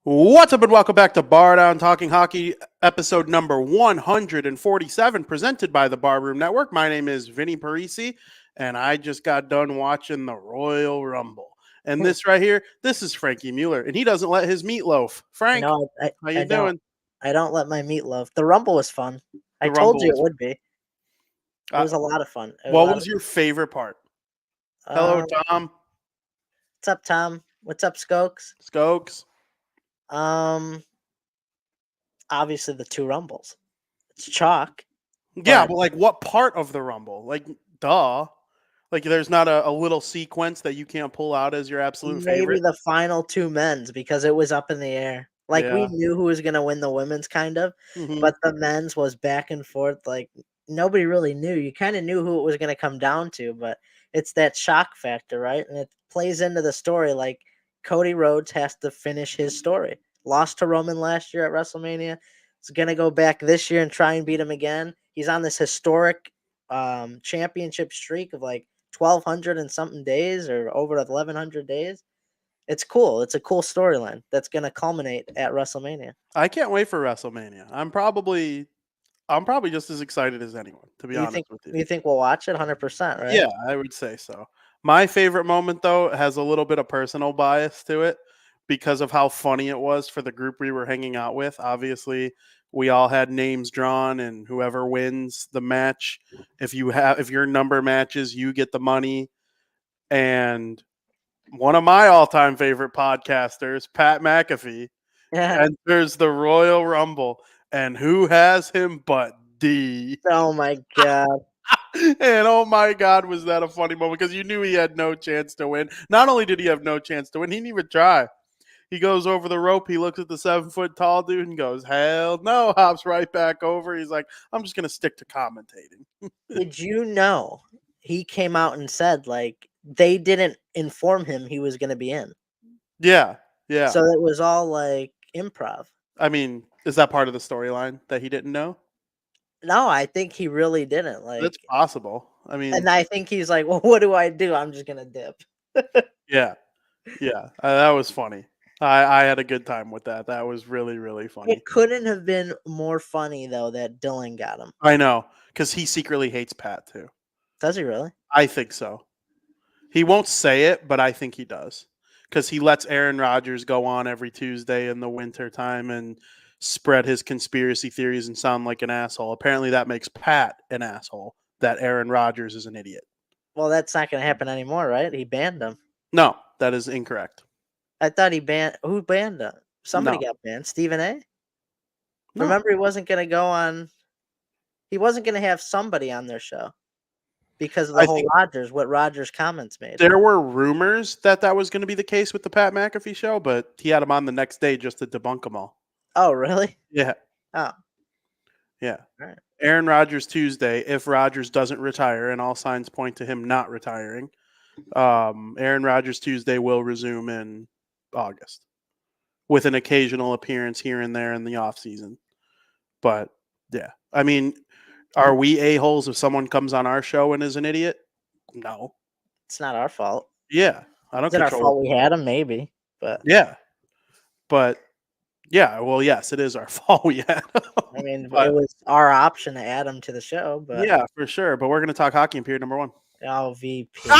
What's up and welcome back to Bardown Talking Hockey, episode number 147, presented by the Barroom Network. My name is Vinny Parisi, and I just got done watching the Royal Rumble. And this right here, this is Frankie Mueller, and he doesn't let his meatloaf. Frank, No, how you doing? I don't let my meatloaf. The Rumble was fun. I told Rumble you was it would be. It was a lot of fun. What was your favorite part? Hello, Tom. What's up, Tom? What's up, Skokes? Skokes. Obviously the two Rumbles. It's chalk. Yeah, but like what part of the Rumble? Like, duh. Like there's not a little sequence that you can't pull out as your absolute favorite? Maybe the final two men's because it was up in the air. Like we knew who was going to win the women's kind of, but the men's was back and forth. Like nobody really knew. You kind of knew who it was going to come down to, but it's that shock factor, right? And it plays into the story. Like Cody Rhodes has to finish his story. Lost to Roman last year at WrestleMania. He's going to go back this year and try and beat him again. He's on this historic championship streak of like 1,200 and something days or over 1,100 days. It's cool. It's a cool storyline that's going to culminate at WrestleMania. I can't wait for WrestleMania. I'm probably just as excited as anyone, to be honest with you. You think we'll watch it 100%, right? Yeah, I would say so. My favorite moment, though, has a little bit of personal bias to it because of how funny it was for the group we were hanging out with. Obviously, we all had names drawn, and whoever wins the match, if your number matches, you get the money. And one of my all-time favorite podcasters, Pat McAfee, enters the Royal Rumble, and who has him but D? Oh my god! And oh my god, was that a funny moment because you knew he had no chance to win. Not only did he have no chance to win, he didn't even try. He goes over the rope. He looks at the 7-foot tall dude and goes, "Hell no!" Hops right back over. He's like, "I'm just gonna stick to commentating." Did you know he came out and said like they didn't inform him he was going to be in? Yeah. So it was all like improv. I mean, is that part of the storyline that he didn't know? No, I think he really didn't. Like That's possible. I mean, and I think he's like, well, what do I do? I'm just gonna dip. Yeah. That was funny. I had a good time with that. That was really, really funny. It couldn't have been more funny though that Dylan got him. I know, because he secretly hates Pat too. Does he really? I think so. He won't say it, but I think he does. Because he lets Aaron Rodgers go on every Tuesday in the winter time and spread his conspiracy theories and sound like an asshole. Apparently that makes Pat an asshole, that Aaron Rodgers is an idiot. Well, that's not going to happen anymore, right? He banned him. No, that is incorrect. I thought he banned... Who banned him? Somebody got banned. Stephen A? No. Remember, he wasn't going to go on... He wasn't going to have somebody on their show. Because of the whole what Rodgers comments made. There were rumors that was going to be the case with the Pat McAfee show, but he had him on the next day just to debunk them all. Oh, really? Yeah. Oh. Yeah. All right. Aaron Rodgers Tuesday, if Rodgers doesn't retire, and all signs point to him not retiring, Aaron Rodgers Tuesday will resume in August with an occasional appearance here and there in the offseason. But, yeah. I mean... Are we a-holes if someone comes on our show and is an idiot? No. It's not our fault. Yeah. I don't control. Is it our fault we had him? Maybe. But yeah. But, yeah, well, yes, it is our fault we had him. I mean, it was our option to add him to the show. But yeah, for sure. But we're going to talk hockey in period number 1. Oh, VP.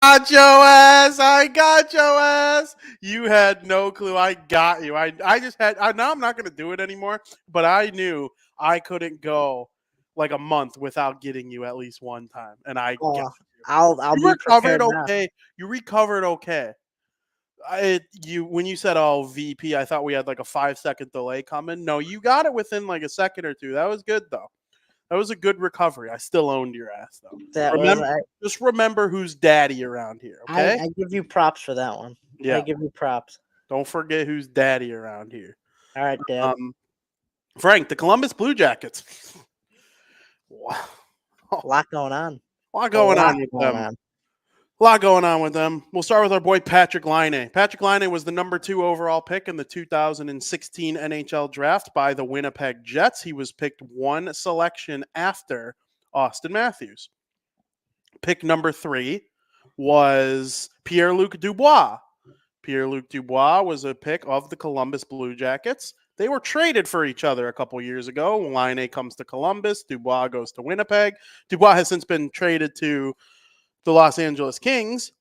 Got your ass. I got your ass. You had no clue. I got you. I just had. Now I'm not going to do it anymore. But I knew I couldn't go like a month without getting you at least one time, and I. I'll you be recovered prepared okay. now. You recovered okay. When you said VP, I thought we had like a 5-second delay coming. No, you got it within like a second or two. That was good though. That was a good recovery. I still owned your ass though. That was Just remember who's daddy around here, okay? I give you props for that one. Yeah. I give you props. Don't forget who's daddy around here. All right, Dad. Frank, the Columbus Blue Jackets. Wow. A lot going on. A lot going on with them. A lot going on with them. We'll start with our boy Patrick Laine. Patrick Laine was the number 2 overall pick in the 2016 NHL draft by the Winnipeg Jets. He was picked 1 selection after Austin Matthews. Pick number 3 was Pierre-Luc Dubois. Pierre-Luc Dubois was a pick of the Columbus Blue Jackets. They were traded for each other a couple years ago. Laine comes to Columbus. Dubois goes to Winnipeg. Dubois has since been traded to the Los Angeles Kings.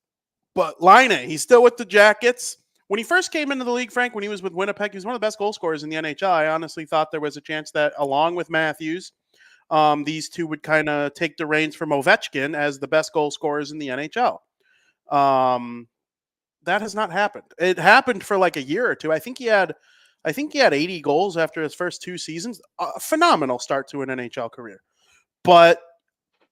But Laine, he's still with the Jackets. When he first came into the league, Frank, when he was with Winnipeg, he was one of the best goal scorers in the NHL. I honestly thought there was a chance that, along with Matthews, these two would kind of take the reins from Ovechkin as the best goal scorers in the NHL. That has not happened. It happened for like a year or two. I think he had 80 goals after his first 2 seasons. A phenomenal start to an NHL career. But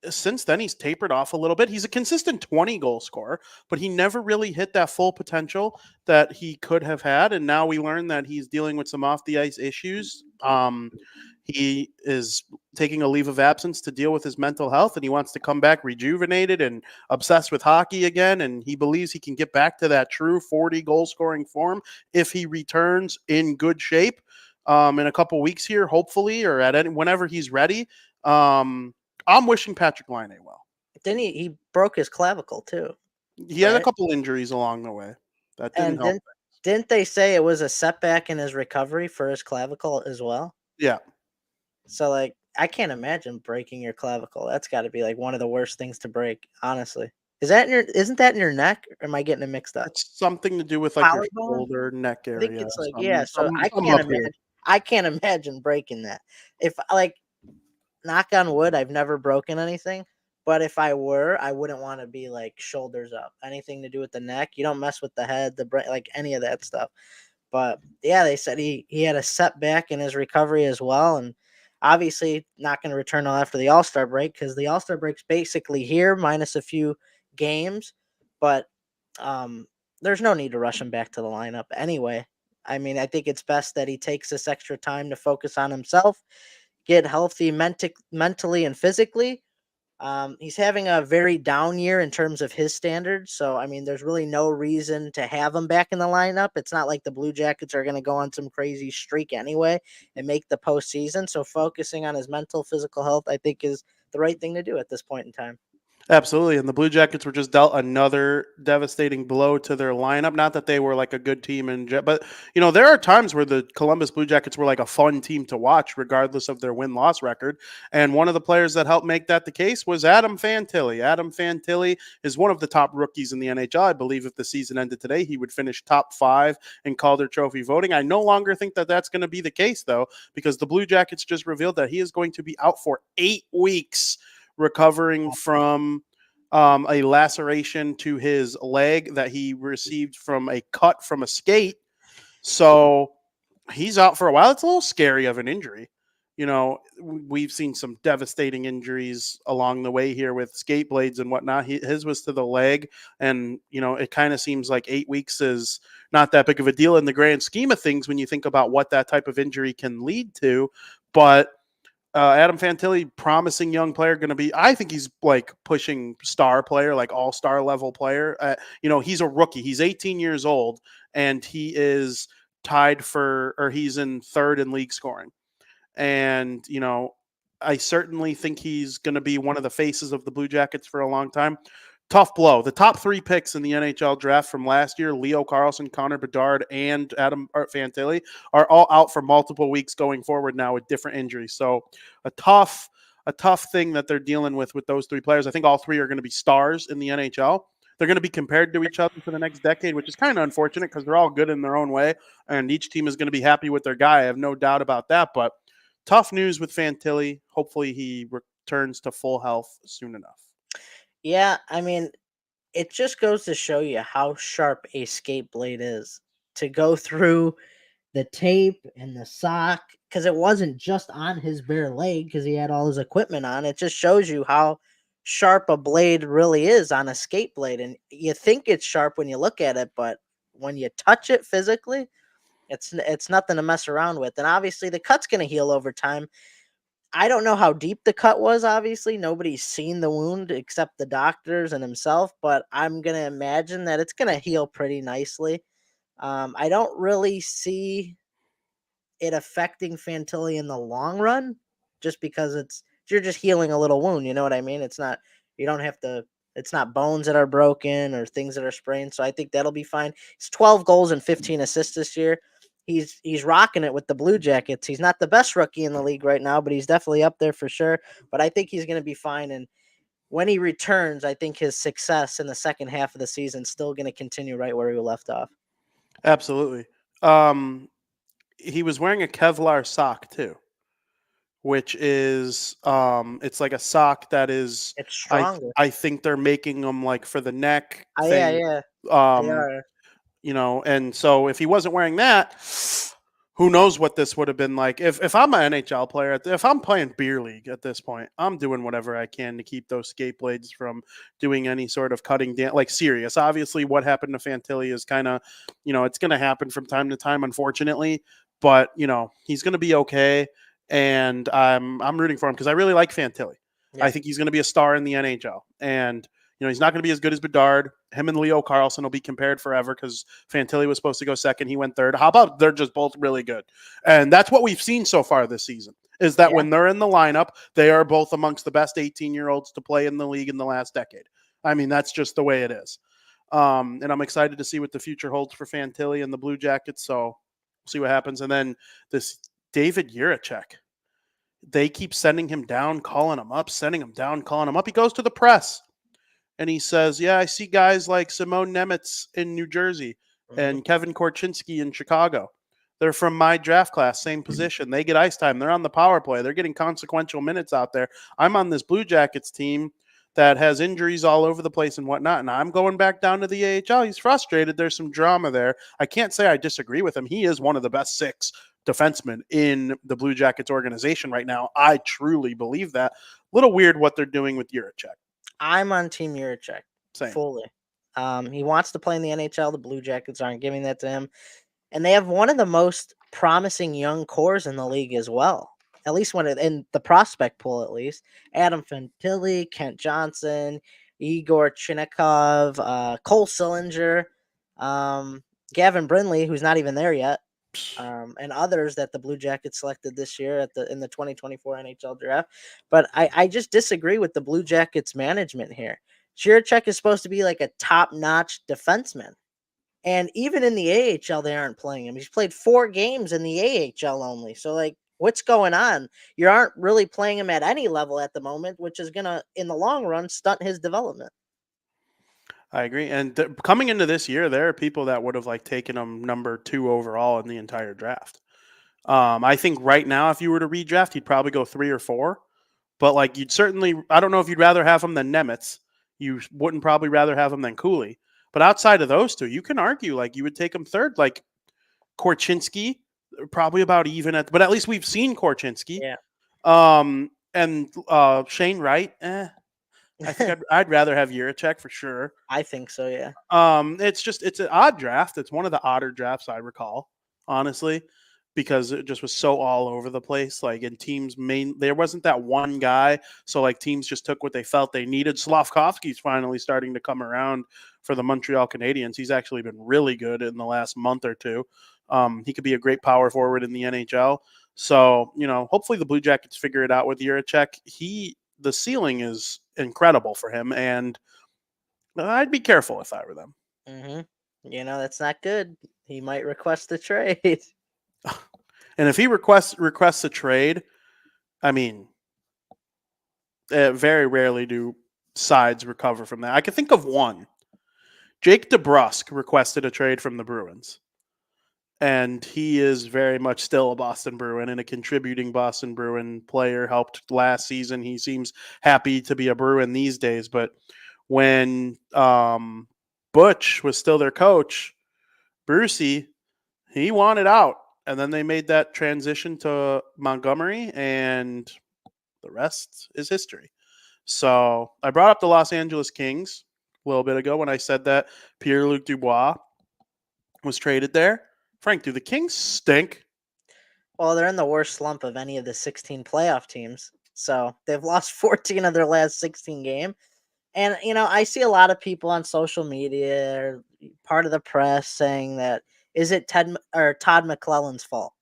since then, he's tapered off a little bit. He's a consistent 20 goal scorer, but he never really hit that full potential that he could have had. And now we learn that he's dealing with some off the ice issues. He is taking a leave of absence to deal with his mental health, and he wants to come back rejuvenated and obsessed with hockey again. And he believes he can get back to that true 40 goal scoring form if he returns in good shape in a couple weeks here, hopefully, or whenever he's ready. I'm wishing Patrick Laine well. Then he broke his clavicle too. He had a couple injuries along the way. That didn't help. Didn't they say it was a setback in his recovery for his clavicle as well? Yeah. So, like, I can't imagine breaking your clavicle. That's got to be, like, one of the worst things to break, honestly. Isn't that in your neck, or am I getting it mixed up? It's something to do with, like, your shoulder, neck area. I think it's, like, so I can't imagine breaking that. If, like, knock on wood, I've never broken anything, but if I were, I wouldn't want to be, like, shoulders up. Anything to do with the neck, you don't mess with the head, the brain, like, any of that stuff. But, yeah, they said he had a setback in his recovery as well, and obviously not going to return till after the All-Star break because the All-Star break's basically here minus a few games. But there's no need to rush him back to the lineup anyway. I mean, I think it's best that he takes this extra time to focus on himself, get healthy mentally and physically. He's having a very down year in terms of his standards. So, I mean, there's really no reason to have him back in the lineup. It's not like the Blue Jackets are going to go on some crazy streak anyway and make the postseason. So focusing on his mental, physical health, I think is the right thing to do at this point in time. Absolutely. And the Blue Jackets were just dealt another devastating blow to their lineup. Not that they were like a good team, but, you know, there are times where the Columbus Blue Jackets were like a fun team to watch, regardless of their win-loss record. And one of the players that helped make that the case was Adam Fantilli. Adam Fantilli is one of the top rookies in the NHL. I believe if the season ended today, he would finish top 5 in Calder Trophy voting. I no longer think that that's going to be the case, though, because the Blue Jackets just revealed that he is going to be out for 8 weeks recovering from a laceration to his leg that he received from a cut from a skate. So he's out for a while. It's a little scary of an injury. You know, we've seen some devastating injuries along the way here with skate blades and whatnot. His was to the leg. And, you know, it kind of seems like 8 weeks is not that big of a deal in the grand scheme of things when you think about what that type of injury can lead to. But Adam Fantilli, promising young player, I think he's like pushing star player, like all-star level player. You know, he's a rookie. He's 18 years old, and he is he's in 3rd in league scoring. And, you know, I certainly think he's going to be one of the faces of the Blue Jackets for a long time. Tough blow. The top 3 picks in the NHL draft from last year, Leo Carlsson, Connor Bedard, and Adam Fantilli, are all out for multiple weeks going forward now with different injuries. So a tough thing that they're dealing with those 3 players. I think all 3 are going to be stars in the NHL. They're going to be compared to each other for the next decade, which is kind of unfortunate because they're all good in their own way, and each team is going to be happy with their guy. I have no doubt about that. But tough news with Fantilli. Hopefully he returns to full health soon enough. Yeah, I mean, it just goes to show you how sharp a skate blade is to go through the tape and the sock, because it wasn't just on his bare leg because he had all his equipment on. It just shows you how sharp a blade really is on a skate blade. And you think it's sharp when you look at it, but when you touch it physically, it's nothing to mess around with. And obviously the cut's going to heal over time. I don't know how deep the cut was, obviously. Nobody's seen the wound except the doctors and himself, but I'm going to imagine that it's going to heal pretty nicely. I don't really see it affecting Fantilli in the long run, just because you're just healing a little wound. You know what I mean? It's not you don't have to. It's not bones that are broken or things that are sprained. So I think that'll be fine. He's 12 goals and 15 assists this year. He's rocking it with the Blue Jackets. He's not the best rookie in the league right now, but he's definitely up there for sure. But I think he's going to be fine. And when he returns, I think his success in the second half of the season is still going to continue right where he left off. Absolutely. He was wearing a Kevlar sock too, which is it's like a sock that is It's stronger. I think they're making them like for the neck Yeah, thing. yeah, they Um, are. and so if he wasn't wearing that, who knows what this would have been like. If I'm an NHL player, if I'm playing beer league at this point, I'm doing whatever I can to keep those skate blades from doing any sort of cutting down, like serious. Obviously, what happened to Fantilli is kind of, it's going to happen from time to time, unfortunately. But he's going to be okay, and I'm rooting for him because I really like Fantilli. Yeah. I think he's going to be a star in the NHL, and he's not going to be as good as Bedard. Him and Leo Carlson will be compared forever because Fantilli was supposed to go second. He went third. How about they're just both really good? And that's what we've seen so far this season, is that when they're in the lineup, they are both amongst the best 18-year-olds to play in the league in the last decade. I mean, that's just the way it is. And I'm excited to see what the future holds for Fantilli and the Blue Jackets. So we'll see what happens. And then this David Jiricek. They keep sending him down, calling him up, sending him down, calling him up. He goes to the press. And he says, yeah, I see guys like Simone Nemitz in New Jersey and Kevin Korchinski in Chicago. They're from my draft class, same position. They get ice time. They're on the power play. They're getting consequential minutes out there. I'm on this Blue Jackets team that has injuries all over the place and whatnot, and I'm going back down to the AHL. He's frustrated. There's some drama there. I can't say I disagree with him. He is one of the best 6 defensemen in the Blue Jackets organization right now. I truly believe that. A little weird what they're doing with Jiricek. I'm on Team Jiricek fully. He wants to play in the NHL. The Blue Jackets aren't giving that to him. And they have one of the most promising young cores in the league as well. At least in the prospect pool, at least. Adam Fantilli, Kent Johnson, Igor Chinnikov, Cole Sillinger, Gavin Brindley, who's not even there yet, and others that the Blue Jackets selected this year in the 2024 NHL draft. But I just disagree with the Blue Jackets management here. Jiricek is supposed to be like a top-notch defenseman. And even in the AHL, they aren't playing him. He's played 4 games in the AHL only. So, like, what's going on? You aren't really playing him at any level at the moment, which is going to, in the long run, stunt his development. I agree. And coming into this year, there are people that would have taken him number 2 overall in the entire draft. I think right now, if you were to redraft, he'd probably go 3 or 4. But you'd certainly, I don't know if you'd rather have him than Nemitz. You wouldn't probably rather have him than Cooley. But outside of those 2, you can argue you would take him third. Like Korchinski, probably about even but at least we've seen Korchinski. Yeah. And Shane Wright, I think I'd rather have Jiricek for sure. I think so, yeah. It's an odd draft. It's one of the odder drafts I recall, honestly, because it just was so all over the place. In teams, there wasn't that one guy, so teams just took what they felt they needed. Slavkovsky's finally starting to come around for the Montreal Canadiens. He's actually been really good in the last month or 2. He could be a great power forward in the NHL. So hopefully the Blue Jackets figure it out with Jiricek. The ceiling is incredible for him, and I'd be careful if I were them. That's not good. He might request a trade. And if he requests a trade, I mean, very rarely do sides recover from that. I can think of one. Jake DeBrusk requested a trade from the Bruins. And he is very much still a Boston Bruin and a contributing Boston Bruin player. Helped last season. He seems happy to be a Bruin these days. But when Butch was still their coach, Brucey, he wanted out. And then they made that transition to Montgomery, and the rest is history. So I brought up the Los Angeles Kings a little bit ago when I said that Pierre-Luc Dubois was traded there. Frank, do the Kings stink? Well, they're in the worst slump of any of the 16 playoff teams. So they've lost 14 of their last 16 games. And, I see a lot of people on social media or part of the press saying that, is it Todd McClellan's fault?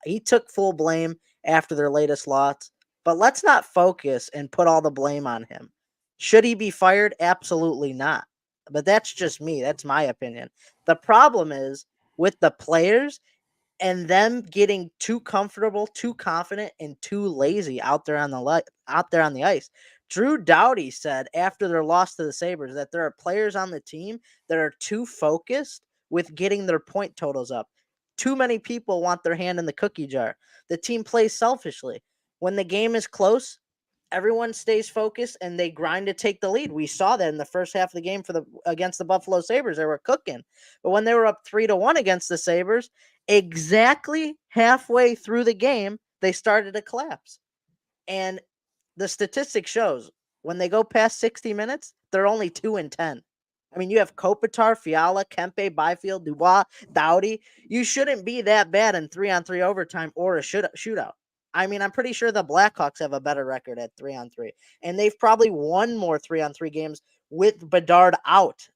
He took full blame after their latest loss, but let's not focus and put all the blame on him. Should he be fired? Absolutely not. But that's just me. That's my opinion. The problem is with the players and them getting too comfortable, too confident, and too lazy out there on the ice. Drew Doughty said after their loss to the Sabres that there are players on the team that are too focused with getting their point totals up. Too many people want their hand in the cookie jar. The team plays selfishly. When the game is close, everyone stays focused and they grind to take the lead. We saw that in the first half of the game against the Buffalo Sabres. They were cooking. But when they were up 3-1 against the Sabres, exactly halfway through the game, they started to collapse. And the statistic shows when they go past 60 minutes, they're only 2-10. I mean, you have Kopitar, Fiala, Kempe, Byfield, Dubois, Doughty. You shouldn't be that bad in 3-on-3 overtime or a shootout. I mean, I'm pretty sure the Blackhawks have a better record at 3-on-3. And they've probably won more 3-on-3 games with Bedard out.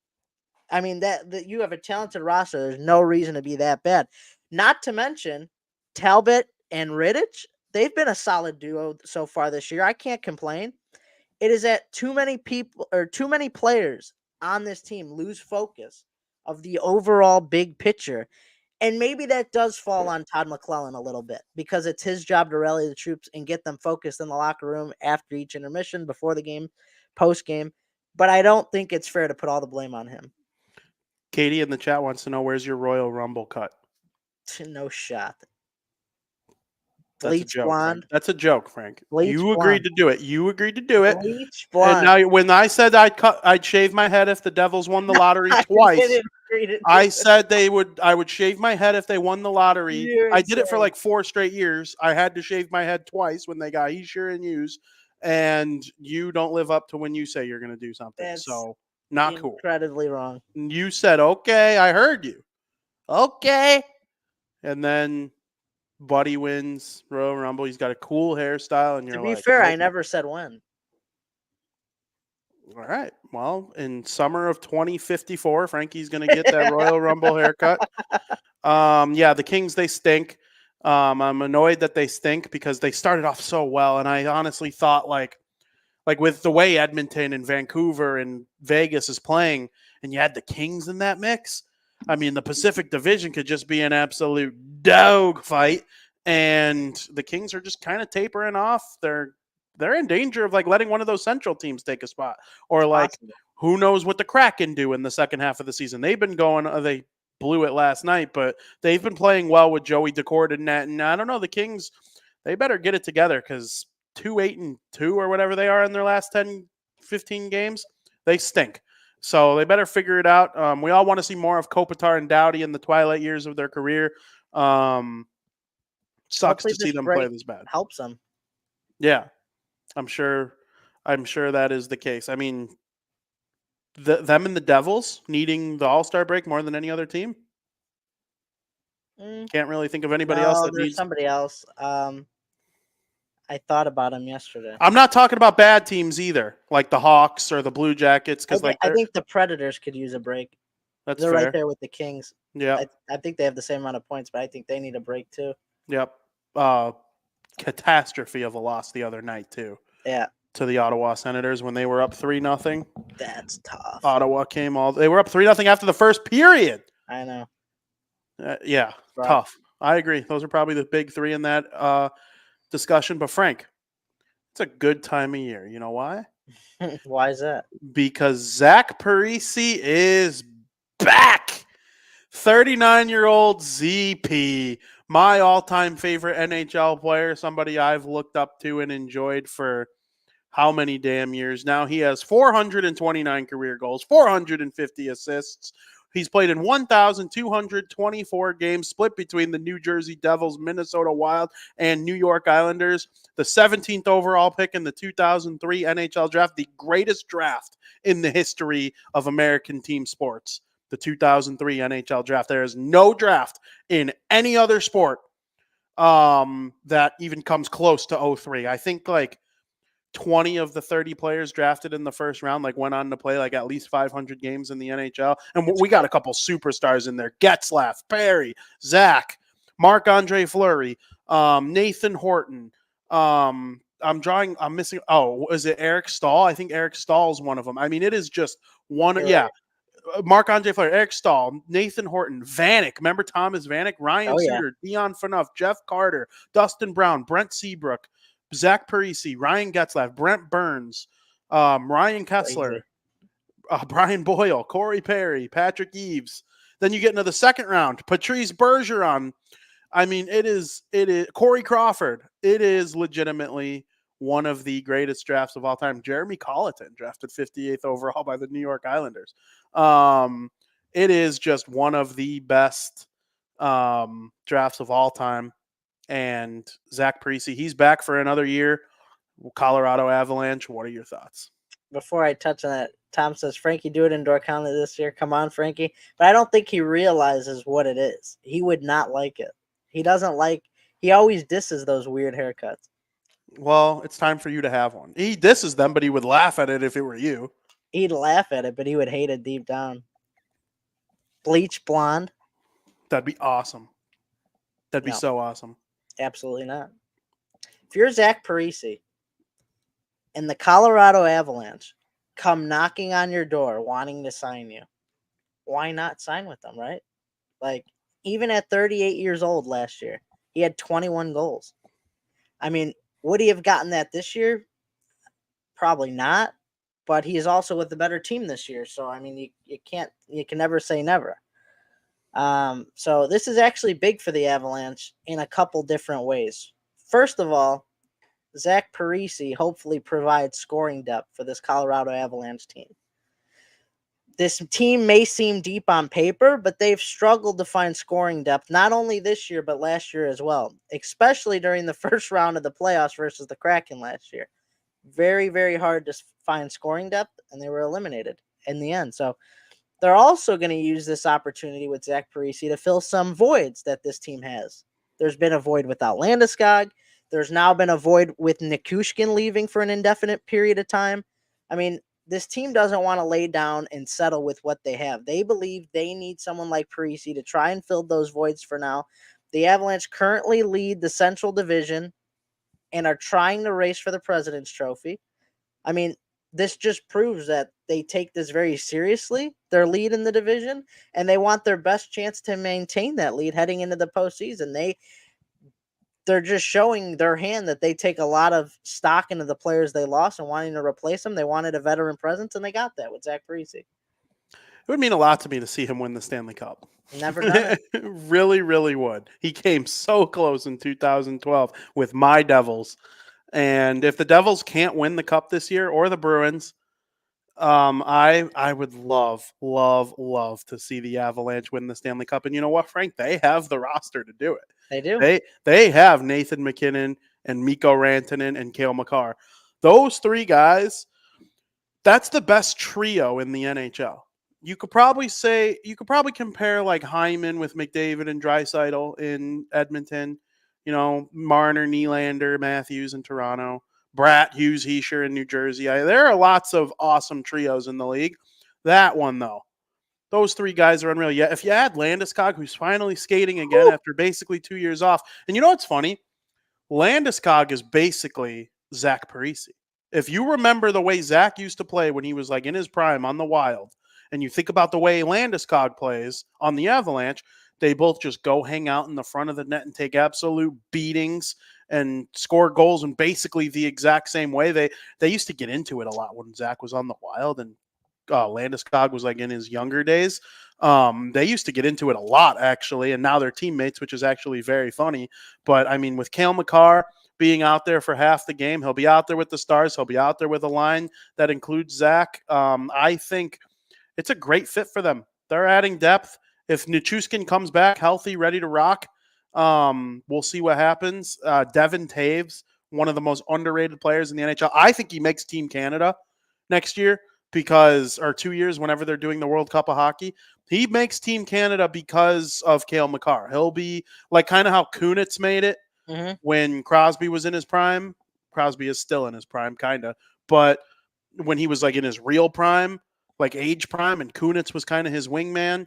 I mean, that you have a talented roster. There's no reason to be that bad. Not to mention, Talbot and Rittich, they've been a solid duo so far this year. I can't complain. It is that too many people or too many players on this team lose focus of the overall big picture. And maybe that does fall on Todd McClellan a little bit because it's his job to rally the troops and get them focused in the locker room after each intermission, before the game, post game. But I don't think it's fair to put all the blame on him. Katie in the chat wants to know, where's your Royal Rumble cut? No shot. That's Bleach a joke, blonde. Frank. That's a joke, Frank. Bleach You blonde. agreed to do it. You agreed to do it. Bleach And blonde. now, when I said I'd shave my head if the Devils won the lottery twice, didn't agree to do I it. said I would shave my head if they won the lottery. You're I did it for insane. like 4 straight years. I had to shave my head twice when they got Heisher and Hughes, and you don't live up to when you say you're going to do something. That's so not cool. Incredibly wrong. You said, okay, I heard you. Okay. And then Buddy wins Royal Rumble. He's got a cool hairstyle, and you're To be like, fair, oh. I never said when. All right. Well, in summer of 2054, Frankie's going to get that Royal Rumble haircut. Yeah, the Kings, they stink. I'm annoyed that they stink because they started off so well, and I honestly thought like with the way Edmonton and Vancouver and Vegas is playing, and you had the Kings in that mix, I mean, the Pacific Division could just be an absolute dog fight, and the Kings are just kind of tapering off. They're in danger of like letting one of those Central teams take a spot, or like who knows what the Kraken do in the second half of the season. They've been going, they blew it last night, but they've been playing well with Joey Decord and net. And I don't know, the Kings, they better get it together because 2-8-2 or whatever they are in their last 10, 15 games, they stink. So they better figure it out. We all want to see more of Kopitar and Doughty in the twilight years of their career. Sucks Hopefully to see them play this bad. Helps them. Yeah, I'm sure that is the case. I mean, them and the Devils needing the All-Star break more than any other team. Can't really think of anybody else that needs somebody else. I thought about him yesterday. I'm not talking about bad teams either, like the Hawks or the Blue Jackets, because I think the Predators could use a break. That's They're fair. right there with the Kings. Yeah, I think they have the same amount of points, but I think they need a break too. Yep. Catastrophe of a loss the other night too. Yeah. To the Ottawa Senators when they were up 3-0. That's tough. Ottawa they were up 3-0 after the first period. I know. Yeah, tough. I agree. Those are probably the big three in that discussion. But Frank, it's a good time of year. You know why? Why is that? Because Zach Parise is back. 39-year-old ZP, my all-time favorite NHL player, somebody I've looked up to and enjoyed for how many damn years. Now he has 429 career goals, 450 assists. He's played in 1,224 games, split between the New Jersey Devils, Minnesota Wild, and New York Islanders. The 17th overall pick in the 2003 NHL draft, the greatest draft in the history of American team sports. The 2003 NHL draft. There is no draft in any other sport that even comes close to 03. I think like 20 of the 30 players drafted in the first round went on to play at least 500 games in the NHL. And we got a couple superstars in there. Getzlaff, Perry, Zach, Marc-Andre Fleury, Nathan Horton. I'm missing. Oh, is it Eric Stahl? I think Eric Stahl is one of them. I mean, it is just one. You're yeah. right. Marc-Andre Fleury, Eric Stahl, Nathan Horton, Vanek. Remember Thomas Vanek? Ryan Suter, Dion Phaneuf, Jeff Carter, Dustin Brown, Brent Seabrook, Zach Parise, Ryan Getzlaff, Brent Burns, Ryan Kessler, Brian Boyle, Corey Perry, Patrick Eaves. Then you get into the second round, Patrice Bergeron. I mean, it is Corey Crawford. It is legitimately one of the greatest drafts of all time. Jeremy Colleton, drafted 58th overall by the New York Islanders. It is just one of the best drafts of all time. And Zach Parise, he's back for another year. Colorado Avalanche, what are your thoughts? Before I touch on that, Tom says, Frankie, do it in Door County this year. Come on, Frankie. But I don't think he realizes what it is. He would not like it. He doesn't like – he always disses those weird haircuts. Well, it's time for you to have one. He disses them, but he would laugh at it if it were you. He'd laugh at it, but he would hate it deep down. Bleach blonde. That'd be awesome. That'd be so awesome. Absolutely not. If you're Zach Parise and the Colorado Avalanche come knocking on your door wanting to sign you, why not sign with them, right? Even at 38 years old last year, he had 21 goals. I mean, would he have gotten that this year? Probably not. But he is also with a better team this year. So, I mean, you can never say never. So this is actually big for the Avalanche in a couple different ways. First of all, Zach Parise hopefully provides scoring depth for this Colorado Avalanche team. This team may seem deep on paper, but they've struggled to find scoring depth, not only this year, but last year as well, especially during the first round of the playoffs versus the Kraken last year. Very, very hard to find scoring depth, and they were eliminated in the end. So they're also going to use this opportunity with Zach Parise to fill some voids that this team has. There's been a void without Landeskog. There's now been a void with Nikushkin leaving for an indefinite period of time. I mean, this team doesn't want to lay down and settle with what they have. They believe they need someone like Parise to try and fill those voids for now. The Avalanche currently lead the Central Division and are trying to race for the President's Trophy. I mean, this just proves that they take this very seriously, their lead in the division, and they want their best chance to maintain that lead heading into the postseason. They're just showing their hand that they take a lot of stock into the players they lost and wanting to replace them. They wanted a veteran presence, and they got that with Zach Parise. It would mean a lot to me to see him win the Stanley Cup. Never done it. Really, really would. He came so close in 2012 with my Devils. And if the Devils can't win the Cup this year or the Bruins, I would love to see the Avalanche win the Stanley Cup. And you know what, Frank? They have the roster to do it. They do. They have Nathan McKinnon and Mikko Rantanen and Cale Makar. Those three guys, that's the best trio in the NHL. You could probably compare like Hyman with McDavid and Draisaitl in Edmonton. You know, Marner, Nylander, Matthews in Toronto, Bratt, Hughes, Heischer in New Jersey. There are lots of awesome trios in the league. That one, though, those three guys are unreal. Yeah, if you add Landeskog, who's finally skating again after basically 2 years off. And you know what's funny? Landeskog is basically Zach Parise. If you remember the way Zach used to play when he was like in his prime on the Wild, and you think about the way Landeskog plays on the Avalanche, they both just go hang out in the front of the net and take absolute beatings and score goals in basically the exact same way. They used to get into it a lot when Zach was on the Wild and Landeskog was like in his younger days. They used to get into it a lot, actually, and now they're teammates, which is actually very funny. But, I mean, with Cale Makar being out there for half the game. He'll be out there with the Stars. He'll be out there with a line that includes Zach. I think it's a great fit for them. They're adding depth. If Nichushkin comes back healthy, ready to rock, we'll see what happens. Devin Taves, one of the most underrated players in the NHL. I think he makes Team Canada next year or 2 years, whenever they're doing the World Cup of Hockey. He makes Team Canada because of Cale Makar. He'll be like kind of how Kunitz made it when Crosby was in his prime. Crosby is still in his prime, kind of. But when he was like in his real prime, like age prime, and Kunitz was kind of his wingman,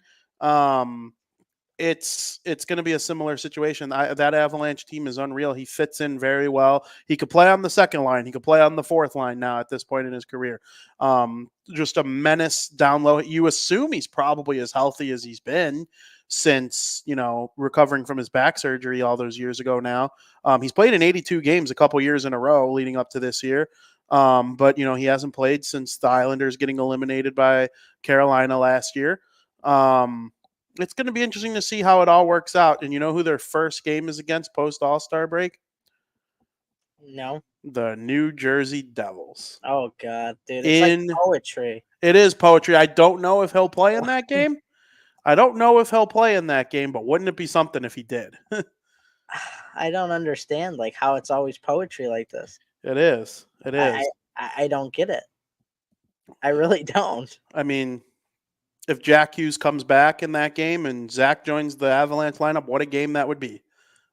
it's going to be a similar situation. That Avalanche team is unreal. He fits in very well. He could play on the second line. He could play on the fourth line now at this point in his career. Just a menace down low. You assume he's probably as healthy as he's been since, recovering from his back surgery all those years ago now. He's played in 82 games a couple years in a row leading up to this year. But, he hasn't played since the Islanders getting eliminated by Carolina last year. It's going to be interesting to see how it all works out. And you know who their first game is against post All-Star break? No. The New Jersey Devils. Oh, God, dude. It's like poetry. It is poetry. I don't know if he'll play in that game. But wouldn't it be something if he did? I don't understand how it's always poetry like this. It is. It is. I don't get it. I really don't. I mean, if Jack Hughes comes back in that game and Zach joins the Avalanche lineup, what a game that would be.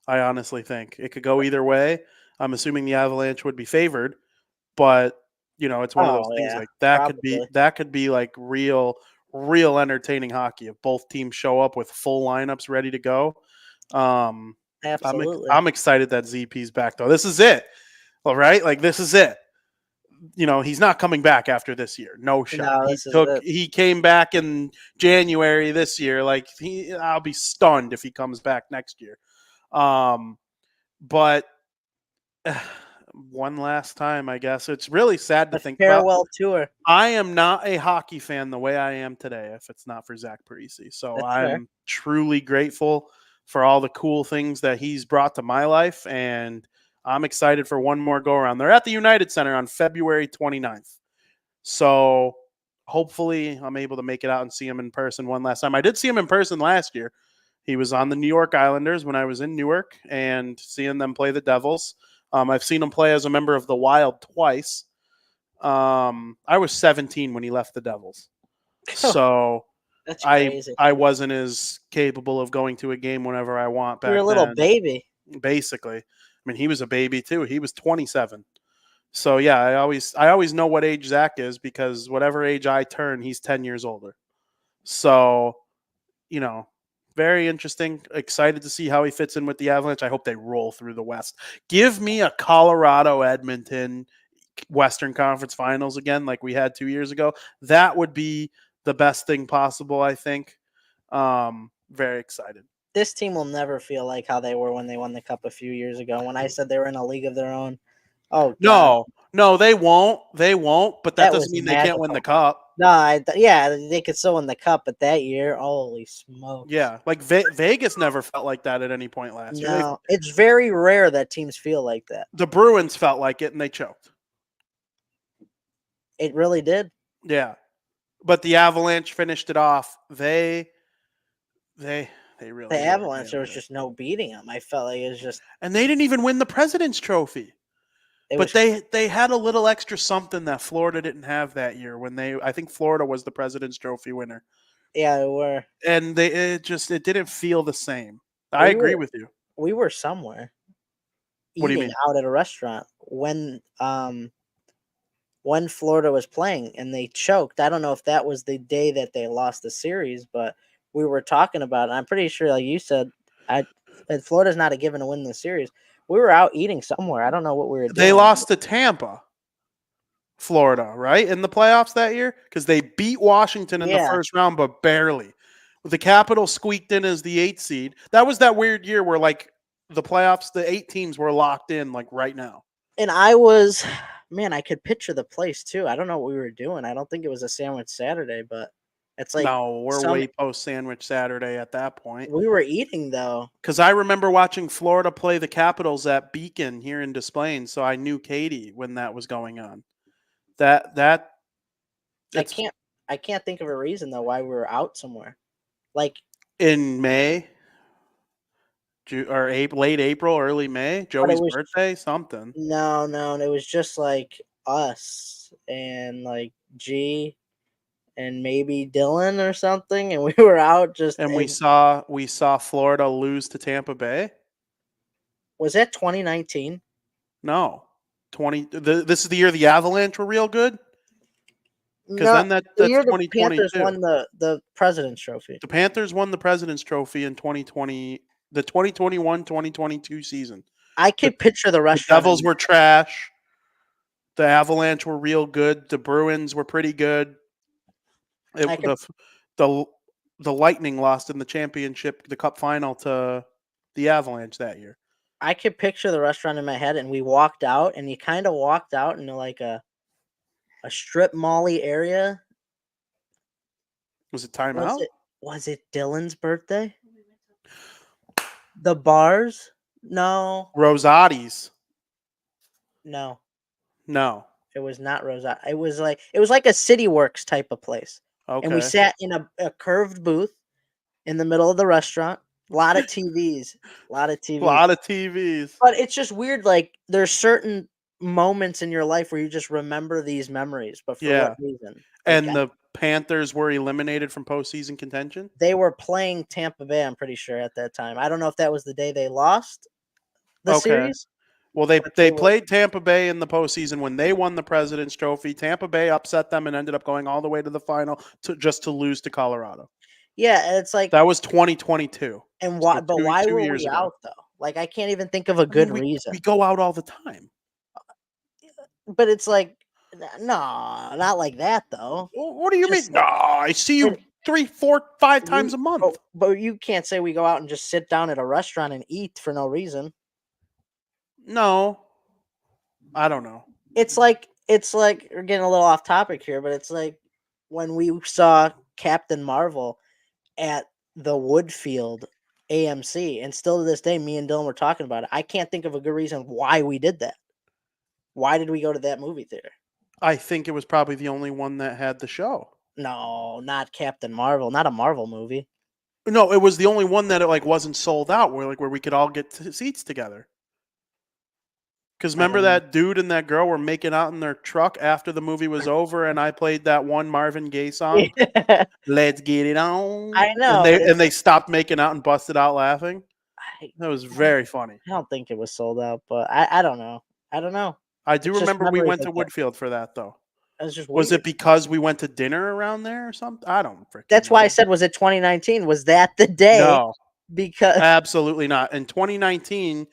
I honestly think it could go either way. I'm assuming the Avalanche would be favored, but it's one of those things like that probably. Could be like real entertaining hockey if both teams show up with full lineups ready to go. Absolutely. I'm excited that ZP's back though. This is it. All right. Like this is it. He's not coming back after this year. No shot. He came back in January this year. I'll be stunned if he comes back next year. But one last time, I guess it's really sad to think about. Farewell tour. I am not a hockey fan the way I am today if it's not for Zach Parise. So I'm truly grateful for all the cool things that he's brought to my life, and I'm excited for one more go around. They're at the United Center on February 29th. So hopefully I'm able to make it out and see him in person one last time. I did see him in person last year. He was on the New York Islanders when I was in Newark and seeing them play the Devils. I've seen him play as a member of the Wild twice. I was 17 when he left the Devils. So that's crazy. I wasn't as capable of going to a game whenever I want back then. You're a little baby. Basically. I mean, he was a baby too. He was 27. So yeah, I always know what age Zach is because whatever age I turn, he's 10 years older. So, very interesting. Excited to see how he fits in with the Avalanche. I hope they roll through the West. Give me a Colorado Edmonton Western Conference Finals again, like we had 2 years ago. That would be the best thing possible, I think. Very excited. This team will never feel like how they were when they won the Cup a few years ago. When I said they were in a league of their own. Oh God. No, they won't. They won't. But that doesn't mean they can't win the Cup. No, they could still win the Cup, but that year, holy smokes! Yeah, like Vegas never felt like that at any point last year. No, it's very rare that teams feel like that. The Bruins felt like it, and they choked. It really did. Yeah, but the Avalanche finished it off. They really. The Avalanche, there was just no beating them. I felt like it was just, and they didn't even win the President's Trophy. But they had a little extra something that Florida didn't have that year I think Florida was the President's Trophy winner. Yeah, they were. And it didn't feel the same. I agree with you. We were somewhere. What do you mean? Out at a restaurant when Florida was playing and they choked. I don't know if that was the day that they lost the series, but we were talking about it. I'm pretty sure, like you said, Florida's not a given to win the series. We were out eating somewhere. I don't know what we were doing. They lost to Tampa, Florida, right? In the playoffs that year? Because they beat Washington in the first round, but barely. The Capitals squeaked in as the 8th seed. That was that weird year where, the playoffs, the 8 teams were locked in, right now. And I could picture the place, too. I don't know what we were doing. I don't think it was a Sandwich Saturday, but It's like No, we're way post sandwich Saturday at that point. we were eating though. Because I remember watching Florida play the Capitals at Beacon here in Des Plaines, so I knew Katie when that was going on. I can't think of a reason though why we were out somewhere. Like in May, or late April, early May, Joey's birthday, something. No, it was just like us and like G and maybe Dylan or something, and we were out just. And we saw Florida lose to Tampa Bay. Was that 2019? No, this is the year the Avalanche were real good. Because No, then that's the year the 2022. Panthers won the President's Trophy. The Panthers won the President's Trophy in 2020, the 2021-2022 season. I could picture the restaurant. The Devils were trash. The Avalanche were real good. The Bruins were pretty good. The Lightning lost in the championship, the Cup final, to the Avalanche that year. I could picture the restaurant in my head, and we walked out, and you kind of walked out into like a strip mall-y area. Was it timeout? Was it Dylan's birthday? The bars? No. Rosati's? No. No. It was not Rosati. It was like a City Works type of place. Okay. And we sat in a curved booth in the middle of the restaurant. A lot of TVs. But it's just weird. Like, there's certain moments in your life where you just remember these memories, but for what reason? And the Panthers were eliminated from postseason contention? They were playing Tampa Bay, I'm pretty sure, at that time. I don't know if that was the day they lost the series. Well, they played Tampa Bay in the postseason when they won the President's Trophy. Tampa Bay upset them and ended up going all the way to the final to lose to Colorado. Yeah, it's like that was 2022. And why? But why were we out though? Like, I can't even think of a good reason. We go out all the time. But it's like, no, not like that though. What do you mean? No, I see you 3, 4, 5 times a month. But you can't say we go out and just sit down at a restaurant and eat for no reason. No, I don't know. It's like we're getting a little off topic here, but it's like when we saw Captain Marvel at the Woodfield AMC, and still to this day, me and Dylan were talking about it. I can't think of a good reason why we did that. Why did we go to that movie theater? I think it was probably the only one that had the show. No, not Captain Marvel, not a Marvel movie. No, it was the only one that it wasn't sold out, where we could all get seats together. Because remember that dude and that girl were making out in their truck after the movie was over, and I played that one Marvin Gaye song, "Let's Get It On." I know, and they stopped making out and busted out laughing. That was very funny. I don't think it was sold out, but I don't know. I do remember we went to Woodfield for that though. Was it because we went to dinner around there or something? I don't freaking That's why I said, was it 2019? Was that the day? No, because absolutely not. In 2019.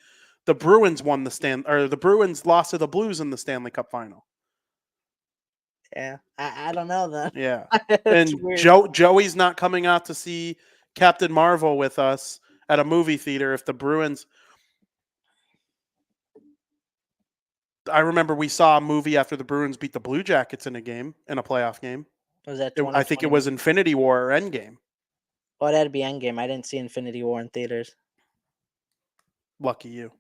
The Bruins won the Bruins lost to the Blues in the Stanley Cup final. Yeah, I don't know then. Yeah, and Joey's not coming out to see Captain Marvel with us at a movie theater if the Bruins. I remember we saw a movie after the Bruins beat the Blue Jackets in a playoff game. Was that? I think it was Infinity War or Endgame. Oh, that'd be Endgame. I didn't see Infinity War in theaters. Lucky you.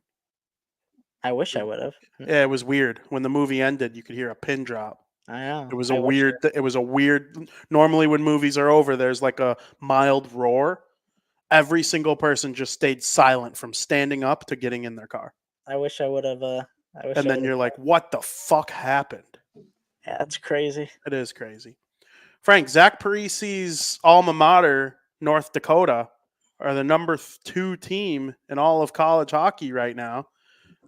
I wish I would have. Yeah, it was weird. When the movie ended, you could hear a pin drop. I know. It was a weird. Normally, when movies are over, there's like a mild roar. Every single person just stayed silent from standing up to getting in their car. I wish I would have. And then you're like, "What the fuck happened?" Yeah, that's crazy. It is crazy. Frank, Zach Parisi's alma mater, North Dakota, are the number 2 team in all of college hockey right now.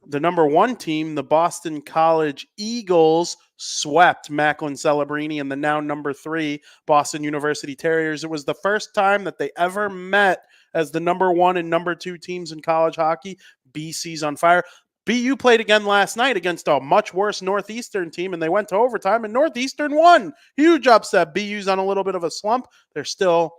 The number 1 team, the Boston College Eagles, swept Macklin Celebrini and the now number 3 Boston University Terriers. It was the first time that they ever met as the number 1 and number 2 teams in college hockey. BC's on fire. BU played again last night against a much worse Northeastern team, and they went to overtime, and Northeastern won. Huge upset. BU's on a little bit of a slump. They're still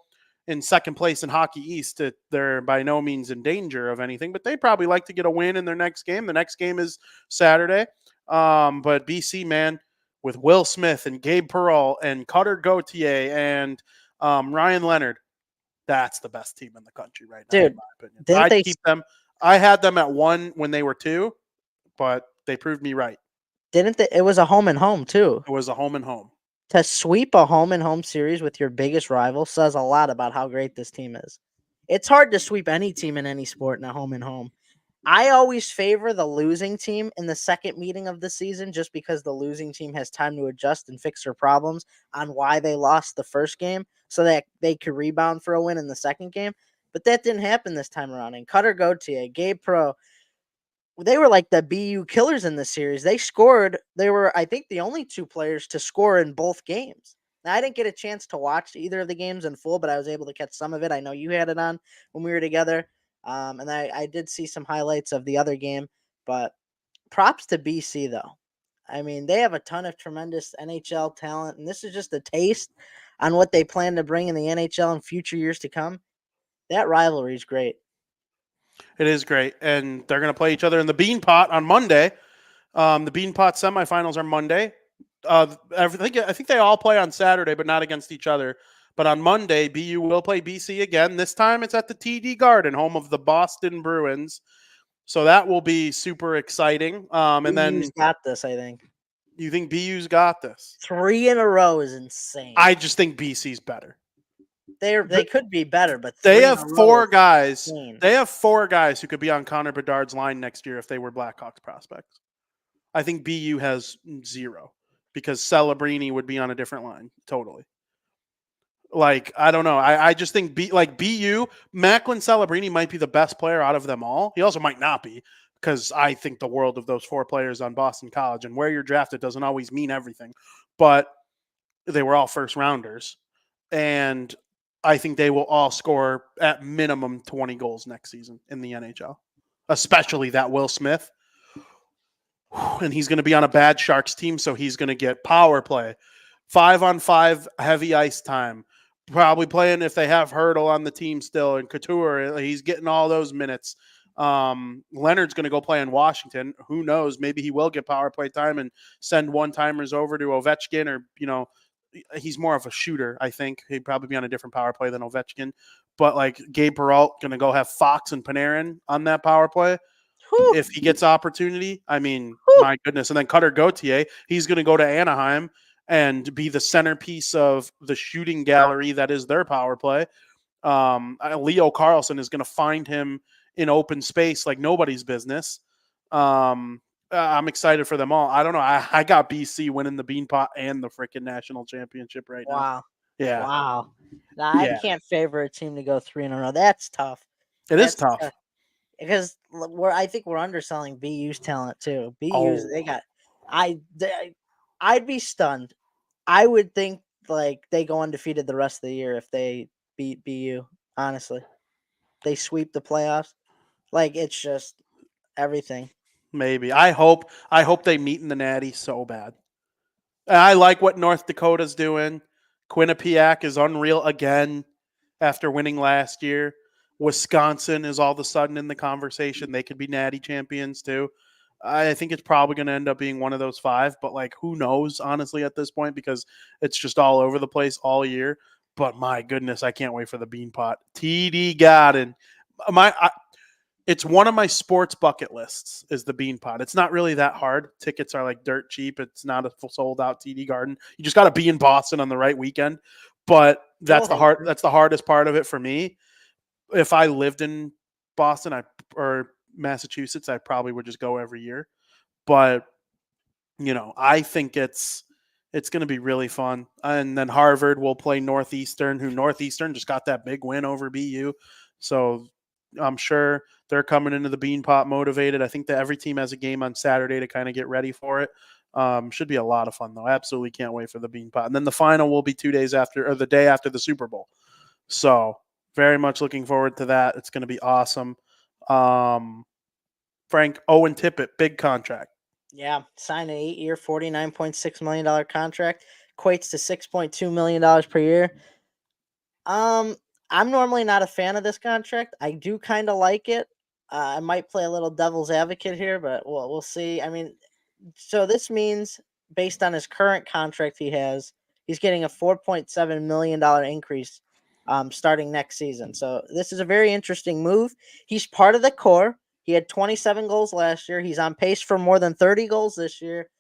in second place in Hockey East. They're by no means in danger of anything, but they probably like to get a win in their next game. The next game is Saturday. But BC, man, with Will Smith and Gabe Perreault and Cutter Gauthier and Ryan Leonard, that's the best team in the country right now, Dude, in my opinion. didn't I'd they keep them. I had them at 1 when they were 2, but they proved me right. it was a home and home too. It was a home and home. To sweep a home and home series with your biggest rival says a lot about how great this team is. It's hard to sweep any team in any sport in a home and home. I always favor the losing team in the second meeting of the season just because the losing team has time to adjust and fix their problems on why they lost the first game so that they could rebound for a win in the second game. But that didn't happen this time around. And Cutter Gauthier, Gabe Pro, they were like the BU killers in this series. They scored. They were, I think, the only 2 players to score in both games. Now, I didn't get a chance to watch either of the games in full, but I was able to catch some of it. I know you had it on when we were together. And I did see some highlights of the other game, but props to BC, though. I mean, they have a ton of tremendous NHL talent, and this is just a taste on what they plan to bring in the NHL in future years to come. That rivalry is great. It is great, and they're going to play each other in the Bean Pot on Monday. The Bean Pot semifinals are Monday. I think they all play on Saturday, but not against each other. But on Monday, BU will play BC again. This time it's at the TD Garden, home of the Boston Bruins. So that will be super exciting. And then BU's got this, I think. You think BU's got this? 3 in a row is insane. I just think BC's better. They could be better, but they have 4 guys. insane. They have 4 guys who could be on Connor Bedard's line next year if they were Blackhawks prospects. I think BU has 0 because Celebrini would be on a different line totally. Like, I don't know. I just think BU, Macklin Celebrini might be the best player out of them all. He also might not be because I think the world of those 4 players on Boston College, and where you're drafted doesn't always mean everything. But they were all first rounders. And I think they will all score at minimum 20 goals next season in the NHL, especially that Will Smith. And he's going to be on a bad Sharks team, so he's going to get power play, 5-on-5 heavy ice time, probably playing if they have Hurdle on the team still, and Couture, he's getting all those minutes. Leonard's going to go play in Washington. Who knows? Maybe he will get power play time and send one-timers over to Ovechkin, or, he's more of a shooter, I think. He'd probably be on a different power play than Ovechkin. But, like, Gabe Perreault going to go have Fox and Panarin on that power play. Whew. If he gets opportunity. I mean, my goodness. And then Cutter Gauthier, he's going to go to Anaheim and be the centerpiece of the shooting gallery that is their power play. Leo Carlson is going to find him in open space like nobody's business. I'm excited for them all. I don't know. I got BC winning the Beanpot and the freaking national championship right now. Wow. Yeah. Wow. Now, I can't favor a team to go 3 in a row. That's tough. That's tough. Because I think we're underselling BU's talent too. They got. I'd be stunned. I would think like they go undefeated the rest of the year if they beat BU. Honestly, they sweep the playoffs. Like, it's just everything. Maybe. I hope they meet in the Natty so bad. I like what North Dakota's doing. Quinnipiac is unreal again after winning last year. Wisconsin is all of a sudden in the conversation. They could be Natty champions too. I think it's probably going to end up being one of those 5, but like, who knows, honestly, at this point, because it's just all over the place all year. But my goodness, I can't wait for the Beanpot. TD Garden. It's one of my sports bucket lists is the Beanpot. It's not really that hard. Tickets are like dirt cheap. It's not a sold out TD Garden. You just got to be in Boston on the right weekend. But that's the hardest part of it for me. If I lived in Boston or Massachusetts, I probably would just go every year. But, I think it's going to be really fun. And then Harvard will play Northeastern, who Northeastern just got that big win over BU. So I'm sure they're coming into the Beanpot motivated. I think that every team has a game on Saturday to kind of get ready for it. Should be a lot of fun, though. Absolutely can't wait for the Beanpot. And then the final will be 2 days after, or the day after the Super Bowl. So very much looking forward to that. It's going to be awesome. Frank, Owen Tippett, big contract. Yeah, signed an 8-year, $49.6 million contract. Equates to $6.2 million per year. I'm normally not a fan of this contract. I do kind of like it. I might play a little devil's advocate here, but we'll see. I mean, so this means based on his current contract he's He's getting a $4.7 million increase starting next season. So this is a very interesting move. He's part of the core. He had 27 goals last year. He's on pace for more than 30 goals this year.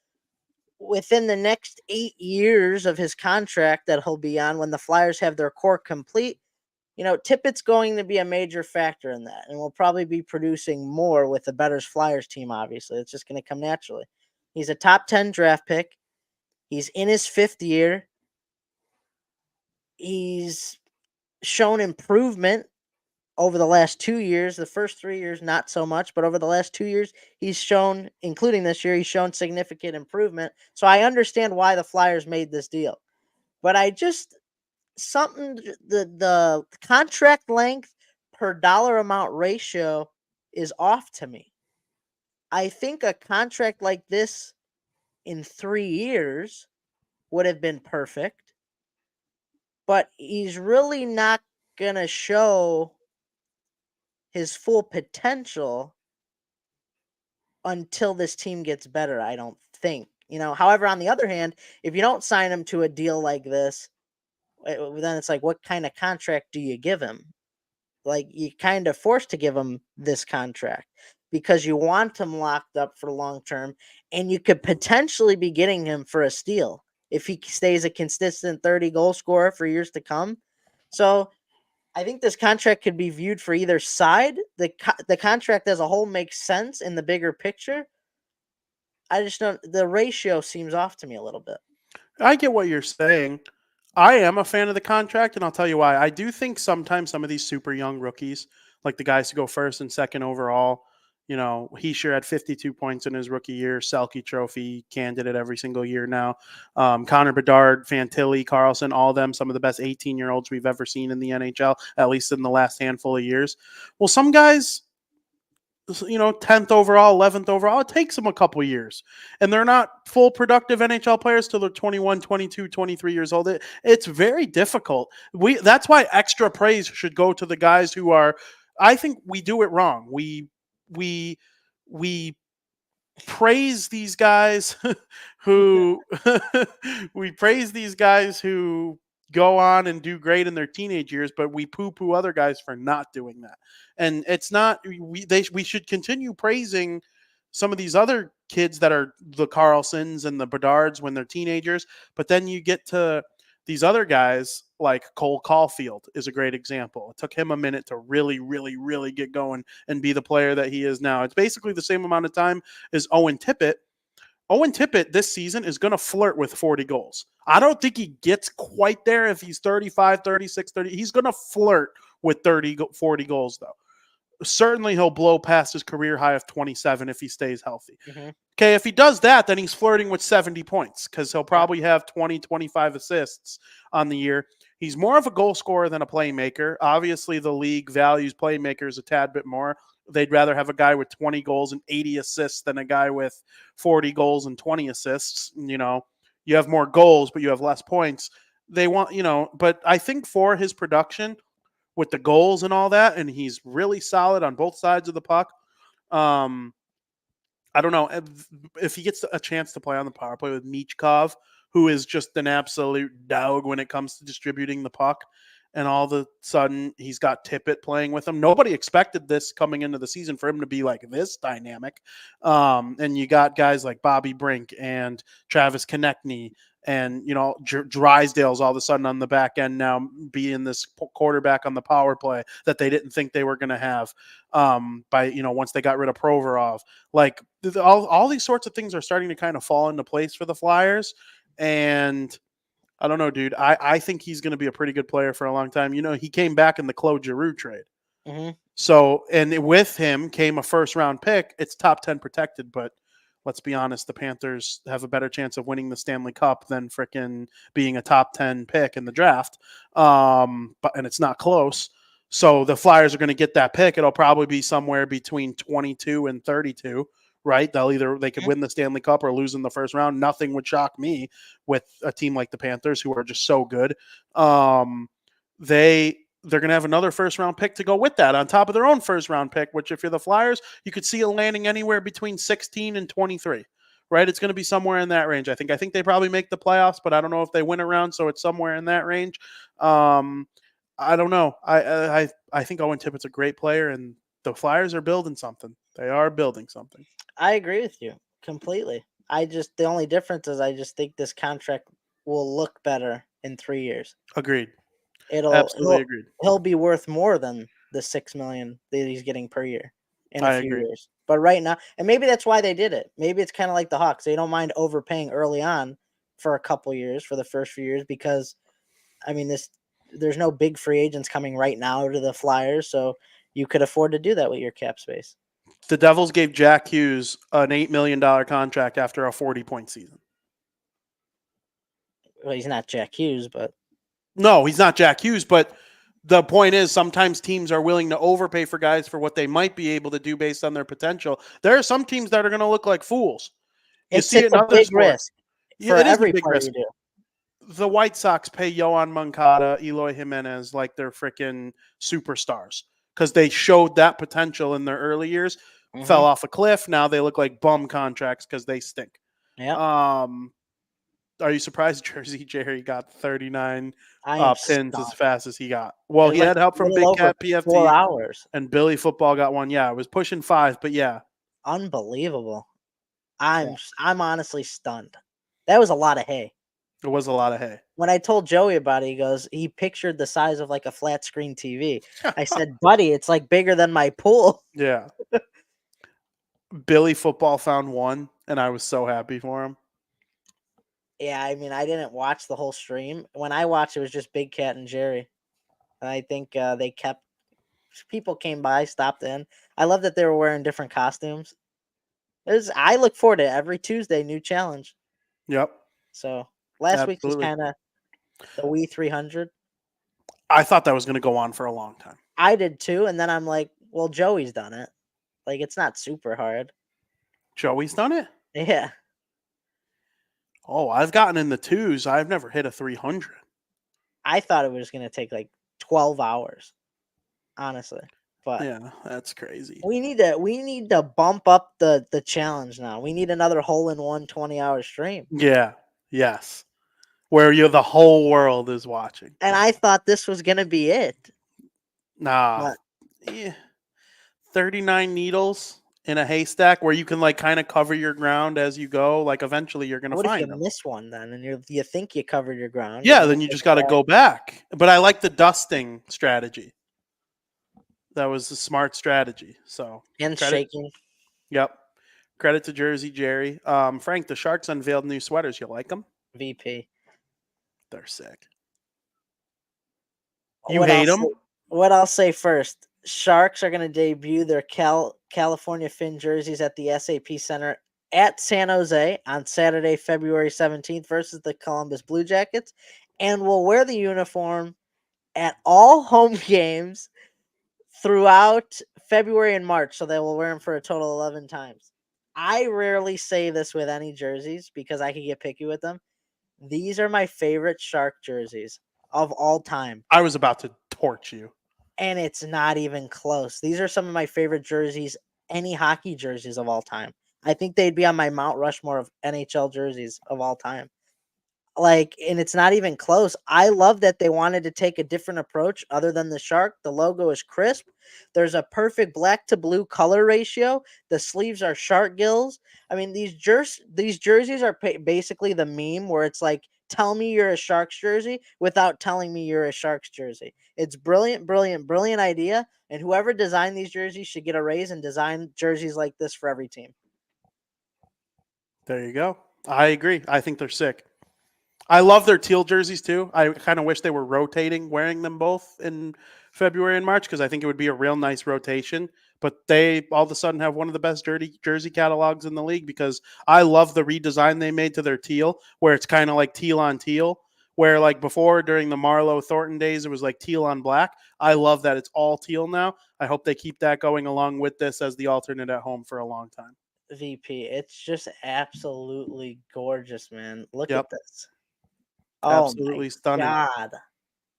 Within the next 8 years of his contract that he'll be on, when the Flyers have their core complete, Tippett's going to be a major factor in that, and will probably be producing more with the better Flyers team, obviously. It's just going to come naturally. He's a top 10 draft pick. He's in his 5th year. He's shown improvement over the last 2 years. The first 3 years, not so much, but over the last 2 years, he's shown, including this year, he's shown significant improvement. So I understand why the Flyers made this deal. But the contract length per dollar amount ratio is off to me. I think a contract like this in 3 years would have been perfect, but he's really not going to show his full potential until this team gets better, I don't think. However, on the other hand, if you don't sign him to a deal like this, then it's like, what kind of contract do you give him? Like, you kind of forced to give him this contract because you want him locked up for long term, and you could potentially be getting him for a steal if he stays a consistent 30 goal scorer for years to come. So I think this contract could be viewed for either side. The contract as a whole makes sense in the bigger picture. I just don't. The ratio seems off to me a little bit. I get what you're saying. I am a fan of the contract, and I'll tell you why. I do think sometimes some of these super young rookies, like the guys who go first and second overall, he sure had 52 points in his rookie year, Selke Trophy candidate every single year now. Connor Bedard, Fantilli, Carlson, all of them, some of the best 18-year-olds we've ever seen in the NHL, at least in the last handful of years. Well, some guys, 10th overall, 11th overall, it takes them a couple years. And they're not full productive NHL players till they're 21, 22, 23 years old. It's very difficult. That's why extra praise should go to the guys who are, I think we do it wrong. We praise these guys who go on and do great in their teenage years, but we poo-poo other guys for not doing that. And it's not, we should continue praising some of these other kids that are the Carlsons and the Bedards when they're teenagers, but then you get to these other guys like Cole Caulfield is a great example. It took him a minute to really, really, really get going and be the player that he is now. It's basically the same amount of time as Owen Tippett. Owen Tippett this season is going to flirt with 40 goals. I don't think he gets quite there if he's 35, 36, 30. He's going to flirt with 40 goals, though. Certainly he'll blow past his career high of 27 if he stays healthy. Mm-hmm. Okay, if he does that, then he's flirting with 70 points because he'll probably have 20, 25 assists on the year. He's more of a goal scorer than a playmaker. Obviously, the league values playmakers a tad bit more. They'd rather have a guy with 20 goals and 80 assists than a guy with 40 goals and 20 assists. You have more goals, but you have less points. They want, but I think for his production with the goals and all that, and he's really solid on both sides of the puck. I don't know if he gets a chance to play on the power play with Michkov, who is just an absolute dog when it comes to distributing the puck. And all of a sudden, he's got Tippett playing with him. Nobody expected this coming into the season for him to be like this dynamic. And you got guys like Bobby Brink and Travis Konechny and, Drysdale's all of a sudden on the back end now being this quarterback on the power play that they didn't think they were going to have once they got rid of Provorov. Like all these sorts of things are starting to kind of fall into place for the Flyers. And I don't know, dude. I think he's going to be a pretty good player for a long time. He came back in the Claude Giroux trade. Mm-hmm. So, and with him came a first-round pick. It's top 10 protected, but let's be honest, the Panthers have a better chance of winning the Stanley Cup than frickin' being a top 10 pick in the draft. And it's not close. So the Flyers are going to get that pick. It'll probably be somewhere between 22 and 32. Right? They could win the Stanley Cup or lose in the first round. Nothing would shock me with a team like the Panthers, who are just so good. They're going to have another first round pick to go with that on top of their own first round pick, which if you're the Flyers, you could see it landing anywhere between 16 and 23. right? It's going to be somewhere in that range. I think they probably make the playoffs, but I don't know if they win a round, so it's somewhere in that range. I don't know. I think Owen Tippett's a great player, and the Flyers are building something. They are building something. I agree with you completely. The only difference is I just think this contract will look better in 3 years. Agreed. It'll Absolutely agreed. he'll be worth more than the $6 million that he's getting per year in a I few agree. years. But right now, and maybe that's why they did it. Maybe it's kind of like the Hawks. They don't mind overpaying early on for a couple years for the first few years because, I mean, there's no big free agents coming right now to the Flyers, so you could afford to do that with your cap space. The Devils gave Jack Hughes an $8 million contract after a 40-point season. Well, he's not Jack Hughes, but no, he's not Jack Hughes. But the point is, sometimes teams are willing to overpay for guys for what they might be able to do based on their potential. There are some teams that are going to look like fools. It's a big risk for every player you do. The White Sox pay Yohan Moncada, Eloy Jimenez like they're freaking superstars because they showed that potential in their early years. Mm-hmm. Fell off a cliff. Now they look like bum contracts because they stink. Yeah. Are you surprised Jersey Jerry got 39 pins stunned. as fast as he got? Well, he had help from Big Cat PFT. 4 hours. And Billy Football got one. Yeah, it was pushing 5, but yeah. Unbelievable. I'm honestly stunned. That was a lot of hay. It was a lot of hay. When I told Joey about it, he pictured the size of like a flat screen TV. I said, buddy, it's like bigger than my pool. Yeah. Billy Football found one, and I was so happy for him. Yeah, I mean, I didn't watch the whole stream. When I watched, it was just Big Cat and Jerry. And I think people came by, stopped in. I love that they were wearing different costumes. I look forward to every Tuesday, new challenge. Yep. So last week was kind of the Wii 300. I thought that was going to go on for a long time. I did too, and then I'm like, well, Joey's done it. Like, it's not super hard. Joey's done it? Yeah. Oh, I've gotten in the 2s. I've never hit a 300. I thought it was going to take like 12 hours, honestly. But yeah, that's crazy. We need to bump up the challenge now. We need another hole-in-one 20-hour stream. Yeah. Yes. Where the whole world is watching. And I thought this was going to be it. Nah. Yeah. 39 needles in a haystack where you can like kind of cover your ground as you go. Like eventually you're going to find them. What if you miss one then and you think you covered your ground? Yeah, then you just got to go back. But I like the dusting strategy. That was a smart strategy. So shaking. Yep. Credit to Jersey Jerry. Frank, the Sharks unveiled new sweaters. You like them? VP. They're sick. You hate them? What I'll say first. Sharks are going to debut their California Fin jerseys at the SAP Center at San Jose on Saturday, February 17th versus the Columbus Blue Jackets, and will wear the uniform at all home games throughout February and March, so they will wear them for a total of 11 times. I rarely say this with any jerseys because I can get picky with them. These are my favorite Shark jerseys of all time. I was about to torch you. And it's not even close. These are some of my favorite jerseys, any hockey jerseys of all time. I think they'd be on my Mount Rushmore of NHL jerseys of all time. And it's not even close. I love that they wanted to take a different approach other than the Shark. The logo is crisp. There's a perfect black to blue color ratio. The sleeves are shark gills. I mean, these jerseys are basically the meme where it's like, tell me you're a Sharks jersey without telling me you're a Sharks jersey. It's brilliant, brilliant, brilliant idea. And whoever designed these jerseys should get a raise and design jerseys like this for every team. There you go. I agree. I think they're sick. I love their teal jerseys too. I kind of wish they were rotating, wearing them both in February and March because I think it would be a real nice rotation. But they all of a sudden have one of the best jersey catalogs in the league because I love the redesign they made to their teal, where it's kind of like teal on teal, where like before during the Marlowe Thornton days, it was like teal on black. I love that it's all teal now. I hope they keep that going along with this as the alternate at home for a long time. VP, it's just absolutely gorgeous, man. Look Yep. at this. Absolutely stunning. God.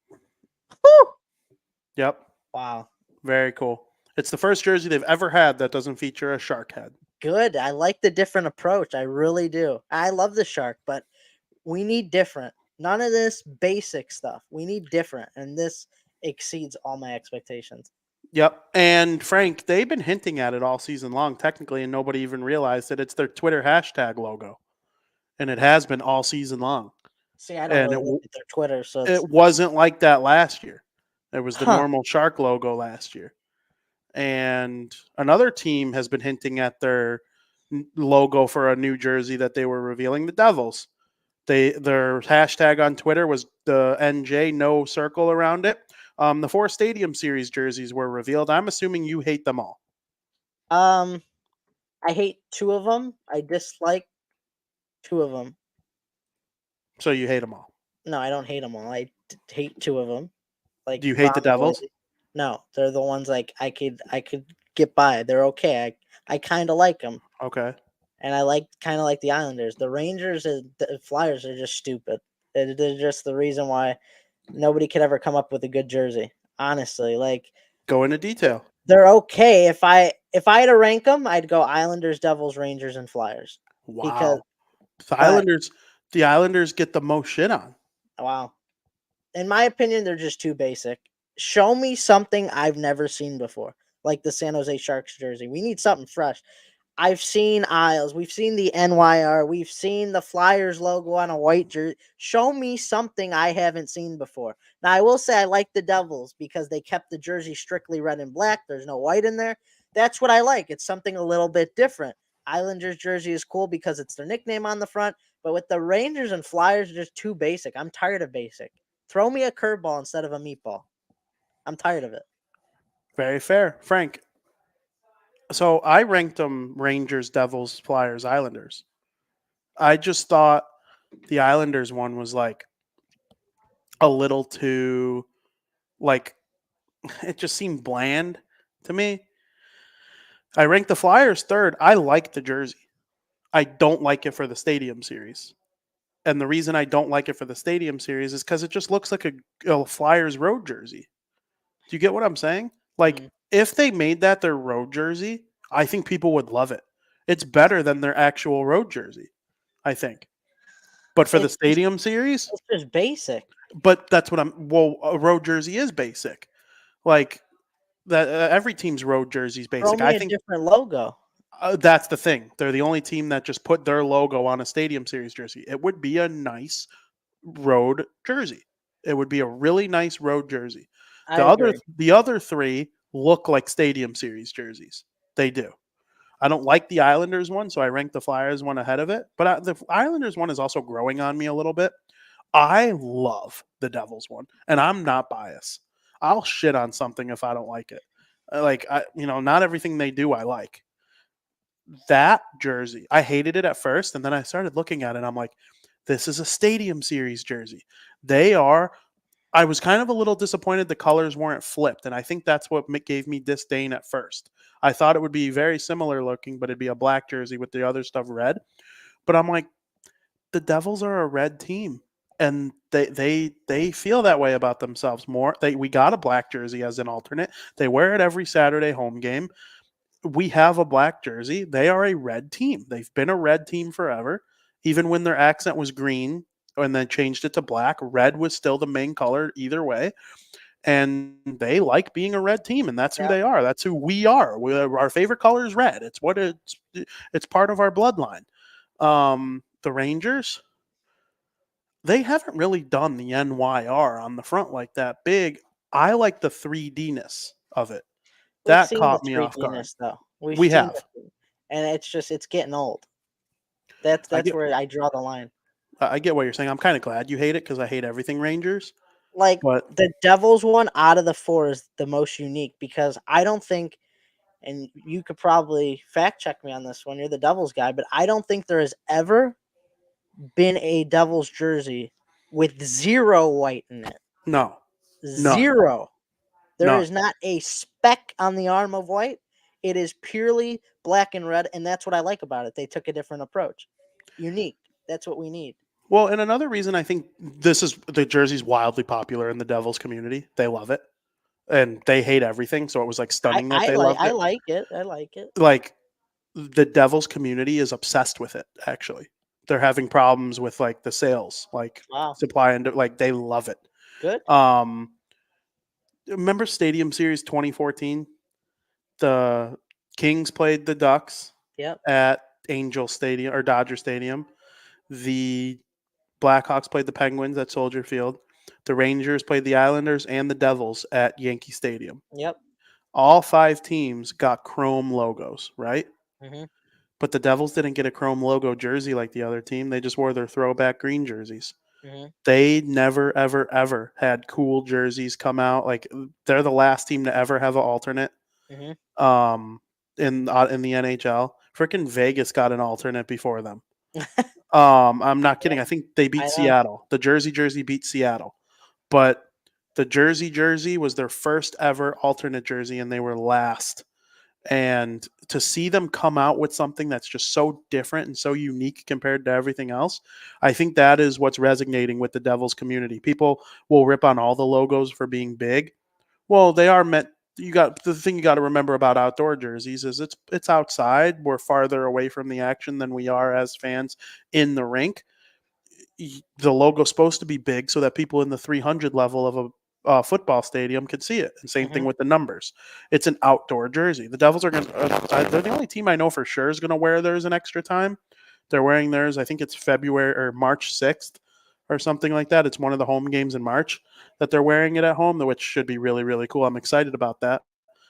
Woo! Yep. Wow. Very cool. It's the first jersey they've ever had that doesn't feature a shark head. good. I like the different approach. I really do. I love the Shark, but we need different. None of this basic stuff. We need different, and this exceeds all my expectations. Yep. And Frank, they've been hinting at it all season long, technically, and nobody even realized that it's their Twitter hashtag logo. And it has been all season long. See, I don't And really look at their Twitter, so it it's wasn't like that last year. It was the huh. normal Shark logo last year. And another team has been hinting at their logo for a new jersey that they were revealing, the Devils. Their hashtag on Twitter was the NJ, no circle around it. The 4 Stadium Series jerseys were revealed. I'm assuming you hate them all. Um, I hate 2 of them. I dislike 2 of them. So you hate them all. No, I don't hate them all. I hate 2 of them. Like Do you hate the Von Devils? No, they're the ones like I could get by. They're okay. I kind of like them, Okay. and I kind of like the Islanders. The Rangers and the Flyers are just stupid. They're just the reason why nobody could ever come up with a good jersey. Honestly, like Go into detail. they're okay. If I had to rank them, I'd go Islanders, Devils, Rangers, and Flyers. Because, Wow. The but Islanders, the Islanders get the most shit on. wow, in my opinion, they're just too basic. Show me something I've never seen before, like the San Jose Sharks jersey. We need something fresh. I've seen Isles. We've seen the NYR. We've seen the Flyers logo on a white jersey. Show me something I haven't seen before. Now, I will say I like the Devils because they kept the jersey strictly red and black. There's no white in there. That's what I like. It's something a little bit different. Islanders jersey is cool because it's their nickname on the front. But with the Rangers and Flyers, just too basic. I'm tired of basic. Throw me a curveball instead of a meatball. I'm tired of it. Very fair. Frank. So I ranked them Rangers, Devils, Flyers, Islanders. I just thought the Islanders one was like a little too, like, it just seemed bland to me. I ranked the Flyers third. I like the jersey. I don't like it for the Stadium Series. And the reason I don't like it for the Stadium Series is because it just looks like a Flyers road jersey. Do you get what I'm saying? Like, Mm. if they made that their road jersey, I think people would love it. It's better than their actual road jersey, I think. But for the It's just, Stadium Series, it's just basic. but that's what well, a road jersey is basic. Like, that every team's road jersey is Throw basic. I me a think different logo. that's the thing. They're the only team that just put their logo on a Stadium Series jersey. It would be a nice road jersey. It would be a really nice road jersey. I agree. The other 3 look like Stadium Series jerseys. They do. I don't like the Islanders one, so I rank the Flyers one ahead of it. But the Islanders one is also growing on me a little bit. I love the Devils one, and I'm not biased. I'll shit on something if I don't like it. Not everything they do I like. That jersey, I hated it at first, and then I started looking at it, and I'm like, this is a Stadium Series jersey. I was kind of a little disappointed the colors weren't flipped, and I think that's what gave me disdain at first. I thought it would be very similar looking, but it'd be a black jersey with the other stuff red. But I'm like, the Devils are a red team, and they feel that way about themselves more. We got a black jersey as an alternate. They wear it every Saturday home game. We have a black jersey. They are a red team. They've been a red team forever. Even when their accent was green and then changed it to black, red was still the main color either way. And they like being a red team, and that's who Yeah. they are. That's who we are. Our favorite color is red. It's part of our bloodline. The Rangers, they haven't really done the NYR on the front like that big. I like the 3D-ness of it. We've That seen the caught me off guard. 3D-ness though. We've We seen have. it, and it's getting old. I That's get where I draw the line. I get what you're saying. I'm kind of glad you hate it because I hate everything Rangers. Like But the Devils one out of the 4 is the most unique because I don't think, and you could probably fact check me on this one. You're the Devils guy, but I don't think there has ever been a Devils jersey with 0 white in it. no, none, 0. There none. is not a speck on the arm of white. It is purely black and red, and that's what I like about it. They took a different approach. Unique. That's what we need. Well, and another reason I think the jersey's wildly popular in the Devils community. They love it, and they hate everything. So it was like stunning that they loved I it. like it. I like it. Like, the Devils community is obsessed with it. Actually, they're having problems with like the sales, like Wow. supply and like they love it. Good. Remember Stadium Series 2014? The Kings played the Ducks Yep. at Angel Stadium or Dodger Stadium. The Blackhawks played the Penguins at Soldier Field. The Rangers played the Islanders and the Devils at Yankee Stadium. Yep. All 5 teams got chrome logos, right? Mhm. But the Devils didn't get a chrome logo jersey like the other team. They just wore their throwback green jerseys. Mhm. They never, ever, ever had cool jerseys come out. Like they're the last team to ever have an alternate Mhm. um, in the NHL. Freaking Vegas got an alternate before them. I'm not kidding. I think they beat I know. Seattle. The jersey beat Seattle, but the jersey was their first ever alternate jersey, and they were last. And to see them come out with something that's just so different and so unique compared to everything else, I think that is what's resonating with the Devils community. People will rip on all the logos for being big. Well, they are meant. You got the thing you got to remember about outdoor jerseys is it's outside. We're farther away from the action than we are as fans in the rink. The logo's supposed to be big so that people in the 300 level of a football stadium could see it. And same thing Mhm. with the numbers. It's an outdoor jersey. The Devils are going to, they're the only team I know for sure is going to wear theirs an extra time. They're wearing theirs, I think it's February or March 6th or something like that. It's one of the home games in March that they're wearing it at home, which should be really, really cool. I'm excited about that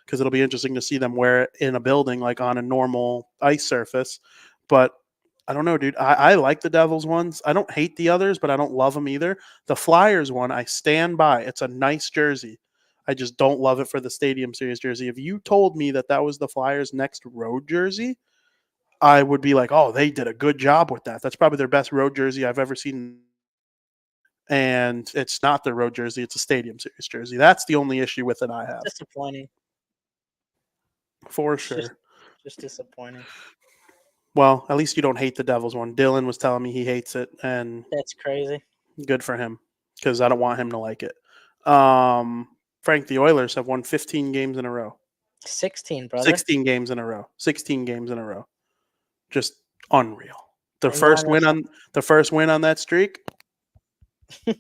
because it'll be interesting to see them wear it in a building like on a normal ice surface. But I don't know, dude. I like the Devils ones. I don't hate the others, but I don't love them either. The Flyers one, I stand by. It's a nice jersey. I just don't love it for the Stadium Series jersey. If you told me that that was the Flyers' next road jersey, I would be like, oh, they did a good job with that. That's probably their best road jersey I've ever seen. And it's not their road jersey, it's a Stadium Series jersey. That's the only issue with it I have. Disappointing. For It's sure. just disappointing. Well, at least you don't hate the Devils one. Dylan was telling me he hates it, and That's crazy. good for him because I don't want him to like it. Um, Frank, the Oilers have won 15 games in a row. 16, brother. 16 games in a row. 16 games in a row. Just unreal. The And you first wanna know win some on the first win on that streak hey,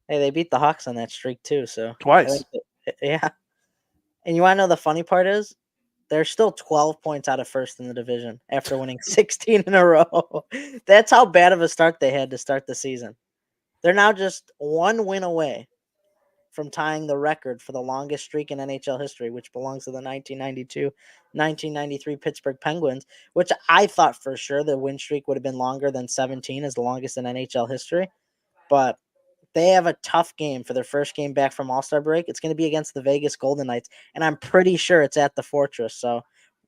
they beat the Hawks on that streak too, so I twice. think yeah. And you wanna know the funny part is? They're still 12 points out of first in the division after winning 16 in a row. That's how bad of a start they had to start the season. They're now just 1 win away from tying the record for the longest streak in NHL history, which belongs to the 1992-1993 Pittsburgh Penguins, which I thought for sure the win streak would have been longer than 17 as the longest in NHL history. But they have a tough game for their first game back from All-Star break. It's going to be against the Vegas Golden Knights, and I'm pretty sure it's at the Fortress. So,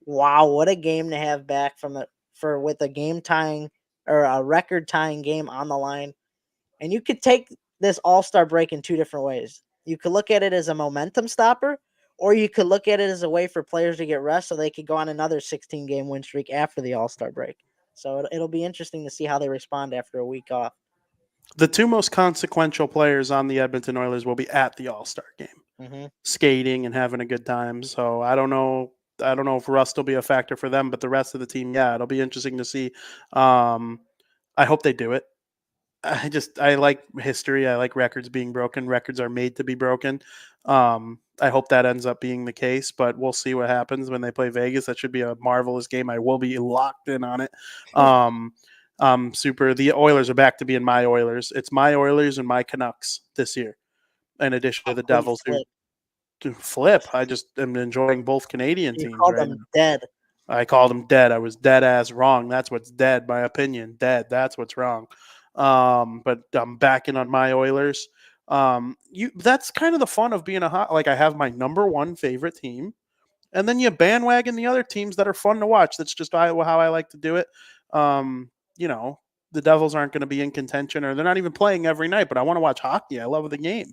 wow, what a game to have back with a game tying or a record tying game on the line. And you could take this All-Star break in 2 different ways. You could look at it as a momentum stopper, or you could look at it as a way for players to get rest so they could go on another 16-game win streak after the All-Star break. So it'll be interesting to see how they respond after a week off. The 2 most consequential players on the Edmonton Oilers will be at the All-Star game, Mhm. skating and having a good time. So I don't know. I don't know if rust will be a factor for them, but the rest of the team, yeah, it'll be interesting to see. Um, I hope they do it. I like history. I like records being broken. Records are made to be broken. I hope that ends up being the case, but we'll see what happens when they play Vegas. That should be a marvelous game. I will be locked in on it. Super. The Oilers are back to being my Oilers. It's my Oilers and my Canucks this year, in addition to the Complete Devils who flip. to flip. I just am enjoying both Canadian You teams called right them now. dead. I called them dead. I was dead ass wrong. That's what's dead. My opinion, dead. That's what's wrong. But I'm backing on my Oilers. You that's kind of the fun of being a hot. Like I have my number one favorite team, and then you bandwagon the other teams that are fun to watch. That's just how I like to do it. You know, the Devils aren't going to be in contention, or they're not even playing every night. But I want to watch hockey. I love the game.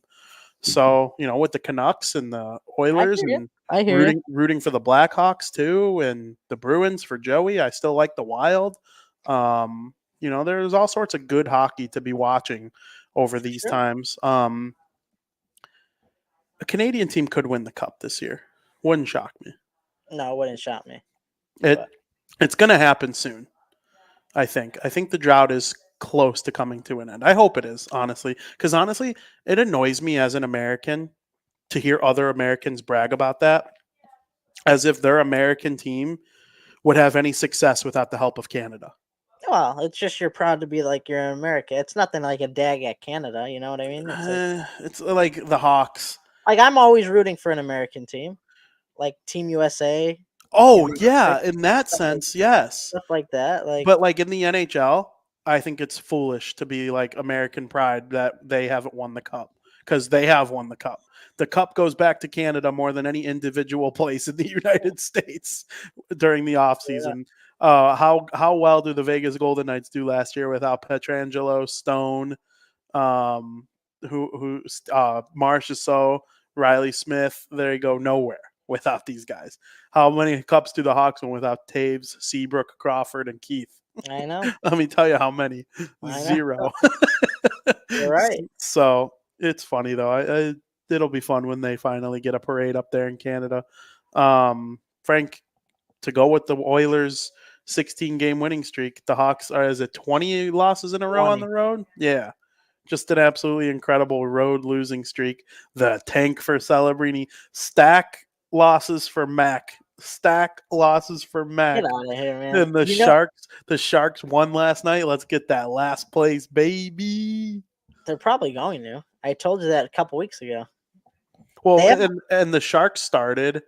So, with the Canucks and the I Oilers hear you. and I hear you. rooting for the Blackhawks too and the Bruins for Joey. I still like the Wild. There's all sorts of good hockey to be watching over For these sure. times. A Canadian team could win the cup this year. Wouldn't shock me. No, it wouldn't shock me. It But It's going to happen soon. I think the drought is close to coming to an end. I hope it is, honestly, because honestly, it annoys me as an American to hear other Americans brag about that, as if their American team would have any success without the help of Canada. Well, it's just you're proud to be like you're in America. It's nothing like a dag at Canada. You know what I mean? It's like the Hawks. Like I'm always rooting for an American team, like Team USA. Oh and yeah, in that stuff like, sense, yes. stuff like that. Like But like in the NHL, I think it's foolish to be like American pride that they haven't won the cup, because they have won the cup. The cup goes back to Canada more than any individual place in the United States during the offseason. How well do the Vegas Golden Knights do last year without Pietrangelo, Stone, Marchessault, Riley Smith? There you go, nowhere without these guys. How many cups do the Hawks win without Taves, Seabrook, Crawford, and Keith? I know. Let me tell you how many. Zero. You're right. So it's funny though. It'll be fun when they finally get a parade up there in Canada. Frank, to go with the Oilers' 16-game winning streak, the Hawks are, is it 20 losses in a row on the road? Yeah. Just an absolutely incredible road losing streak. The tank for Celebrini. Stack losses for Mac. Stack losses for Mac. Get out of here, man. And the Sharks won last night. Let's get that last place, baby. They're probably going to. I told you that a couple weeks ago. Well, and the Sharks started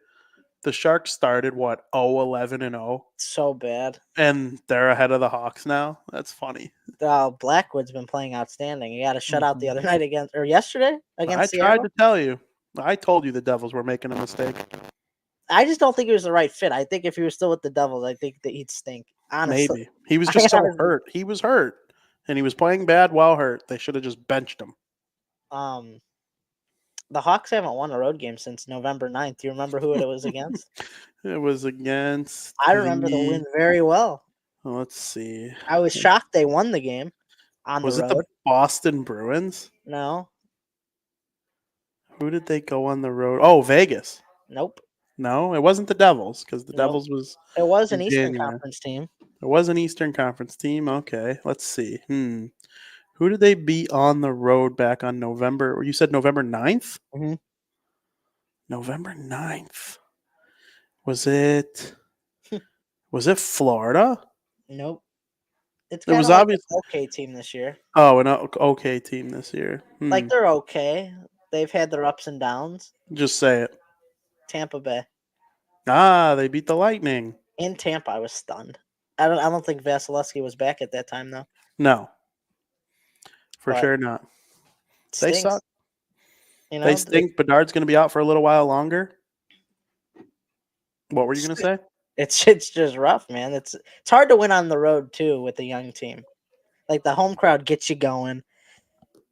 what, 0-11-0? So bad. And they're ahead of the Hawks now. That's funny. Blackwood's been playing outstanding. He got a shutout the other night yesterday against Seattle. I tried to tell you. I told you the Devils were making a mistake. I just don't think he was the right fit. I think if he was still with the Devils, I think that he'd stink. Honestly. Maybe. He was just so hurt. He was hurt. And he was playing bad while hurt. They should have just benched him. The Hawks haven't won a road game since November 9th. Do you remember who it was against? It was against... I remember the win very well. Let's see. I was shocked they won the game on the road. Was it the Boston Bruins? No. Who did they go on the road? Oh, Vegas. Nope. No, it wasn't the Devils, because the Devils was... It was an Eastern Conference team. It was an Eastern Conference team. Okay, let's see. Who did they beat on the road back on November? You said November 9th? Mm-hmm. November 9th. Was it Florida? Nope. It was obviously an okay team this year. Oh, an okay team this year. Like, they're okay. They've had their ups and downs. Just say it. Tampa Bay. They beat the Lightning. In Tampa, I was stunned. I don't think Vasilevsky was back at that time, though. No. For sure not. They suck. They stink. Bedard's going to be out for a little while longer. What were you going to say? It's just rough, man. It's hard to win on the road too with a young team. Like, the home crowd gets you going.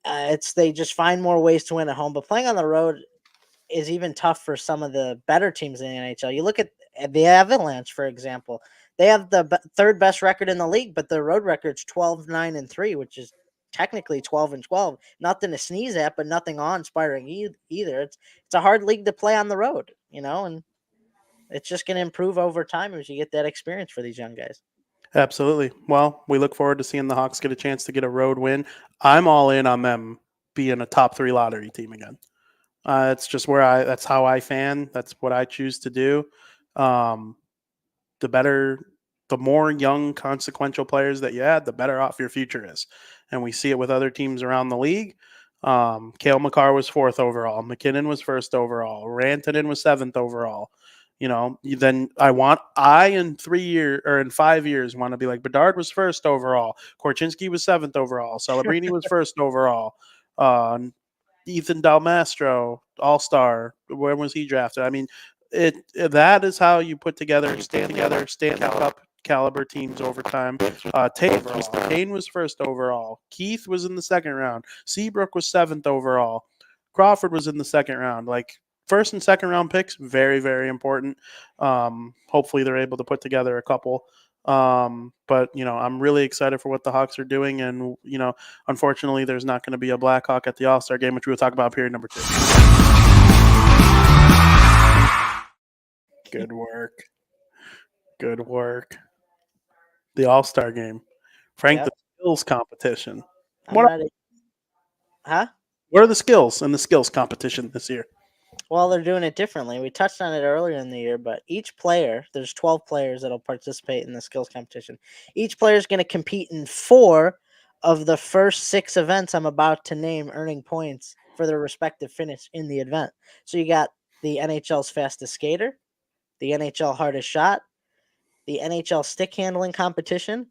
They just find more ways to win at home, but playing on the road is even tough for some of the better teams in the NHL. You look at the Avalanche, for example. They have the third best record in the league, but their road record's 12-9-3, which is technically 12-12. Nothing to sneeze at, but nothing awe-inspiring either. It's a hard league to play on the road, and it's just going to improve over time as you get that experience for these young guys. Absolutely. Well, we look forward to seeing the Hawks get a chance to get a road win. I'm all in on them being a top 3 lottery team again. It's just that's how I fan. That's what I choose to do. The more young, consequential players that you add, the better off your future is. And we see it with other teams around the league. Cale Makar was 4th overall. McKinnon was 1st overall. Rantanen was 7th overall. Then in 3 years or in 5 years want to be like, Bedard was 1st overall. Korchinski was 7th overall. Celebrini was 1st overall. Ethan Dalmastro, All-Star. When was he drafted? I mean, that is how you put together Stanley Cup caliber teams over time. Kane was 1st overall. Keith was in the 2nd round. Seabrook was 7th overall. Crawford was in the 2nd round. Like, 1st and 2nd round picks, very, very important. Hopefully they're able to put together a couple. But I'm really excited for what the Hawks are doing. And, unfortunately there's not going to be a Blackhawk at the All-Star game, which we'll talk about period number 2. Good work. The All-Star game. Frank, Yep, the skills competition. I'm What ready. Huh? what are the skills in the skills competition this year? Well, they're doing it differently. We touched on it earlier in the year, but each player, there's 12 players that'll participate in the skills competition. Each player is going to compete in 4 of the first 6 events I'm about to name, earning points for their respective finish in the event. So you got the NHL's fastest skater, the NHL hardest shot, the NHL stick handling competition,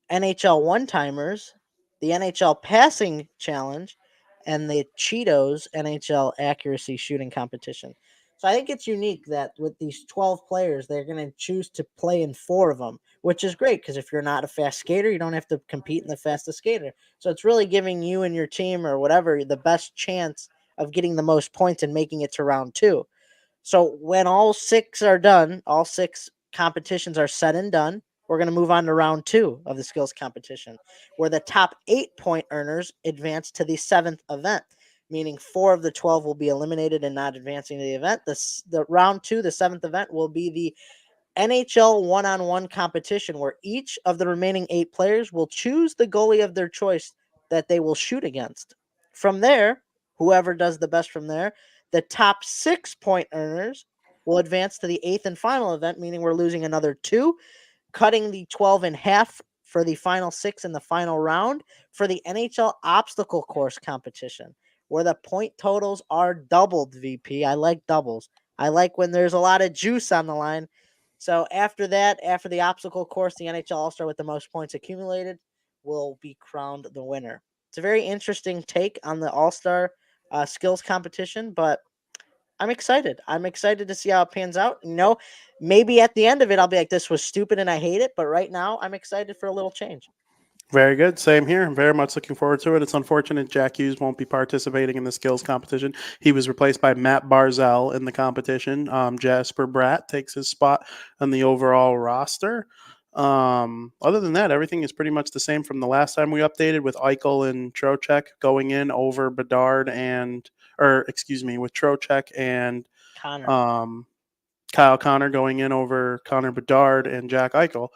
NHL one timers, the NHL passing challenge, and the Cheetos NHL accuracy shooting competition. So I think it's unique that with these 12 players, they're going to choose to play in 4 of them, which is great because if you're not a fast skater, you don't have to compete in the fastest skater. So it's really giving you and your team or whatever the best chance of getting the most points and making it to round 2. So when all 6 are done, all 6 competitions are said and done, we're going to move on to round 2 of the skills competition, where the top 8-point earners advance to the 7th event, meaning 4 of the 12 will be eliminated and not advancing to the event. The round 2, the 7th event, will be the NHL one-on-one competition where each of the remaining 8 players will choose the goalie of their choice that they will shoot against. From there, whoever does the best from there, the top 6-point earners will advance to the 8th and final event, meaning we're losing another 2, cutting the 12 in half for the final 6 in the final round for the NHL obstacle course competition, where the point totals are doubled, VP. I like doubles. I like when there's a lot of juice on the line. So after that, after the obstacle course, the NHL All-Star with the most points accumulated will be crowned the winner. It's a very interesting take on the All-Star skills competition, but I'm excited. I'm excited to see how it pans out. Maybe at the end of it, I'll be like, this was stupid and I hate it. But right now, I'm excited for a little change. Very good. Same here. I'm very much looking forward to it. It's unfortunate Jack Hughes won't be participating in the skills competition. He was replaced by Matt Barzell in the competition. Jasper Bratt takes his spot on the overall roster. Other than that, everything is pretty much the same from the last time we updated, with Eichel and Trocheck going in over Bedard with Trocheck and Connor. Kyle Connor going in over Connor Bedard and Jack Eichel.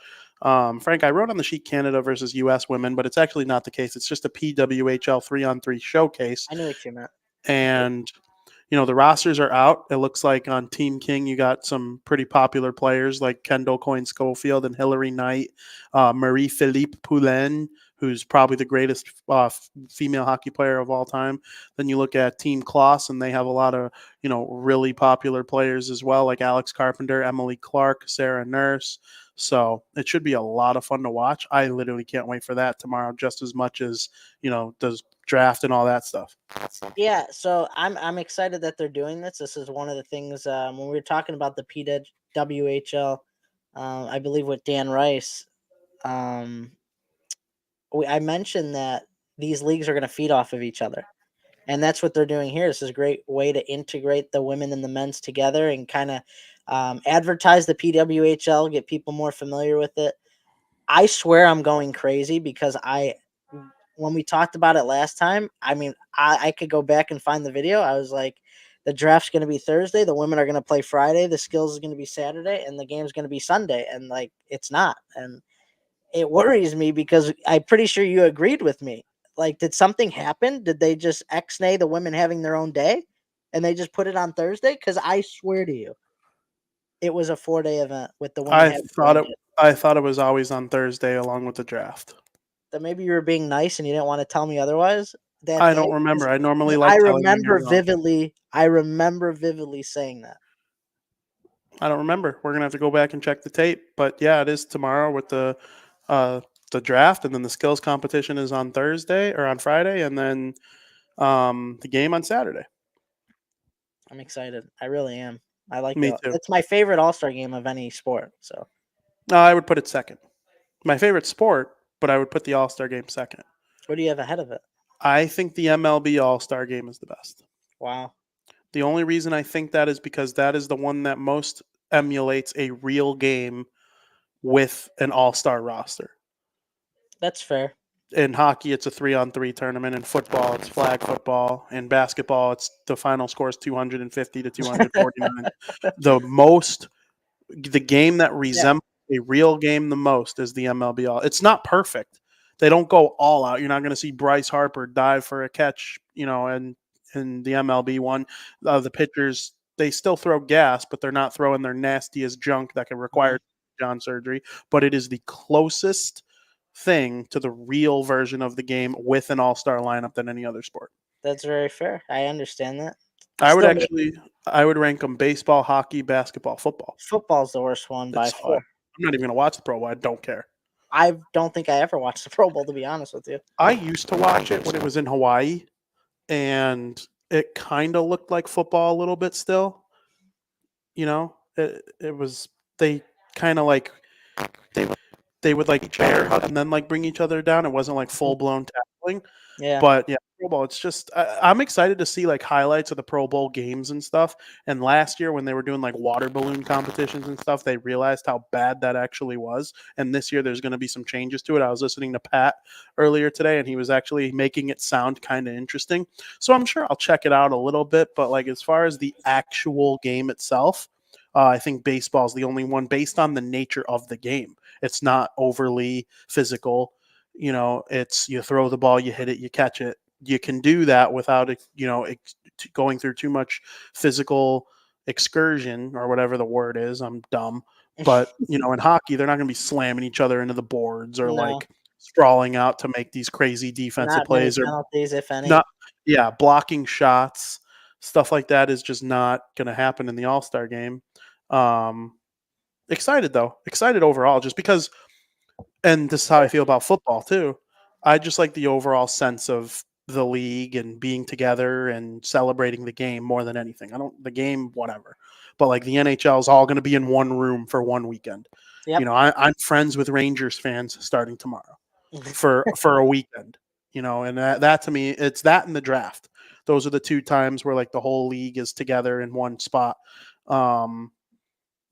Frank, I wrote on the sheet Canada versus U.S. women, but it's actually not the case. It's just a PWHL 3-on-3 showcase. I knew what you meant. And the rosters are out. It looks like on Team King, you got some pretty popular players like Kendall Coyne Schofield and Hillary Knight, Marie-Philippe Poulin, who's probably the greatest female hockey player of all time. Then you look at Team Kloss, and they have a lot of, really popular players as well, like Alex Carpenter, Emily Clark, Sarah Nurse. So it should be a lot of fun to watch. I literally can't wait for that tomorrow, just as much as, the draft and all that stuff. Yeah, so I'm excited that they're doing this. This is one of the things when we were talking about the PWHL, I believe with Dan Rice, I mentioned that these leagues are going to feed off of each other. And that's what they're doing here. This is a great way to integrate the women and the men's together and kind of advertise the PWHL, get people more familiar with it. I swear I'm going crazy because when we talked about it last time, I could go back and find the video. I was like, the draft's going to be Thursday. The women are going to play Friday. The skills is going to be Saturday and the game's going to be Sunday. And like, it's not. And it worries me because I'm pretty sure you agreed with me. Like, did something happen? Did they just ex-nay the women having their own day and they just put it on Thursday? Because I swear to you, it was a 4-day event with the women having their own day. I thought it was always on Thursday along with the draft. That maybe you were being nice and you didn't want to tell me otherwise that I day. don't remember. I normally I like remember vividly. I remember vividly saying that. I don't remember. We're gonna have to go back and check the tape. But yeah, it is tomorrow with the draft, and then the skills competition is on Thursday or on Friday, and then the game on Saturday. I'm excited. I really am. I like Me it. too. It's my favorite All-Star game of any sport. So No, I would put it second. My favorite sport, but I would put the All-Star game second. what do you have ahead of it? I think the MLB All-Star game is the best. Wow. The only reason I think that is because that is the one that most emulates a real game with an all-star roster. That's fair. In hockey, it's a 3-on-3 tournament. In football, it's flag football. In basketball, it's the final score is 250 to 249. The game that resembles a real game the most is the MLB All. It's not perfect. They don't go all out. You're not going to see Bryce Harper dive for a catch, and in the MLB one, the pitchers they still throw gas, but they're not throwing their nastiest junk that can require John surgery. But it is the closest thing to the real version of the game with an all-star lineup than any other sport. That's very fair. I understand that. I would rank them baseball, hockey, basketball, football. Football's the worst one by far. I'm not even going to watch the Pro Bowl. I don't care. I don't think I ever watched the Pro Bowl, to be honest with you. I used to watch it when it was in Hawaii, and it kind of looked like football a little bit still. It was they kind of like they would like bear hug and then like bring each other down. It wasn't like full blown tackling. Yeah. But yeah, Pro Bowl, it's just I'm excited to see like highlights of the Pro Bowl games and stuff. And last year when they were doing like water balloon competitions and stuff, they realized how bad that actually was. And this year there's going to be some changes to it. I was listening to Pat earlier today, and he was actually making it sound kind of interesting. So I'm sure I'll check it out a little bit. But like as far as the actual game itself, I think baseball is the only one based on the nature of the game. It's not overly physical. It's you throw the ball, you hit it, you catch it. You can do that without, going through too much physical excursion or whatever the word is. I'm dumb. But, in hockey, they're not going to be slamming each other into the boards or like sprawling out to make these crazy defensive plays or penalties, if any. Blocking shots. Stuff like that is just not going to happen in the All-Star game. Excited though. Excited overall just because – and this is how I feel about football too. I just like the overall sense of the league and being together and celebrating the game more than anything. The game, whatever. But like the NHL is all going to be in one room for one weekend. Yep. I'm friends with Rangers fans starting tomorrow for a weekend. And that to me, it's that and the draft. Those are the two times where like the whole league is together in one spot.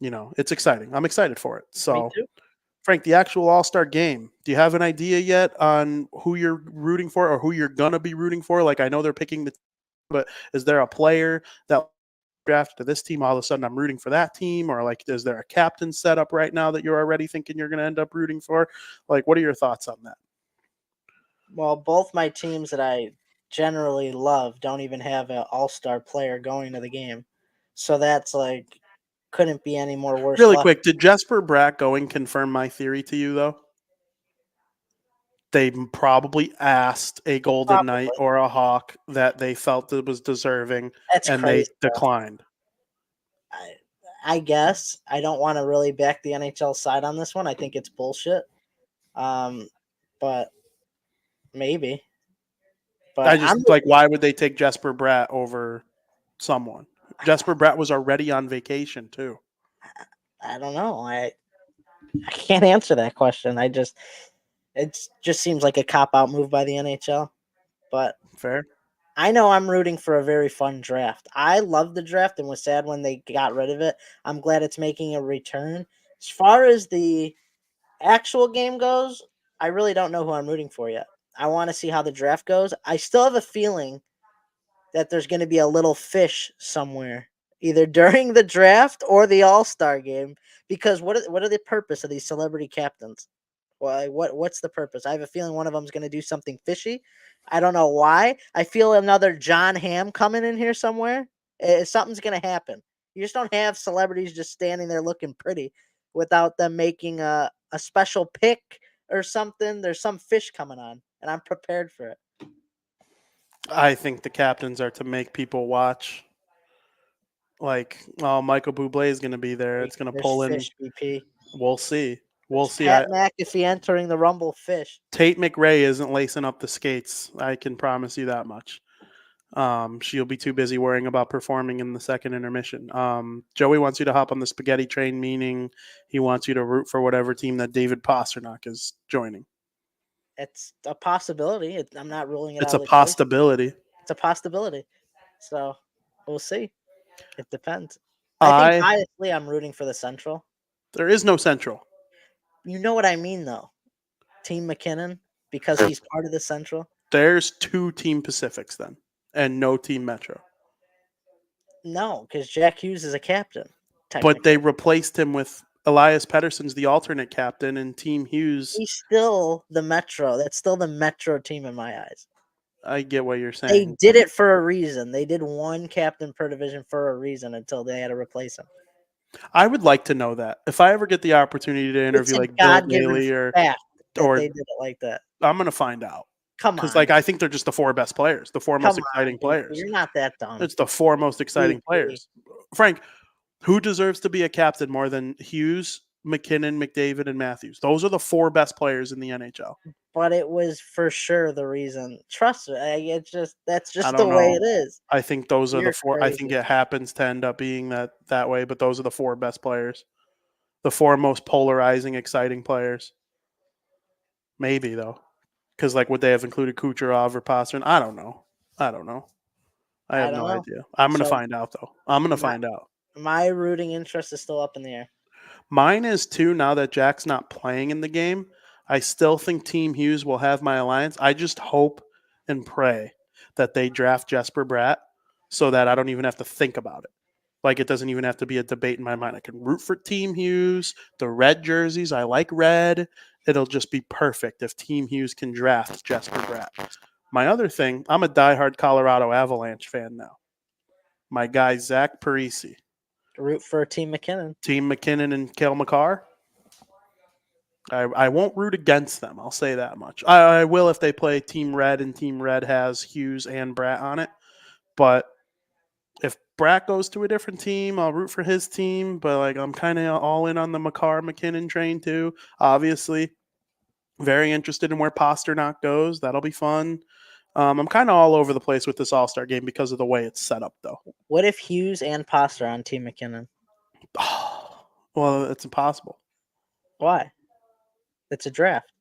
It's exciting. I'm excited for it. So. Me too. Frank, the actual All-Star game, do you have an idea yet on who you're rooting for or who you're going to be rooting for? Like, I know they're picking but is there a player that drafted to this team, all of a sudden I'm rooting for that team? Or, like, is there a captain set up right now that you're already thinking you're going to end up rooting for? Like, what are your thoughts on that? Well, both my teams that I generally love don't even have an All-Star player going to the game. So that's, like, couldn't be any more worse. Really quick, did Jesper Bratt going confirm my theory to you, though? They probably asked a Golden Knight or a Hawk that they felt it was deserving, and crazy, they declined. I guess. I don't want to really back the NHL side on this one. I think it's bullshit. But maybe. But I just why would they take Jesper Bratt over someone? Jesper Bratt was already on vacation too. I don't know. I can't answer that question. It just seems like a cop-out move by the NHL. But fair. I know I'm rooting for a very fun draft. I love the draft and was sad when they got rid of it. I'm glad it's making a return. As far as the actual game goes, I really don't know who I'm rooting for yet. I want to see how the draft goes. I still have a feeling that there's going to be a little fish somewhere, either during the draft or the All-Star game. Because what are the purpose of these celebrity captains? What's the purpose? I have a feeling one of them is going to do something fishy. I don't know why. I feel another John Hamm coming in here somewhere. Something's going to happen. You just don't have celebrities just standing there looking pretty without them making a special pick or something. There's some fish coming on, and I'm prepared for it. I think the captains are to make people watch. Like, Michael Bublé is going to be there. It's going to pull in. Fish BP. We'll see. We'll see. Pat McAfee entering the Rumble fish. Tate McRae isn't lacing up the skates. I can promise you that much. She'll be too busy worrying about performing in the second intermission. Joey wants you to hop on the spaghetti train, meaning he wants you to root for whatever team that David Pastrnak is joining. It's a possibility. I'm not ruling it out. It's a possibility. It's a possibility. So we'll see. It depends. I think honestly, I'm rooting for the Central. There is no Central. You know what I mean, though. Team McKinnon, because he's part of the Central. There's two Team Pacifics then, and no Team Metro. No, because Jack Hughes is a captain. But they replaced him with Elias Pettersson's the alternate captain, and Team Hughes. He's still the Metro. That's still the Metro team in my eyes. I get what you're They saying. did it for a reason. They did one captain per division for a reason until they had to replace him. I would like to know that. If I ever get the opportunity to interview It's a like Bill God-given Daly or fact that they did it like that. I'm gonna find out. Come Because on. like I think they're just the four best players, the four most Come exciting on, players. you're not that dumb. It's the four most exciting BP. players. Frank, who deserves to be a captain more than Hughes, McKinnon, McDavid, and Matthews? Those are the four best players in the NHL. But it was for sure the reason. Trust me, that's I just don't the way know. it is. I think those are the You're four. I think crazy. it happens to end up being that way, but those are the four best players. The four most polarizing, exciting players. Maybe though. Because like would they have included Kucherov or Pasternak? I don't know. I have don't no know. idea. I'm gonna So find out though. I'm gonna my, find out. my rooting interest is still up in the air. Mine is too. Now that Jack's not playing in the game, I still think Team Hughes will have my alliance. I just hope and pray that they draft Jesper Bratt so that I don't even have to think about it. Like it doesn't even have to be a debate in my mind. I can root for Team Hughes, the red jerseys. I like red. It'll just be perfect if Team Hughes can draft Jesper Bratt. My other thing, I'm a diehard Colorado Avalanche fan now. My guy Zach Parise, Root for Team McKinnon. Team McKinnon and Cale Makar. I won't root against them. I'll say that much. I will if they play Team Red and Team Red has Hughes and Bratt on it. But if Bratt goes to a different team, I'll root for his team. But like I'm kind of all in on the Makar McKinnon train too. Obviously, very interested in where Pasternak goes. That'll be fun. I'm kind of all over the place with this All-Star game because of the way it's set up, though. What if Hughes and Pasta are on Team McKinnon? Well, it's impossible. Why? It's a draft.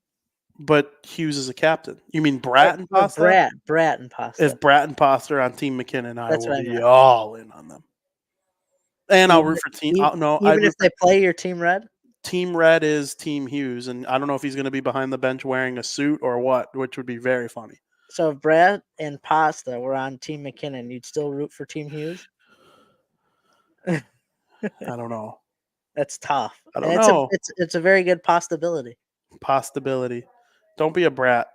But Hughes is a captain. You mean Bratt and Pasta? Bratt and Pasta. If Bratt and Pasta are on Team McKinnon, I That's will what I be meant. all in on them. And I'll Even root for Team. even, No, even if they play your Team Red? Team Red is Team Hughes, and I don't know if he's going to be behind the bench wearing a suit or what, which would be very funny. So if Bratt and Pasta were on Team McKinnon, you'd still root for Team Hughes? I don't know. That's tough. I don't know. It's a very good possibility. Possibility. Don't be a brat.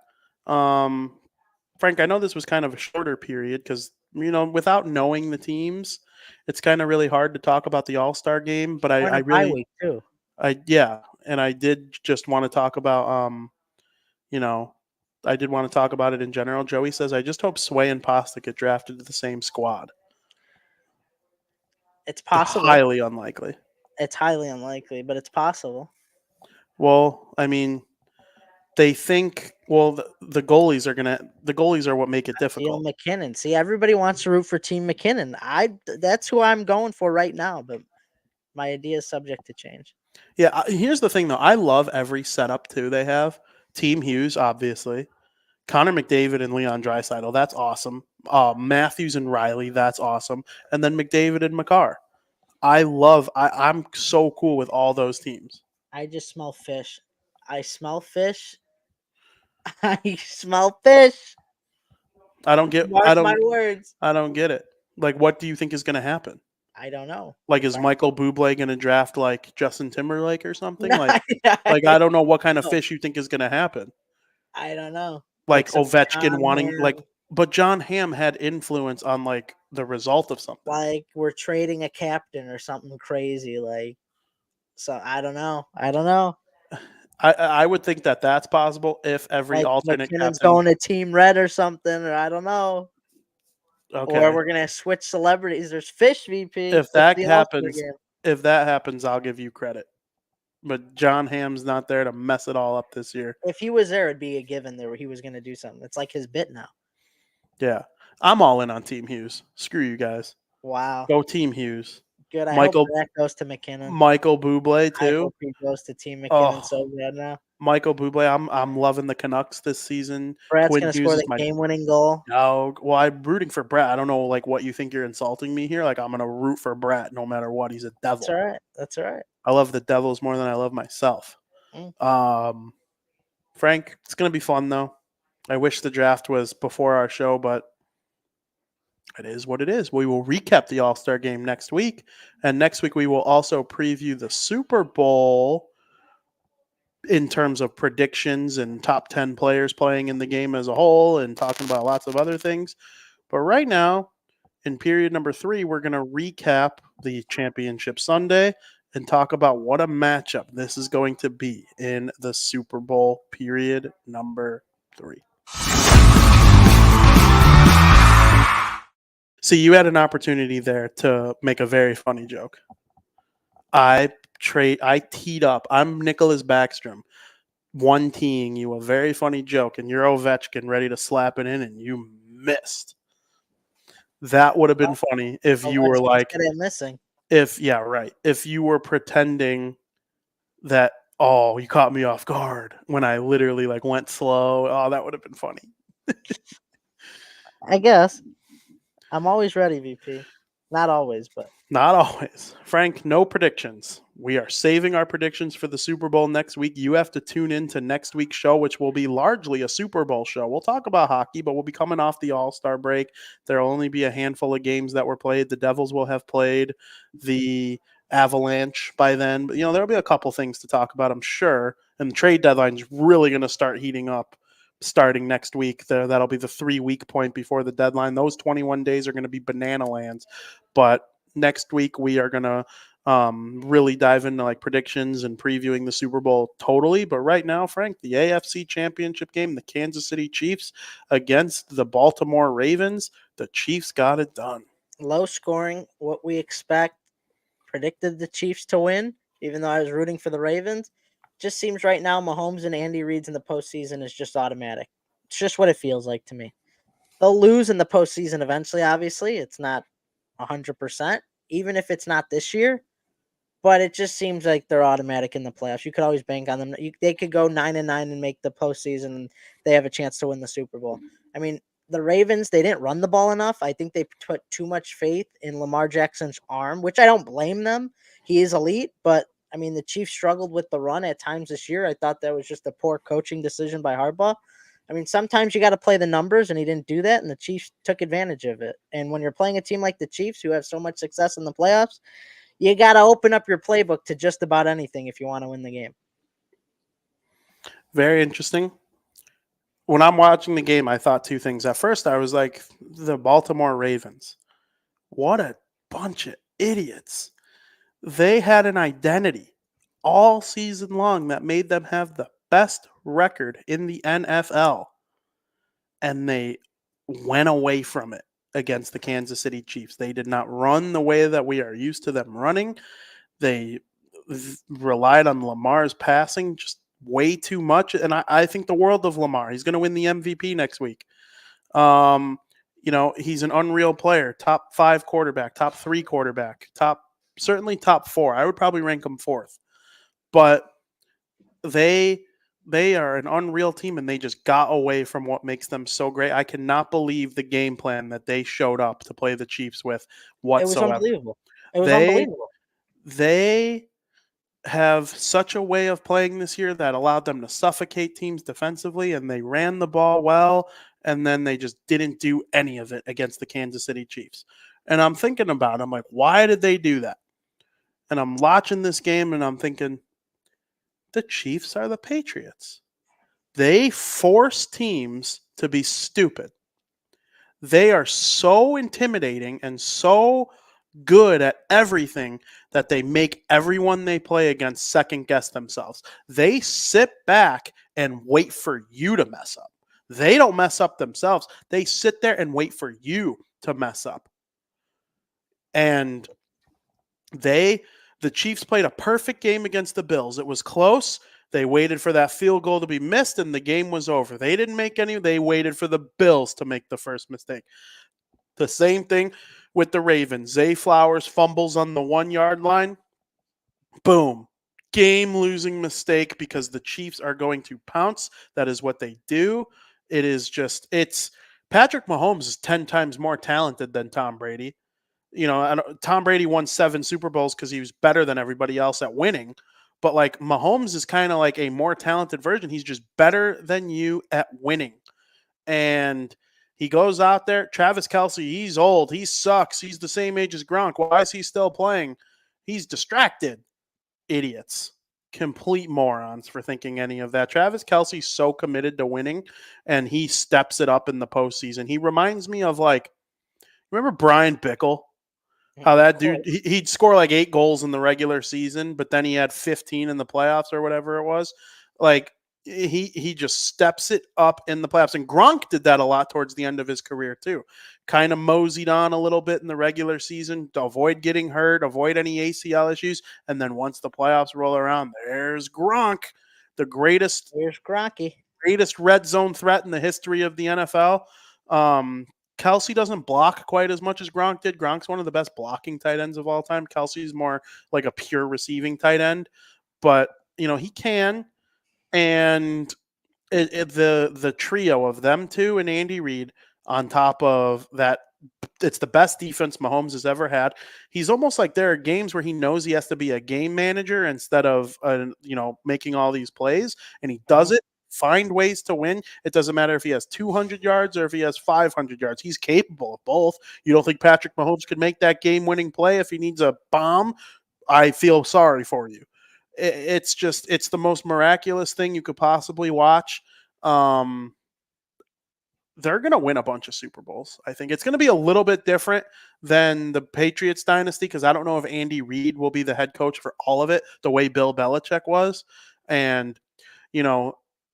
Frank, I know this was kind of a shorter period because, without knowing the teams, it's kind of really hard to talk about the All-Star game, but I really, week too. And I did just want to talk about, I did want to talk about it in general. Joey says, I just hope Sway and Pasta get drafted to the same squad. It's possible. Highly unlikely. It's highly unlikely, but it's possible. Well, I mean, they think, the goalies are what make it difficult. Team McKinnon. See, everybody wants to root for Team McKinnon. That's who I'm going for right now, but my idea is subject to change. Yeah, here's the thing, though. I love every setup, too, they have. Team Hughes, obviously. Connor McDavid and Leon Draisaitl, that's awesome. Matthews and Riley, that's awesome. And then McDavid and Makar. I'm so cool with all those teams. I just smell fish. I smell fish. I smell fish. Mark my words. I don't get it. Like, what do you think is going to happen? I don't know. Like, is Michael Bublé going to draft like Justin Timberlake or something? No, like I don't know what kind of fish you think is going to happen. I don't know. Like Ovechkin wanting but John Hamm had influence on like the result of something. Like we're trading a captain or something crazy. So I don't know. I would think that's possible if every alternate McKinnon's captain going to Team Red or something, or I don't know. Okay. Or we're gonna switch celebrities. There's Fish VP. If that happens, I'll give you credit. But John Hamm's not there to mess it all up this year. If he was there, it'd be a given there where he was gonna do something. It's like his bit now. Yeah. I'm all in on Team Hughes. Screw you guys. Wow. Go Team Hughes. Good. I hope that goes to McKinnon. Michael Bublé too. I hope he goes to Team McKinnon so bad now. Michael Bublé, I'm loving the Canucks this season. Brad's gonna score the game-winning goal. Oh, well, I'm rooting for Brad. I don't know, like what you think you're insulting me here. Like I'm gonna root for Brad no matter what. He's a devil. That's all right. I love the Devils more than I love myself. Frank, it's gonna be fun though. I wish the draft was before our show, but It is what it is. We will recap the All-Star game next week. And next week we will also preview the Super Bowl in terms of predictions and top 10 players playing in the game as a whole and talking about lots of other things. But right now, in period number 3, we're going to recap the championship Sunday and talk about what a matchup this is going to be in the Super Bowl period number 3. See, you had an opportunity there to make a very funny joke. I teed up. I'm Nicholas Backstrom, one-teeing you a very funny joke, and you're Ovechkin ready to slap it in, and you missed. That would have been funny if you were like, missing. If you were pretending that, oh, you caught me off guard when I literally like went slow. Oh, that would have been funny. I guess. I'm always ready, VP. Not always, but. Not always. Frank, no predictions. We are saving our predictions for the Super Bowl next week. You have to tune in to next week's show, which will be largely a Super Bowl show. We'll talk about hockey, but we'll be coming off the All-Star break. There will only be a handful of games that were played. The Devils will have played the Avalanche by then. But, there'll be a couple things to talk about, I'm sure. And the trade deadline's really going to start heating up starting next week. That'll be the 3-week point before the deadline. Those 21 days are going to be banana lands. But next week we are going to really dive into like predictions and previewing the Super Bowl totally. But right now, Frank, the AFC Championship game, the Kansas City Chiefs against the Baltimore Ravens, the Chiefs got it done. Low scoring, what we expect. Predicted the Chiefs to win, even though I was rooting for the Ravens. Just seems right now Mahomes and Andy Reid's in the postseason is just automatic. It's just what it feels like to me. They'll lose in the postseason eventually, obviously. It's not 100%, even if it's not this year. But it just seems like they're automatic in the playoffs. You could always bank on them. They could go 9-9 and make the postseason, and they have a chance to win the Super Bowl. I mean, the Ravens, they didn't run the ball enough. I think they put too much faith in Lamar Jackson's arm, which I don't blame them. He is elite, but I mean, the Chiefs struggled with the run at times this year. I thought that was just a poor coaching decision by Harbaugh. I mean, sometimes you got to play the numbers, and he didn't do that, and the Chiefs took advantage of it. And when you're playing a team like the Chiefs, who have so much success in the playoffs, you got to open up your playbook to just about anything if you want to win the game. Very interesting. When I'm watching the game, I thought two things. At first, I was like, the Baltimore Ravens. What a bunch of idiots. They had an identity all season long that made them have the best record in the NFL. And they went away from it against the Kansas City Chiefs. They did not run the way that we are used to them running. They relied on Lamar's passing just way too much. And I think the world of Lamar. He's going to win the MVP next week. He's an unreal player. Top 5 quarterback, top 3 quarterback, certainly top 4. I would probably rank him 4th. But they are an unreal team, and they just got away from what makes them so great. I cannot believe the game plan that they showed up to play the Chiefs with whatsoever. It was unbelievable. They have such a way of playing this year that allowed them to suffocate teams defensively, and they ran the ball well, and then they just didn't do any of it against the Kansas City Chiefs. And I'm thinking about it. I'm like, why did they do that? And I'm watching this game, and I'm thinking, the Chiefs are the Patriots. They force teams to be stupid. They are so intimidating and so good at everything that they make everyone they play against second guess themselves. They sit back and wait for you to mess up. They don't mess up themselves. They sit there and wait for you to mess up. And the Chiefs played a perfect game against the Bills. It was close. They waited for that field goal to be missed, and the game was over. They didn't make any. They waited for the Bills to make the first mistake. The same thing with the Ravens. Zay Flowers fumbles on the 1-yard line. Boom. Game-losing mistake because the Chiefs are going to pounce. That is what they do. Patrick Mahomes is 10 times more talented than Tom Brady. Tom Brady won 7 Super Bowls because he was better than everybody else at winning. But like Mahomes is kind of like a more talented version. He's just better than you at winning. And He goes out there. Travis Kelce, he's old. He sucks. He's the same age as Gronk. Why is he still playing? He's distracted. Idiots. Complete morons for thinking any of that. Travis Kelce's so committed to winning, and he steps it up in the postseason. He reminds me of, like, remember Brian Bickle? How that dude, he'd score like 8 goals in the regular season, but then he had 15 in the playoffs or whatever it was. Like, he just steps it up in the playoffs. And Gronk did that a lot towards the end of his career too. Kind of moseyed on a little bit in the regular season to avoid getting hurt, avoid any ACL issues. And then once the playoffs roll around, there's Gronk, the greatest red zone threat in the history of the NFL. Kelce doesn't block quite as much as Gronk did. Gronk's one of the best blocking tight ends of all time. Kelsey's more like a pure receiving tight end, but he can. And the trio of them two and Andy Reid on top of that, it's the best defense Mahomes has ever had. He's almost like there are games where he knows he has to be a game manager instead of making all these plays, and he does it. Find ways to win. It doesn't matter if he has 200 yards or if he has 500 yards. He's capable of both. You don't think Patrick Mahomes could make that game-winning play if he needs a bomb? I feel sorry for you. It's the most miraculous thing you could possibly watch. They're going to win a bunch of Super Bowls. I think it's going to be a little bit different than the Patriots dynasty because I don't know if Andy Reid will be the head coach for all of it the way Bill Belichick was. And,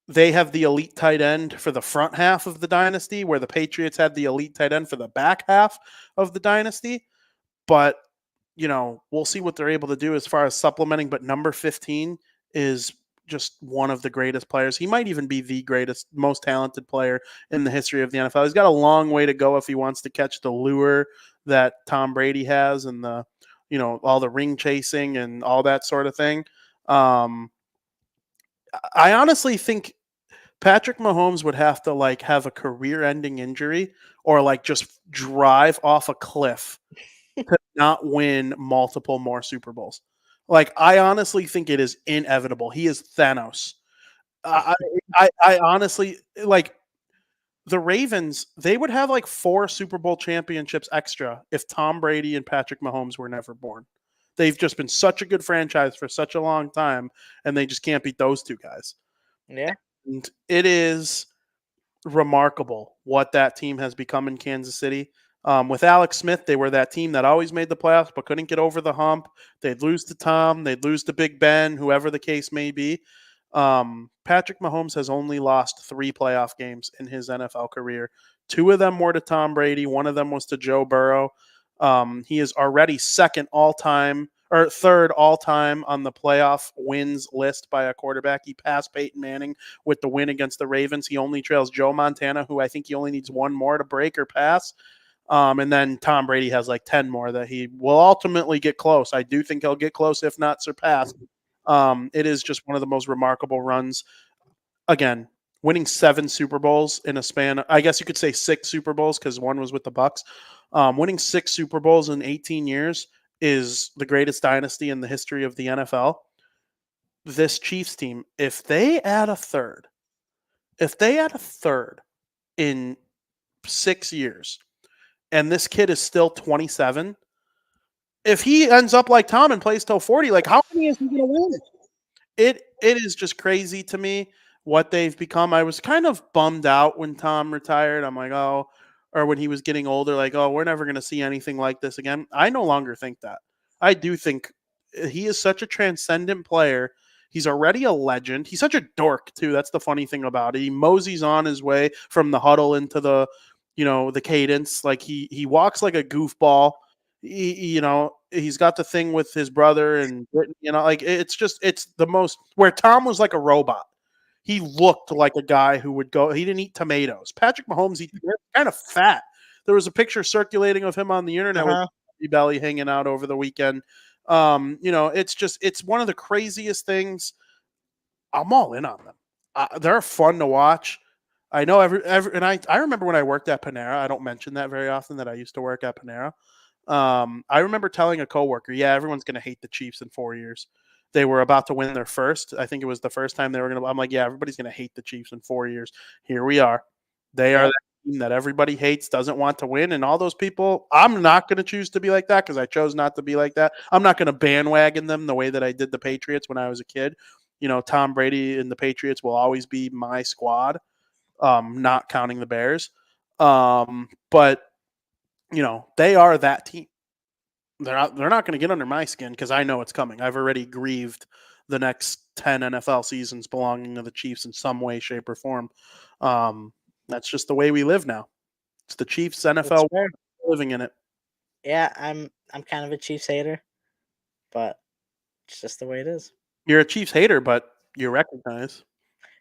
they have the elite tight end for the front half of the dynasty where the Patriots had the elite tight end for the back half of the dynasty. But, we'll see what they're able to do as far as supplementing. But number 15 is just one of the greatest players. He might even be the greatest, most talented player in the history of the NFL. He's got a long way to go if he wants to catch the lure that Tom Brady has and the, all the ring chasing and all that sort of thing. I honestly think Patrick Mahomes would have to have a career-ending injury or just drive off a cliff to not win multiple more Super Bowls. I honestly think it is inevitable. He is Thanos. I honestly the Ravens. They would have 4 Super Bowl championships extra if Tom Brady and Patrick Mahomes were never born. They've just been such a good franchise for such a long time, and they just can't beat those two guys. Yeah. And it is remarkable what that team has become in Kansas City. With Alex Smith, they were that team that always made the playoffs but couldn't get over the hump. They'd lose to Tom. They'd lose to Big Ben, whoever the case may be. Patrick Mahomes has only lost 3 playoff games in his NFL career. 2 of them were to Tom Brady. 1 of them was to Joe Burrow. He is already third all-time on the playoff wins list by a quarterback. He passed Peyton Manning with the win against the Ravens. He only trails Joe Montana, who I think he only needs 1 more to break or pass. And then Tom Brady has 10 more that he will ultimately get close. I do think he'll get close, if not surpass. It is just one of the most remarkable runs. Again, winning 7 Super Bowls in a span, I guess you could say 6 Super Bowls because 1 was with the Bucs. Winning 6 Super Bowls in 18 years is the greatest dynasty in the history of the NFL. This Chiefs team, if they add a third in 6 years, and this kid is still 27, if he ends up like Tom and plays till 40, how many is he going to win? It is just crazy to me what they've become. I was kind of bummed out when Tom retired. I'm like, oh, or when he was getting older, oh, we're never going to see anything like this again. I no longer think that. I do think he is such a transcendent player. He's already a legend. He's such a dork, too. That's the funny thing about it. He moseys on his way from the huddle into the, the cadence. He walks like a goofball. He's got the thing with his brother and, it's the most, where Tom was like a robot. He looked like a guy who would go. He didn't eat tomatoes. Patrick Mahomes, he's kind of fat. There was a picture circulating of him on the internet with belly hanging out over the weekend. It's one of the craziest things. I'm all in on them. They're fun to watch. I know and I remember when I worked at Panera. I don't mention that very often that I used to work at Panera. I remember telling a coworker, yeah, everyone's going to hate the Chiefs in 4 years. They were about to win their first. I think it was the first time they were going to. I'm like, yeah, everybody's going to hate the Chiefs in 4 years. Here we are. They are that team that everybody hates, doesn't want to win, and all those people, I'm not going to choose to be like that because I chose not to be like that. I'm not going to bandwagon them the way that I did the Patriots when I was a kid. Tom Brady and the Patriots will always be my squad, not counting the Bears. But they are that team. They're not going to get under my skin because I know it's coming. I've already grieved the next 10 NFL seasons belonging to the Chiefs in some way, shape, or form. That's just the way we live now. It's the Chiefs NFL living in it. Yeah, I'm kind of a Chiefs hater, but it's just the way it is. You're a Chiefs hater, but you recognize.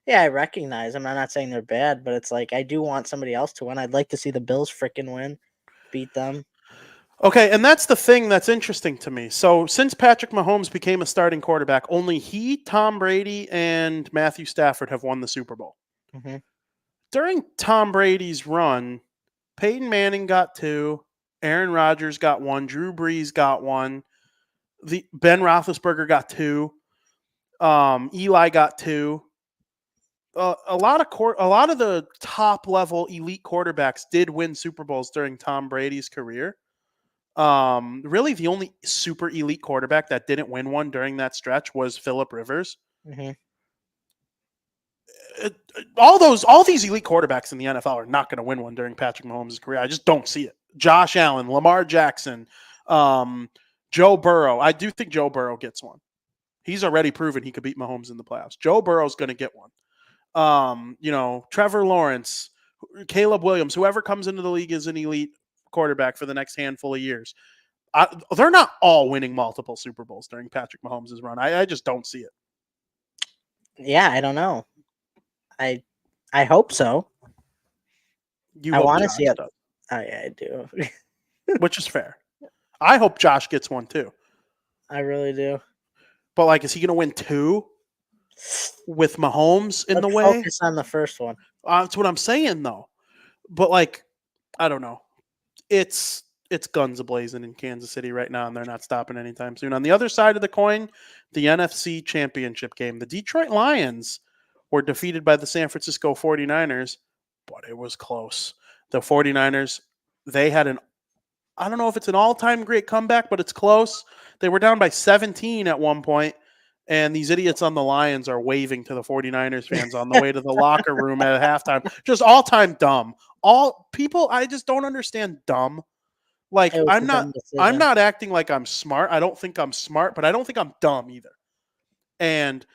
Yeah, I recognize them. I'm not saying they're bad, but it's like I do want somebody else to win. I'd like to see the Bills freaking win, beat them. Okay, and that's the thing that's interesting to me. So since Patrick Mahomes became a starting quarterback, only he, Tom Brady, and Matthew Stafford have won the Super Bowl. Mm-hmm. During Tom Brady's run, Peyton Manning got 2, Aaron Rodgers got 1, Drew Brees got 1, Ben Roethlisberger got 2, Eli got 2. A lot of the top level elite quarterbacks did win Super Bowls during Tom Brady's career. Really, the only super elite quarterback that didn't win one during that stretch was Phillip Rivers. Mm-hmm. All these elite quarterbacks in the NFL are not going to win one during Patrick Mahomes' career. I just don't see it. Josh Allen, Lamar Jackson, Joe Burrow. I do think Joe Burrow gets one. He's already proven he could beat Mahomes in the playoffs. Joe Burrow's going to get one. Trevor Lawrence, Caleb Williams, whoever comes into the league is an elite quarterback for the next handful of years. They're not all winning multiple Super Bowls during Patrick Mahomes' run. I just don't see it. Yeah, I don't know. I hope so. I want to see it. Oh, yeah, I do. Which is fair. I hope Josh gets one too. I really do. But is he going to win 2 with Mahomes in the way? Focus on the first one. That's what I'm saying, though. But I don't know. It's guns a-blazing in Kansas City right now, and they're not stopping anytime soon. On the other side of the coin, the NFC Championship game. The Detroit Lions were defeated by the San Francisco 49ers, but it was close. The 49ers, they had I don't know if it's an all-time great comeback, but it's close. They were down by 17 at one point, and these idiots on the Lions are waving to the 49ers fans on the way to the locker room at halftime. Just all-time dumb. All people, I just don't understand dumb. I'm not acting like I'm smart. I don't think I'm smart, but I don't think I'm dumb either. And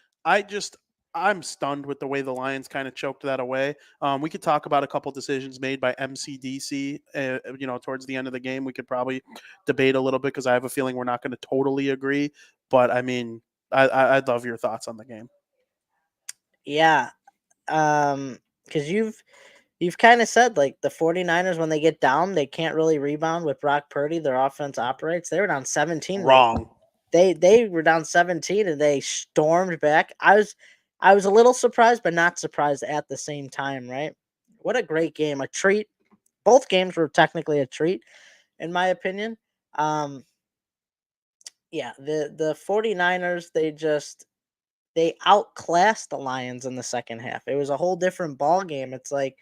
I'm stunned with the way the Lions kind of choked that away. We could talk about a couple decisions made by MCDC, towards the end of the game. We could probably debate a little bit because I have a feeling we're not going to totally agree. But, I mean, I'd love your thoughts on the game. Yeah, because you've kind of said, the 49ers, when they get down, they can't really rebound with Brock Purdy. Their offense operates. They were down 17. Wrong. They were down 17, and they stormed back. I was a little surprised, but not surprised at the same time, right? What a great game. A treat. Both games were technically a treat, in my opinion. Yeah, the 49ers, they outclassed the Lions in the second half. It was a whole different ball game. It's like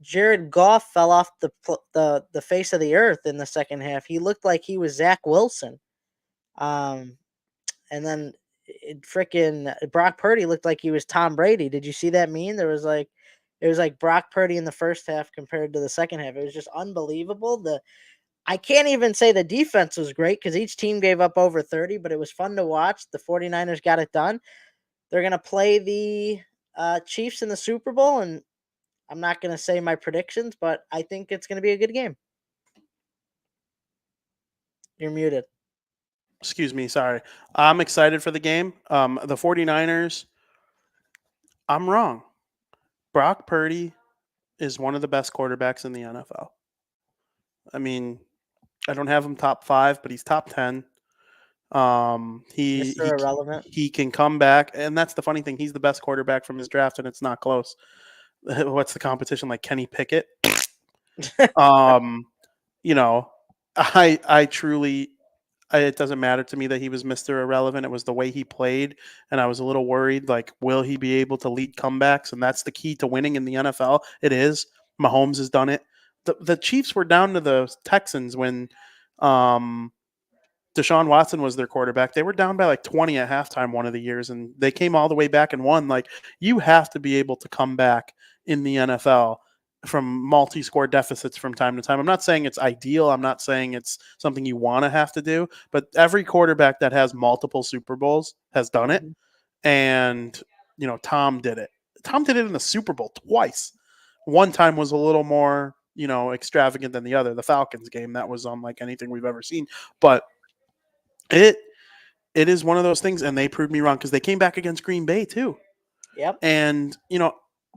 Jared Goff fell off the face of the earth in the second half. He looked like he was Zach Wilson. And then freaking Brock Purdy looked like he was Tom Brady. Did you see that meme? It was like Brock Purdy in the first half compared to the second half. It was just unbelievable. I can't even say the defense was great because each team gave up over 30, but it was fun to watch. The 49ers got it done. They're going to play the Chiefs in the Super Bowl, and I'm not going to say my predictions, but I think it's going to be a good game. You're muted. Excuse me, sorry. I'm excited for the game. The 49ers, I'm wrong. Brock Purdy is one of the best quarterbacks in the NFL. I mean, I don't have him top 5, but he's top 10. He can come back, and that's the funny thing. He's the best quarterback from his draft, and it's not close. What's the competition like? Kenny Pickett. I truly. It doesn't matter to me that he was Mr. Irrelevant. It was the way he played, and I was a little worried. Will he be able to lead comebacks? And that's the key to winning in the NFL. It is. Mahomes has done it. The Chiefs were down to the Texans when Deshaun Watson was their quarterback. They were down by like 20 at halftime one of the years, and they came all the way back and won. Like, you have to be able to come back in the NFL from multi-score deficits from time to time. I'm not saying it's ideal. I'm not saying it's something you want to have to do, but every quarterback that has multiple Super Bowls has done it. And, Tom did it. Tom did it in the Super Bowl twice. One time was a little more, extravagant than the other. The Falcons game, that was unlike anything we've ever seen. But it is one of those things, and they proved me wrong because they came back against Green Bay too. Yep. And,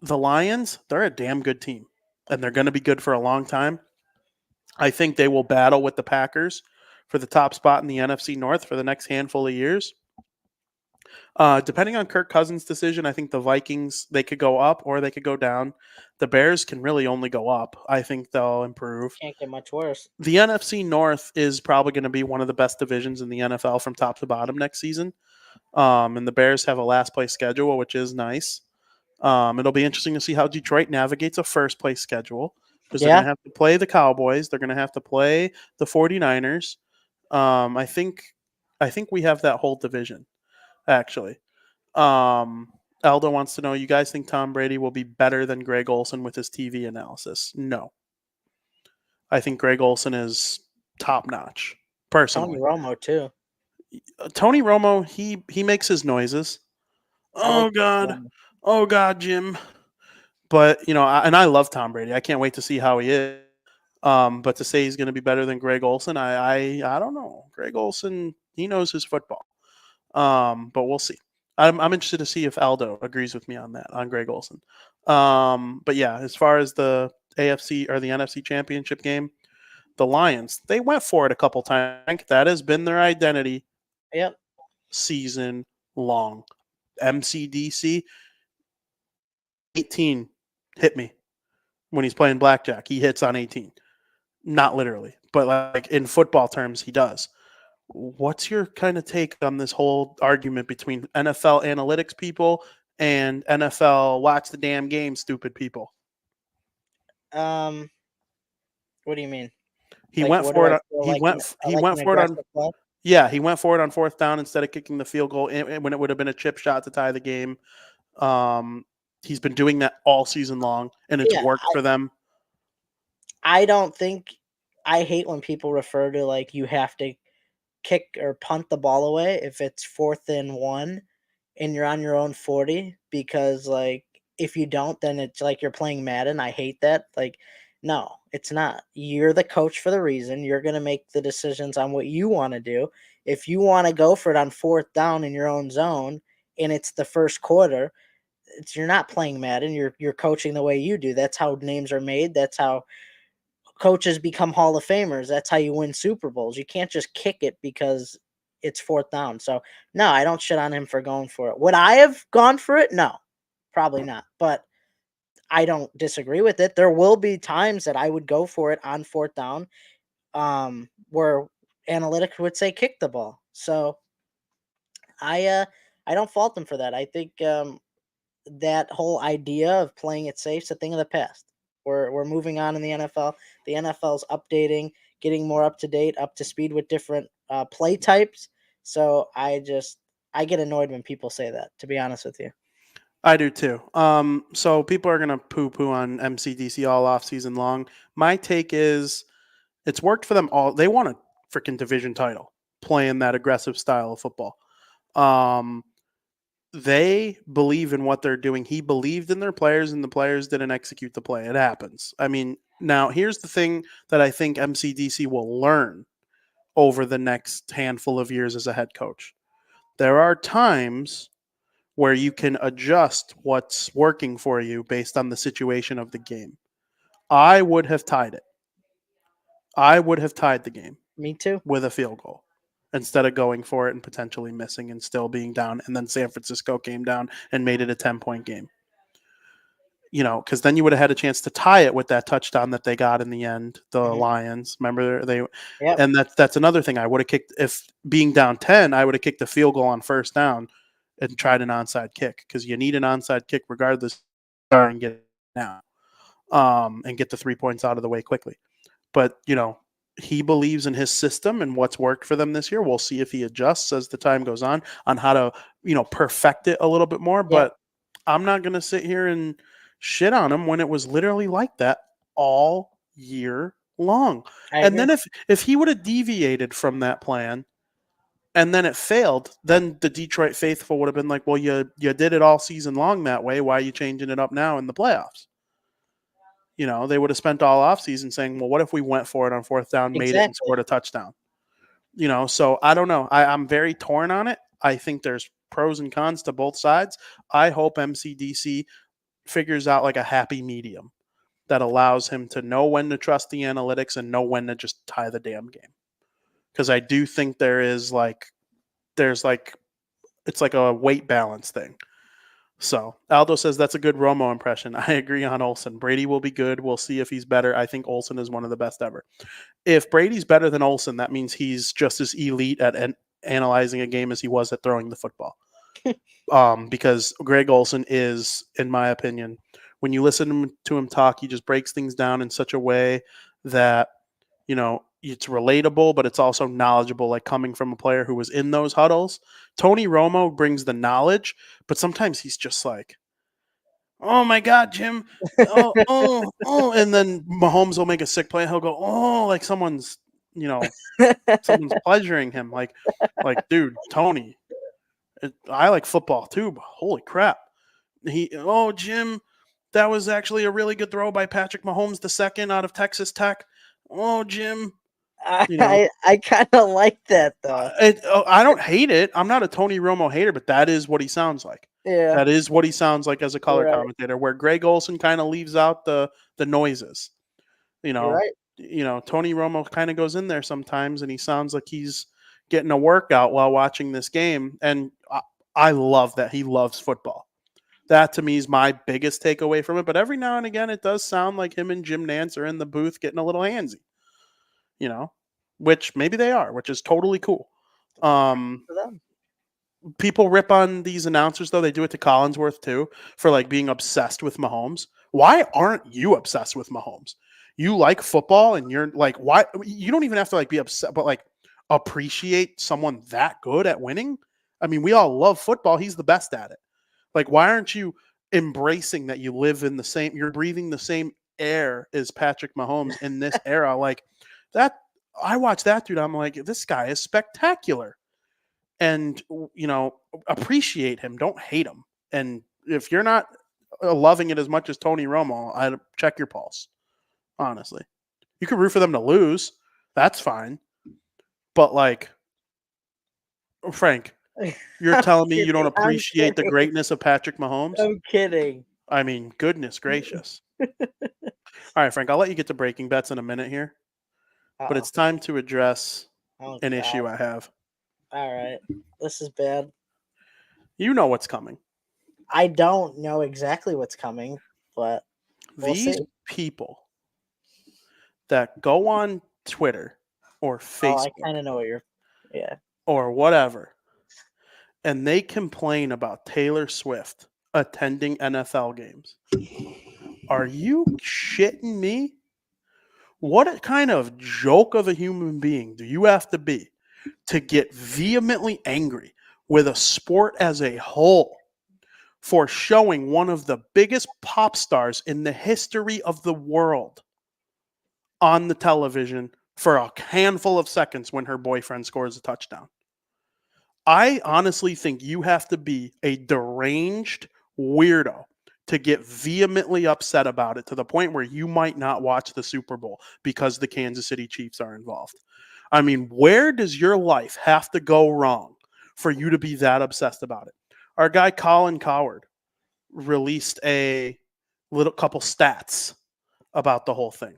the Lions, they're a damn good team, and they're going to be good for a long time. I think they will battle with the Packers for the top spot in the NFC North for the next handful of years. Depending on Kirk Cousins' decision, I think the Vikings, they could go up or they could go down. The Bears can really only go up. I think they'll improve. Can't get much worse. The NFC North is probably going to be one of the best divisions in the NFL from top to bottom next season. And the Bears have a last place schedule, which is nice. It'll be interesting to see how Detroit navigates a first place schedule because they're going to have to play the Cowboys. They're going to have to play the 49ers. I think we have that whole division, actually. Aldo wants to know, you guys think Tom Brady will be better than Greg Olsen with his TV analysis? No. I think Greg Olsen is top notch, personally. Tony Romo too. Tony Romo, he makes his noises. Oh God, Jim. But and I love Tom Brady. I can't wait to see how he is. But to say he's going to be better than Greg Olsen, I don't know. Greg Olsen, he knows his football. But we'll see. I'm interested to see if Aldo agrees with me on that, on Greg Olsen. But yeah, as far as the AFC or the NFC Championship game, the Lions, they went for it a couple times. That has been their identity. Yep. Season long. MCDC 18 hit me when he's playing blackjack. He hits on 18. Not literally, but like in football terms, he does. What's your kind of take on this whole argument between NFL analytics people and NFL watch the damn game stupid people? What do you mean? He went for it. He went for it on. Yeah, he went for it on fourth down instead of kicking the field goal when it would have been a chip shot to tie the game. He's been doing that all season long, and it's worked for them. I don't think. I hate when people refer to like you have to kick or punt the ball away if it's 4th and 1 and you're on your own 40, because like if you don't, then it's like you're playing Madden. I hate that. Like, no, it's not. You're the coach for the reason. You're going to make the decisions on what you want to do. If you want to go for it on 4th down in your own zone and it's the first quarter, you're not playing Madden. You're coaching the way you do. That's how names are made. That's how coaches become Hall of Famers. That's how you win Super Bowls. You can't just kick it because it's 4th down. So, no, I don't shit on him for going for it. Would I have gone for it? No, probably not. But I don't disagree with it. There will be times that I would go for it on 4th down, where analytics would say kick the ball. So I don't fault him for that. I think that whole idea of playing it safe is a thing of the past. We're moving on in the NFL. The NFL's updating, getting more up to date, up to speed with different play types. So I get annoyed when people say that, to be honest with you. I do too. So people are gonna poo-poo on MCDC all off season long. My take is it's worked for them all. They want a freaking division title playing that aggressive style of football. They believe in what they're doing. He believed in their players, and the players didn't execute the play. It happens. I mean, now here's the thing that I think MCDC will learn over the next handful of years as a head coach. There are times where you can adjust what's working for you based on the situation of the game. I would have tied it. I would have tied the game. Me too. With a field goal instead of going for it and potentially missing and still being down. And then San Francisco came down and made it a 10-point game. Because then you would have had a chance to tie it with that touchdown that they got in the end, the Lions. Remember and that's another thing. I would have kicked, if being down 10, I would have kicked the field goal on first down and tried an onside kick, because you need an onside kick regardless and get it now. and get the 3 points out of the way quickly. But, he believes in his system and what's worked for them this year. We'll see if he adjusts as the time goes on how to, perfect it a little bit more. Yep. But I'm not going to sit here and shit on him when it was literally like that all year long. And then if he would have deviated from that plan and then it failed, then the Detroit faithful would have been like, well, you did it all season long that way. Why are you changing it up now in the playoffs? They would have spent all offseason saying, well, what if we went for it on fourth down, made it, and scored a touchdown? So I don't know. I'm very torn on it. I think there's pros and cons to both sides. I hope MCDC figures out like a happy medium that allows him to know when to trust the analytics and know when to just tie the damn game. Because I do think it's like a weight balance thing. So Aldo says that's a good Romo impression. I agree on Olsen. Brady will be good. We'll see if he's better. I think Olsen is one of the best ever. If Brady's better than Olsen, that means he's just as elite at analyzing a game as he was at throwing the football. Because Greg Olsen is, in my opinion, when you listen to him talk, he just breaks things down in such a way that, it's relatable, but it's also knowledgeable, like coming from a player who was in those huddles. Tony Romo brings the knowledge, but sometimes he's just like, oh my God, Jim. Oh. And then Mahomes will make a sick play. And he'll go, oh, like someone's pleasuring him. Like, dude, Tony, I like football too, but holy crap. Jim, that was actually a really good throw by Patrick Mahomes II out of Texas Tech. Oh, Jim. I kind of like that though. I don't hate it. I'm not a Tony Romo hater, but that is what he sounds like. Yeah, that is what he sounds like as a color commentator. Where Greg Olsen kind of leaves out the noises. Tony Romo kind of goes in there sometimes, and he sounds like he's getting a workout while watching this game. And I love that he loves football. That to me is my biggest takeaway from it. But every now and again, it does sound like him and Jim Nantz are in the booth getting a little handsy. Which maybe they are, which is totally cool. People rip on these announcers, though. They do it to Collinsworth, too, for like being obsessed with Mahomes. Why aren't you obsessed with Mahomes? You like football, and you're like, why? You don't even have to like be upset, but like appreciate someone that good at winning. I mean, we all love football. He's the best at it. Like, why aren't you embracing that you live in you're breathing the same air as Patrick Mahomes in this era? Like that, I watch that dude. I'm like, this guy is spectacular. And, appreciate him. Don't hate him. And if you're not loving it as much as Tony Romo, I'd check your pulse. Honestly, you could root for them to lose. That's fine. But like, Frank, you're telling me you don't appreciate the greatness of Patrick Mahomes? I'm kidding. I mean, goodness gracious. All right, Frank, I'll let you get to breaking bets in a minute here. But it's time to address an issue I have. All right. This is bad. You know what's coming. I don't know exactly what's coming, but these people that go on Twitter or Facebook. I kind of know what or whatever, and they complain about Taylor Swift attending NFL games. Are you shitting me? What kind of joke of a human being do you have to be to get vehemently angry with a sport as a whole for showing one of the biggest pop stars in the history of the world on the television for a handful of seconds when her boyfriend scores a touchdown? I honestly think you have to be a deranged weirdo to get vehemently upset about it to the point where you might not watch the Super Bowl because the Kansas City Chiefs are involved. I mean, where does your life have to go wrong for you to be that obsessed about it? Our guy Colin Coward released a couple stats about the whole thing.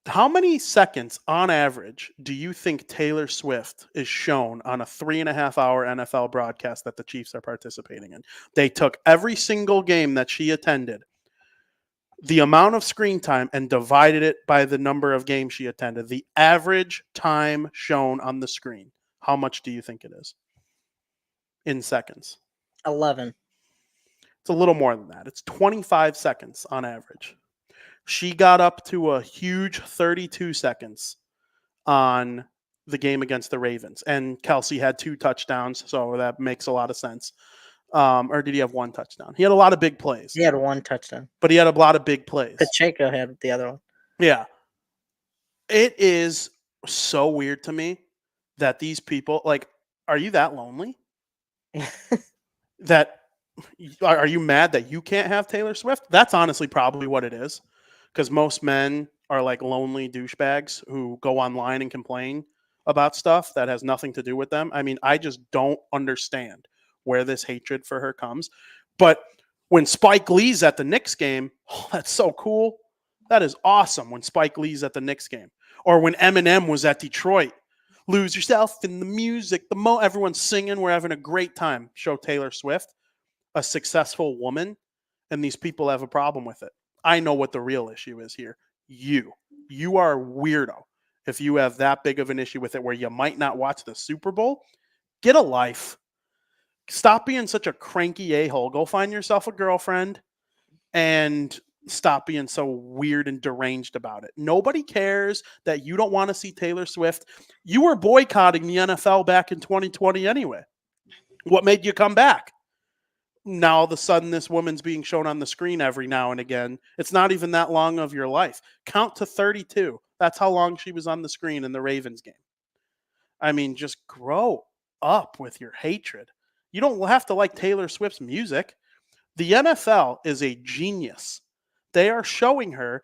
How many seconds on average do you think Taylor Swift is shown on a 3.5-hour NFL broadcast that the Chiefs are participating in? They took every single game that she attended, the amount of screen time, and divided it by the number of games she attended. The average time shown on the screen. How much do you think it is? In seconds. 11. It's a little more than that. It's 25 seconds on average. She got up to a huge 32 seconds on the game against the Ravens. And Kelsey had 2 touchdowns, so that makes a lot of sense. Or did he have 1 touchdown? He had a lot of big plays. He had 1 touchdown. But he had a lot of big plays. Pacheco had the other one. Yeah. It is so weird to me that these people, like, are you that lonely? Are you mad that you can't have Taylor Swift? That's honestly probably what it is. Because most men are like lonely douchebags who go online and complain about stuff that has nothing to do with them. I mean, I just don't understand where this hatred for her comes. But when Spike Lee's at the Knicks game, oh, that's so cool. That is awesome when Spike Lee's at the Knicks game. Or when Eminem was at Detroit. Lose yourself in the music. Everyone's singing. We're having a great time. Show Taylor Swift, a successful woman, and these people have a problem with it. I know what the real issue is here. You are a weirdo if you have that big of an issue with it where you might not watch the Super Bowl. Get a life. Stop being such a cranky a-hole. Go find yourself a girlfriend and stop being so weird and deranged about it. Nobody cares that you don't want to see Taylor Swift. You were boycotting the NFL back in 2020 anyway. What made you come back? Now all of a sudden this woman's being shown on the screen every now and again. It's not even that long of your life. Count to 32. That's how long she was on the screen in the Ravens game. I mean, just grow up with your hatred. You don't have to like Taylor Swift's music. The NFL is a genius. They are showing her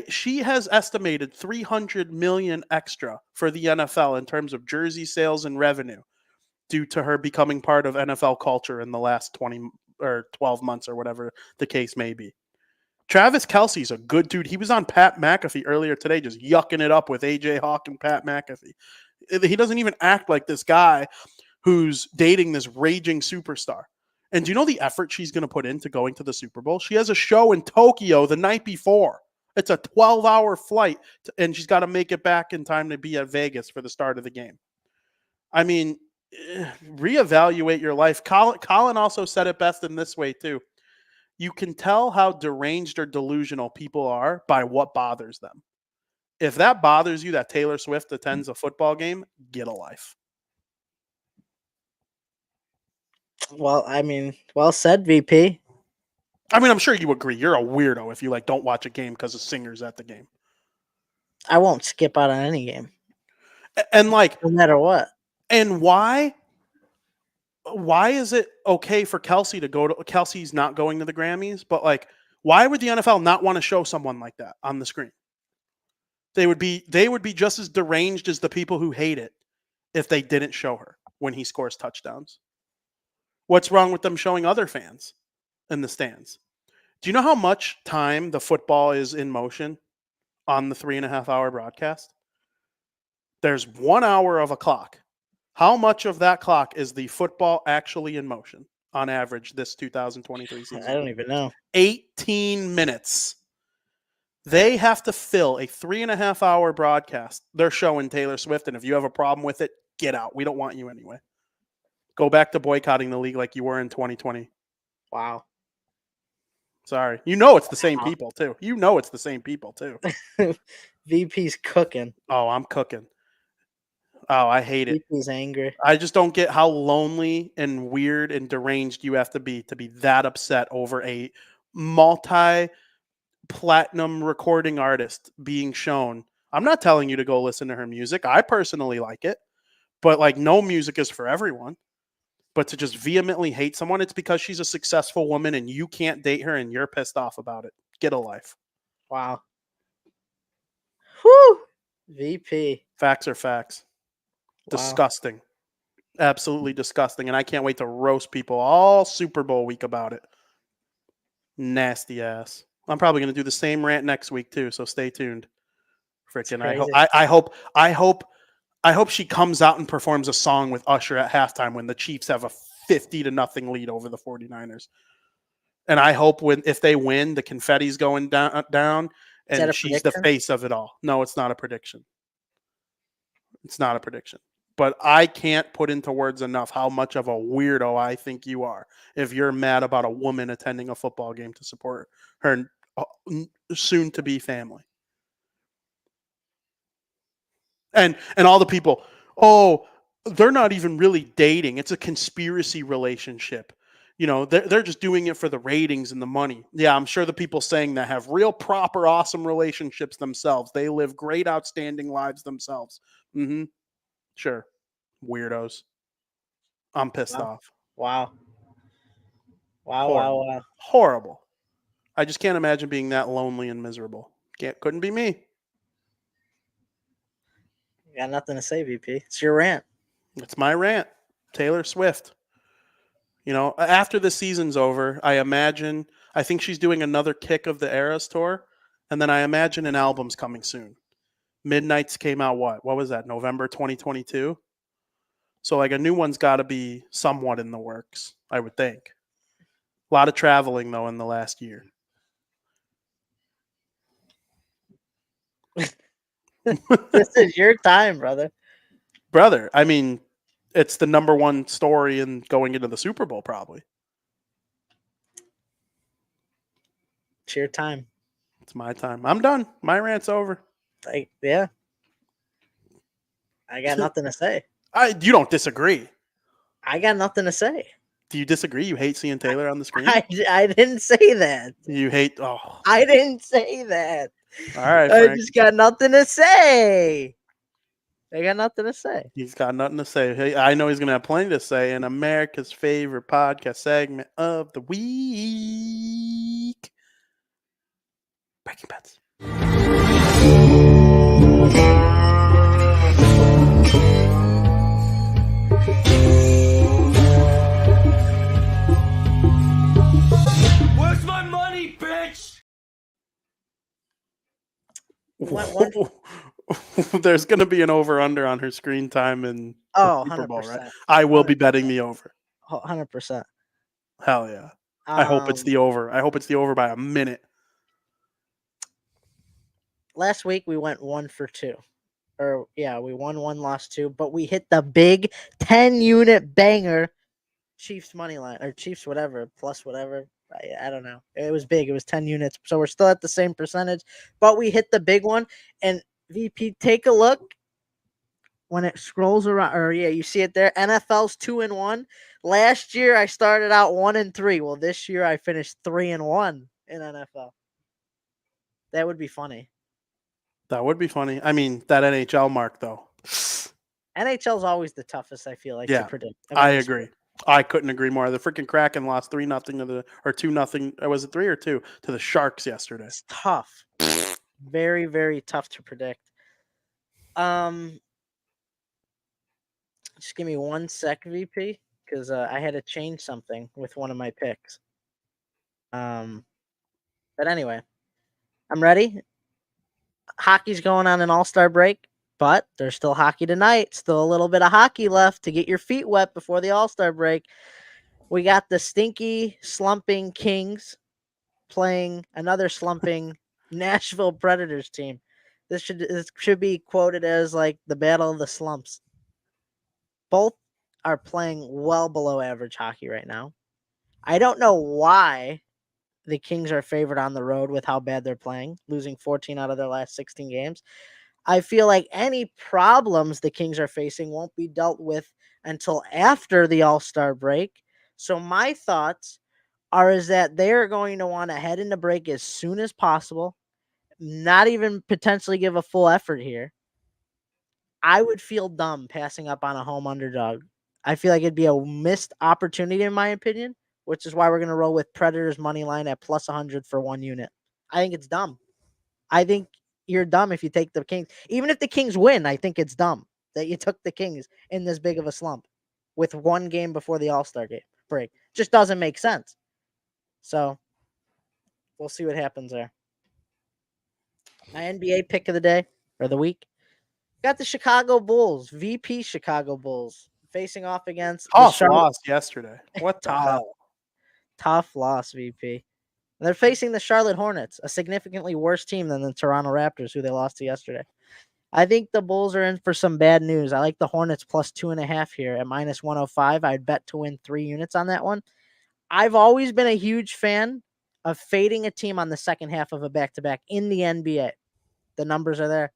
she has estimated 300 million extra for the NFL in terms of jersey sales and revenue, due to her becoming part of NFL culture in the last 20 or 12 months or whatever the case may be. Travis Kelce's a good dude. He was on Pat McAfee earlier today just yucking it up with AJ Hawk and Pat McAfee. He doesn't even act like this guy who's dating this raging superstar. And do you know the effort she's going to put into going to the Super Bowl? She has a show in Tokyo the night before. It's a 12-hour flight, and she's got to make it back in time to be at Vegas for the start of the game. I mean, reevaluate your life. Colin also said it best in this way too. You can tell how deranged or delusional people are by what bothers them. If that bothers you that Taylor Swift attends a football game, get a life. Well, I mean, well said, VP. I mean, I'm sure you agree. You're a weirdo if you don't watch a game because the singer's at the game. I won't skip out on any game. And no matter what. And why is it okay for Kelsey to go to Kelsey's not going to the Grammys, but why would the NFL not want to show someone like that on the screen? They would be just as deranged as the people who hate it if they didn't show her when he scores touchdowns. What's wrong with them showing other fans in the stands? Do you know how much time the football is in motion on the 3.5-hour broadcast? There's 1 hour of a clock. How much of that clock is the football actually in motion on average this 2023 season? I don't even know. 18 minutes. They have to fill a 3.5-hour broadcast. They're showing Taylor Swift, and if you have a problem with it, get out. We don't want you anyway. Go back to boycotting the league like you were in 2020. Wow. Sorry. You know it's the same people, too. VP's cooking. Oh, I'm cooking. Oh, I hate it. VP's angry. I just don't get how lonely and weird and deranged you have to be that upset over a multi-platinum recording artist being shown. I'm not telling you to go listen to her music. I personally like it. But no music is for everyone. But to just vehemently hate someone, it's because she's a successful woman and you can't date her and you're pissed off about it. Get a life. Wow. Whew. VP. Facts are facts. Wow. Disgusting. Absolutely disgusting. And I can't wait to roast people all Super Bowl week about it. Nasty ass. I'm probably going to do the same rant next week too, so stay tuned. Freaking I hope she comes out and performs a song with Usher at halftime when the Chiefs have a 50-0 lead over the 49ers. And I hope if they win, the confetti's going down and she's the face of it all. No, it's not a prediction. It's not a prediction. but I can't put into words enough how much of a weirdo I think you are if you're mad about a woman attending a football game to support her soon to be family. And all the people, oh, they're not even really dating. It's a conspiracy relationship. You know, they're just doing it for the ratings and the money. Yeah, I'm sure the people saying that have real, proper, awesome relationships themselves. They live great, outstanding lives themselves. Mm-hmm. Sure. Weirdos. I'm pissed Wow. off. Wow. Horrible. Wow. Horrible. I just can't imagine being that lonely and miserable. Couldn't be me. You got nothing to say, VP. It's your rant. It's my rant. Taylor Swift. You know, after the season's over, I think she's doing another kick of the Eras tour, and then I imagine an album's coming soon. Midnight's came out what was that? November 2022. So like a new one's got to be somewhat in the works, I would think. A lot of traveling though in the last year. This is your time, brother. Brother, I mean, it's the number one story in going into the Super Bowl, probably. It's your time. It's my time. I'm done. My rant's over. Yeah. I got nothing to say. You don't disagree. I got nothing to say. Do you disagree? You hate seeing Taylor on the screen? I didn't say that. You hate. Oh, I didn't say that. all right, I Frank. just got nothing to say. I got nothing to say. He's got nothing to say. Hey, I know he's going to have plenty to say in America's favorite podcast segment of the week. Breaking Bets. Where's my money, bitch? There's going to be an over-under on her screen time in the Super Bowl, 100%. right? I will be betting the over. 100%. Hell yeah. I hope it's the over. I hope it's the over by a minute. Last week we went 1 for 2. We won 1, lost 2, but we hit the big 10-unit banger Chiefs money line or Chiefs whatever plus whatever. I don't know. It was big. It was 10 units. So we're still at the same percentage, but we hit the big one. And VP, take a look when it scrolls around. You see it there. NFL's 2-1. Last year I started out 1-3. Well, this year I finished 3-1 in NFL. That would be funny. That would be funny. I mean, that NHL mark though. NHL's always the toughest, I feel like, to predict. I agree. I couldn't agree more. The freaking Kraken lost 3-0 or 2-0. Was it 3 or 2 to the Sharks yesterday? It's tough. Very, very tough to predict. Just give me 1 sec, VP, because I had to change something with one of my picks. But anyway, I'm ready. Hockey's going on an all-star break, but there's still hockey tonight. Still a little bit of hockey left to get your feet wet before the all-star break. We got the stinky, slumping Kings playing another slumping Nashville Predators team. This should be quoted as like the battle of the slumps. Both are playing well below average hockey right now. I don't know why the Kings are favored on the road with how bad they're playing, losing 14 out of their last 16 games. I feel like any problems the Kings are facing won't be dealt with until after the All-Star break. So my thoughts is that they're going to want to head into break as soon as possible, not even potentially give a full effort here. I would feel dumb passing up on a home underdog. I feel like it'd be a missed opportunity in my opinion, which is why we're going to roll with Predators money line at plus 100 for 1 unit. I think it's dumb. I think you're dumb if you take the Kings. Even if the Kings win, I think it's dumb that you took the Kings in this big of a slump with 1 game before the All-Star game break. Just doesn't make sense. So we'll see what happens there. My NBA pick of the day or the week. Got the Chicago Bulls, VP Chicago Bulls, facing off against the loss yesterday. What the hell? Tough loss, VP. They're facing the Charlotte Hornets, a significantly worse team than the Toronto Raptors, who they lost to yesterday. I think the Bulls are in for some bad news. I like the Hornets plus 2.5 here at minus 105. I'd bet to win 3 units on that one. I've always been a huge fan of fading a team on the second half of a back-to-back in the NBA. The numbers are there.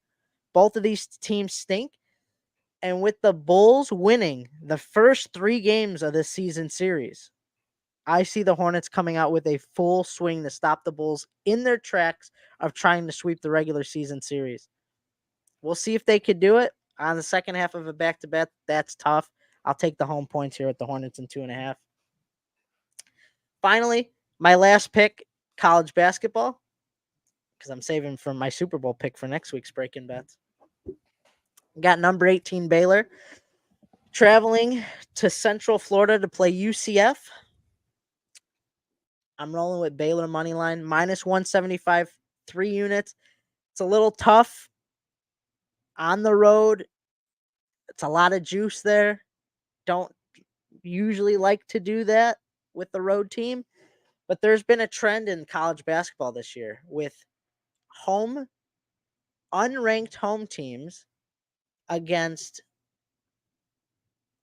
Both of these teams stink. And with the Bulls winning the first 3 games of this season series, I see the Hornets coming out with a full swing to stop the Bulls in their tracks of trying to sweep the regular season series. We'll see if they could do it on the second half of a back-to-back. That's tough. I'll take the home points here at the Hornets in 2.5. Finally, my last pick, college basketball, because I'm saving for my Super Bowl pick for next week's Breaking Bets. Got number 18 Baylor traveling to Central Florida to play UCF. I'm rolling with Baylor money line minus 175, 3 units. It's a little tough on the road. It's a lot of juice there. Don't usually like to do that with the road team, but there's been a trend in college basketball this year with unranked home teams against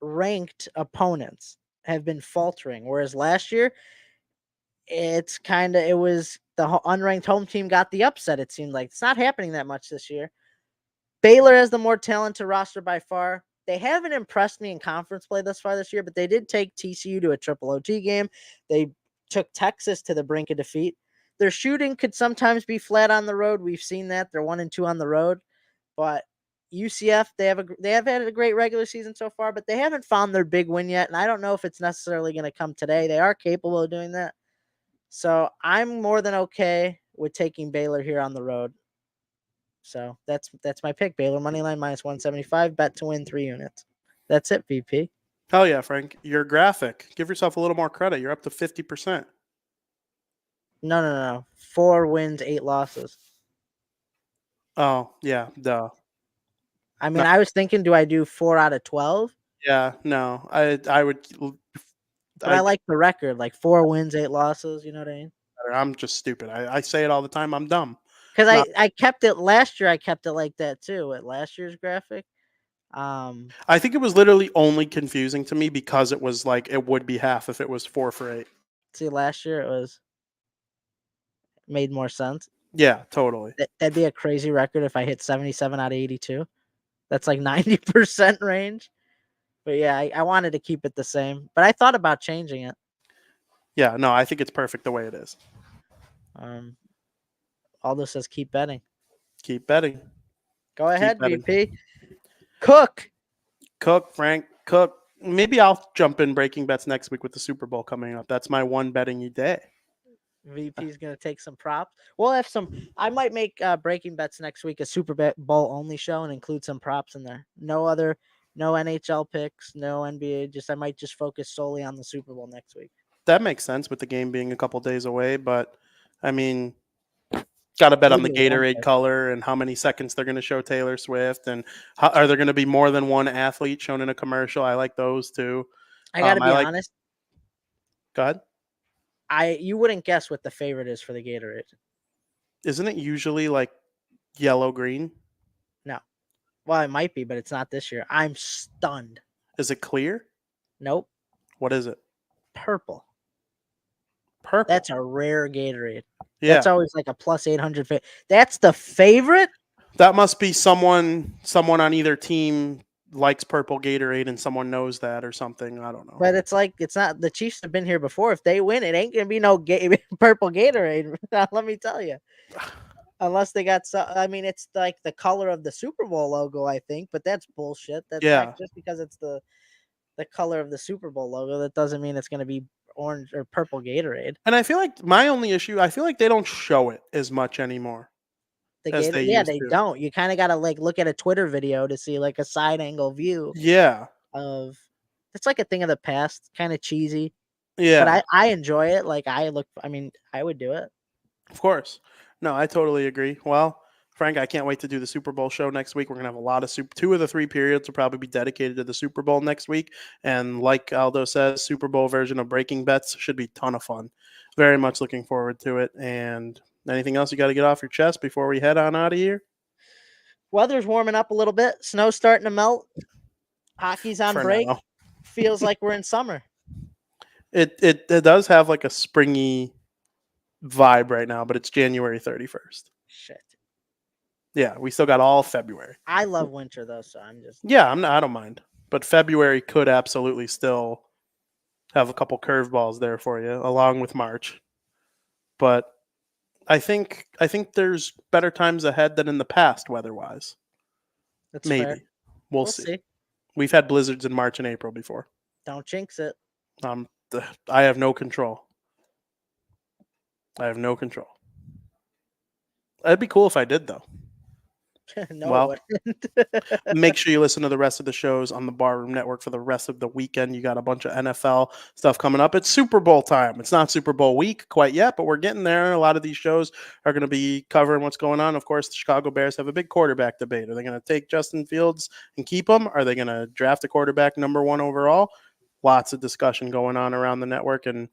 ranked opponents have been faltering, whereas last year it was the unranked home team got the upset. It seemed like it's not happening that much this year. Baylor has the more talented roster by far. They haven't impressed me in conference play thus far this year, but they did take TCU to a triple OT game. They took Texas to the brink of defeat. Their shooting could sometimes be flat on the road. We've seen that. They're 1-2 on the road. But UCF, they have had a great regular season so far, but they haven't found their big win yet. And I don't know if it's necessarily going to come today. They are capable of doing that. So I'm more than okay with taking Baylor here on the road. So that's my pick. Baylor money line minus 175. Bet to win 3 units. That's it, VP. Hell yeah, Frank. Your graphic. Give yourself a little more credit. You're up to 50%. No. 4 wins, 8 losses. Oh, yeah, duh. I mean, I was thinking, do I do 4 out of 12? Yeah, no. I would. But I like the record, like 4 wins, 8 losses. You know what I mean? I'm just stupid. I say it all the time. I'm dumb. Because I kept it last year. I kept it like that too at last year's graphic. I think it was literally only confusing to me because it was like it would be half if it was 4 for 8. See, last year it made more sense. Yeah, totally. That'd be a crazy record if I hit 77 out of 82. That's like 90% range. But yeah, I wanted to keep it the same. But I thought about changing it. Yeah, no, I think it's perfect the way it is. Aldo says keep betting. Keep betting. Go ahead, VP. Cook, Frank, cook. Maybe I'll jump in breaking bets next week with the Super Bowl coming up. That's my one betting day. VP's going to take some props. We'll have some. I might make breaking bets next week a Super Bowl only show and include some props in there. No NHL picks, no NBA. I might just focus solely on the Super Bowl next week. That makes sense with the game being a couple days away, but I mean, got to bet on the Gatorade color and how many seconds they're going to show Taylor Swift, and are there going to be more than one athlete shown in a commercial? I like those too. I got to be honest. Go ahead. You wouldn't guess what the favorite is for the Gatorade. Isn't it usually like yellow green? No. Well, it might be, but it's not this year. I'm stunned. Is it clear? Nope. What is it? Purple. That's a rare Gatorade. Yeah. That's always like a plus 800. That's the favorite? That must be someone on either team likes purple Gatorade and someone knows that or something. I don't know. But it's not the Chiefs have been here before. If they win, it ain't going to be no purple Gatorade. Let me tell you. Unless they got it's like the color of the Super Bowl logo, I think, but that's bullshit. That's not just because it's the color of the Super Bowl logo. That doesn't mean it's going to be orange or purple Gatorade. And I feel like my only issue, I feel like they don't show it as much anymore. They don't. You kind of got to look at a Twitter video to see like a side angle view. Yeah. It's like a thing of the past, kind of cheesy. Yeah. But I enjoy it. I would do it. Of course. No, I totally agree. Well, Frank, I can't wait to do the Super Bowl show next week. We're going to have a lot of 2 of the 3 periods will probably be dedicated to the Super Bowl next week. And like Aldo says, Super Bowl version of Breaking Bets should be a ton of fun. Very much looking forward to it. And anything else you got to get off your chest before we head on out of here? weather's warming up a little bit. Snow's starting to melt. Hockey's on For break. now. Feels like we're in summer. It does have like a springy vibe right now, but it's January 31st. Shit. Yeah, we still got all February. I love winter though, so I'm just Yeah, I don't mind. But February could absolutely still have a couple curveballs there for you, along with March. But I think there's better times ahead than in the past, weather-wise. that's Maybe. fair. We'll see. We've had blizzards in March and April before. Don't jinx it. I have no control. I have no control. That'd be cool if I did, though. No, Well, it wouldn't. Make sure you listen to the rest of the shows on the Barroom Network for the rest of the weekend. You got a bunch of NFL stuff coming up. It's Super Bowl time. It's not Super Bowl week quite yet, but we're getting there. A lot of these shows are going to be covering what's going on. Of course, the Chicago Bears have a big quarterback debate. Are they going to take Justin Fields and keep him? Are they going to draft a quarterback number 1 overall? Lots of discussion going on around the network, and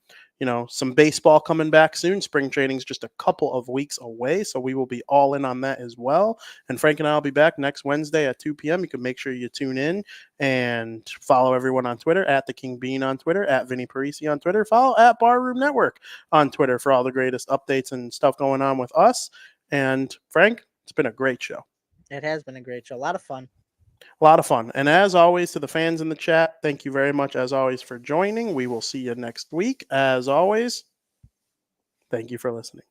some baseball coming back soon. Spring training's just a couple of weeks away, so we will be all in on that as well. And Frank and I will be back next Wednesday at 2 p.m. You can make sure you tune in and follow everyone on Twitter, at the King Bean on Twitter, at Vinny Parisi on Twitter. Follow at Barroom Network on Twitter for all the greatest updates and stuff going on with us. And Frank, it's been a great show. It has been a great show. A lot of fun. A lot of fun. And as always, to the fans in the chat, thank you very much, as always, for joining. We will see you next week. As always, thank you for listening.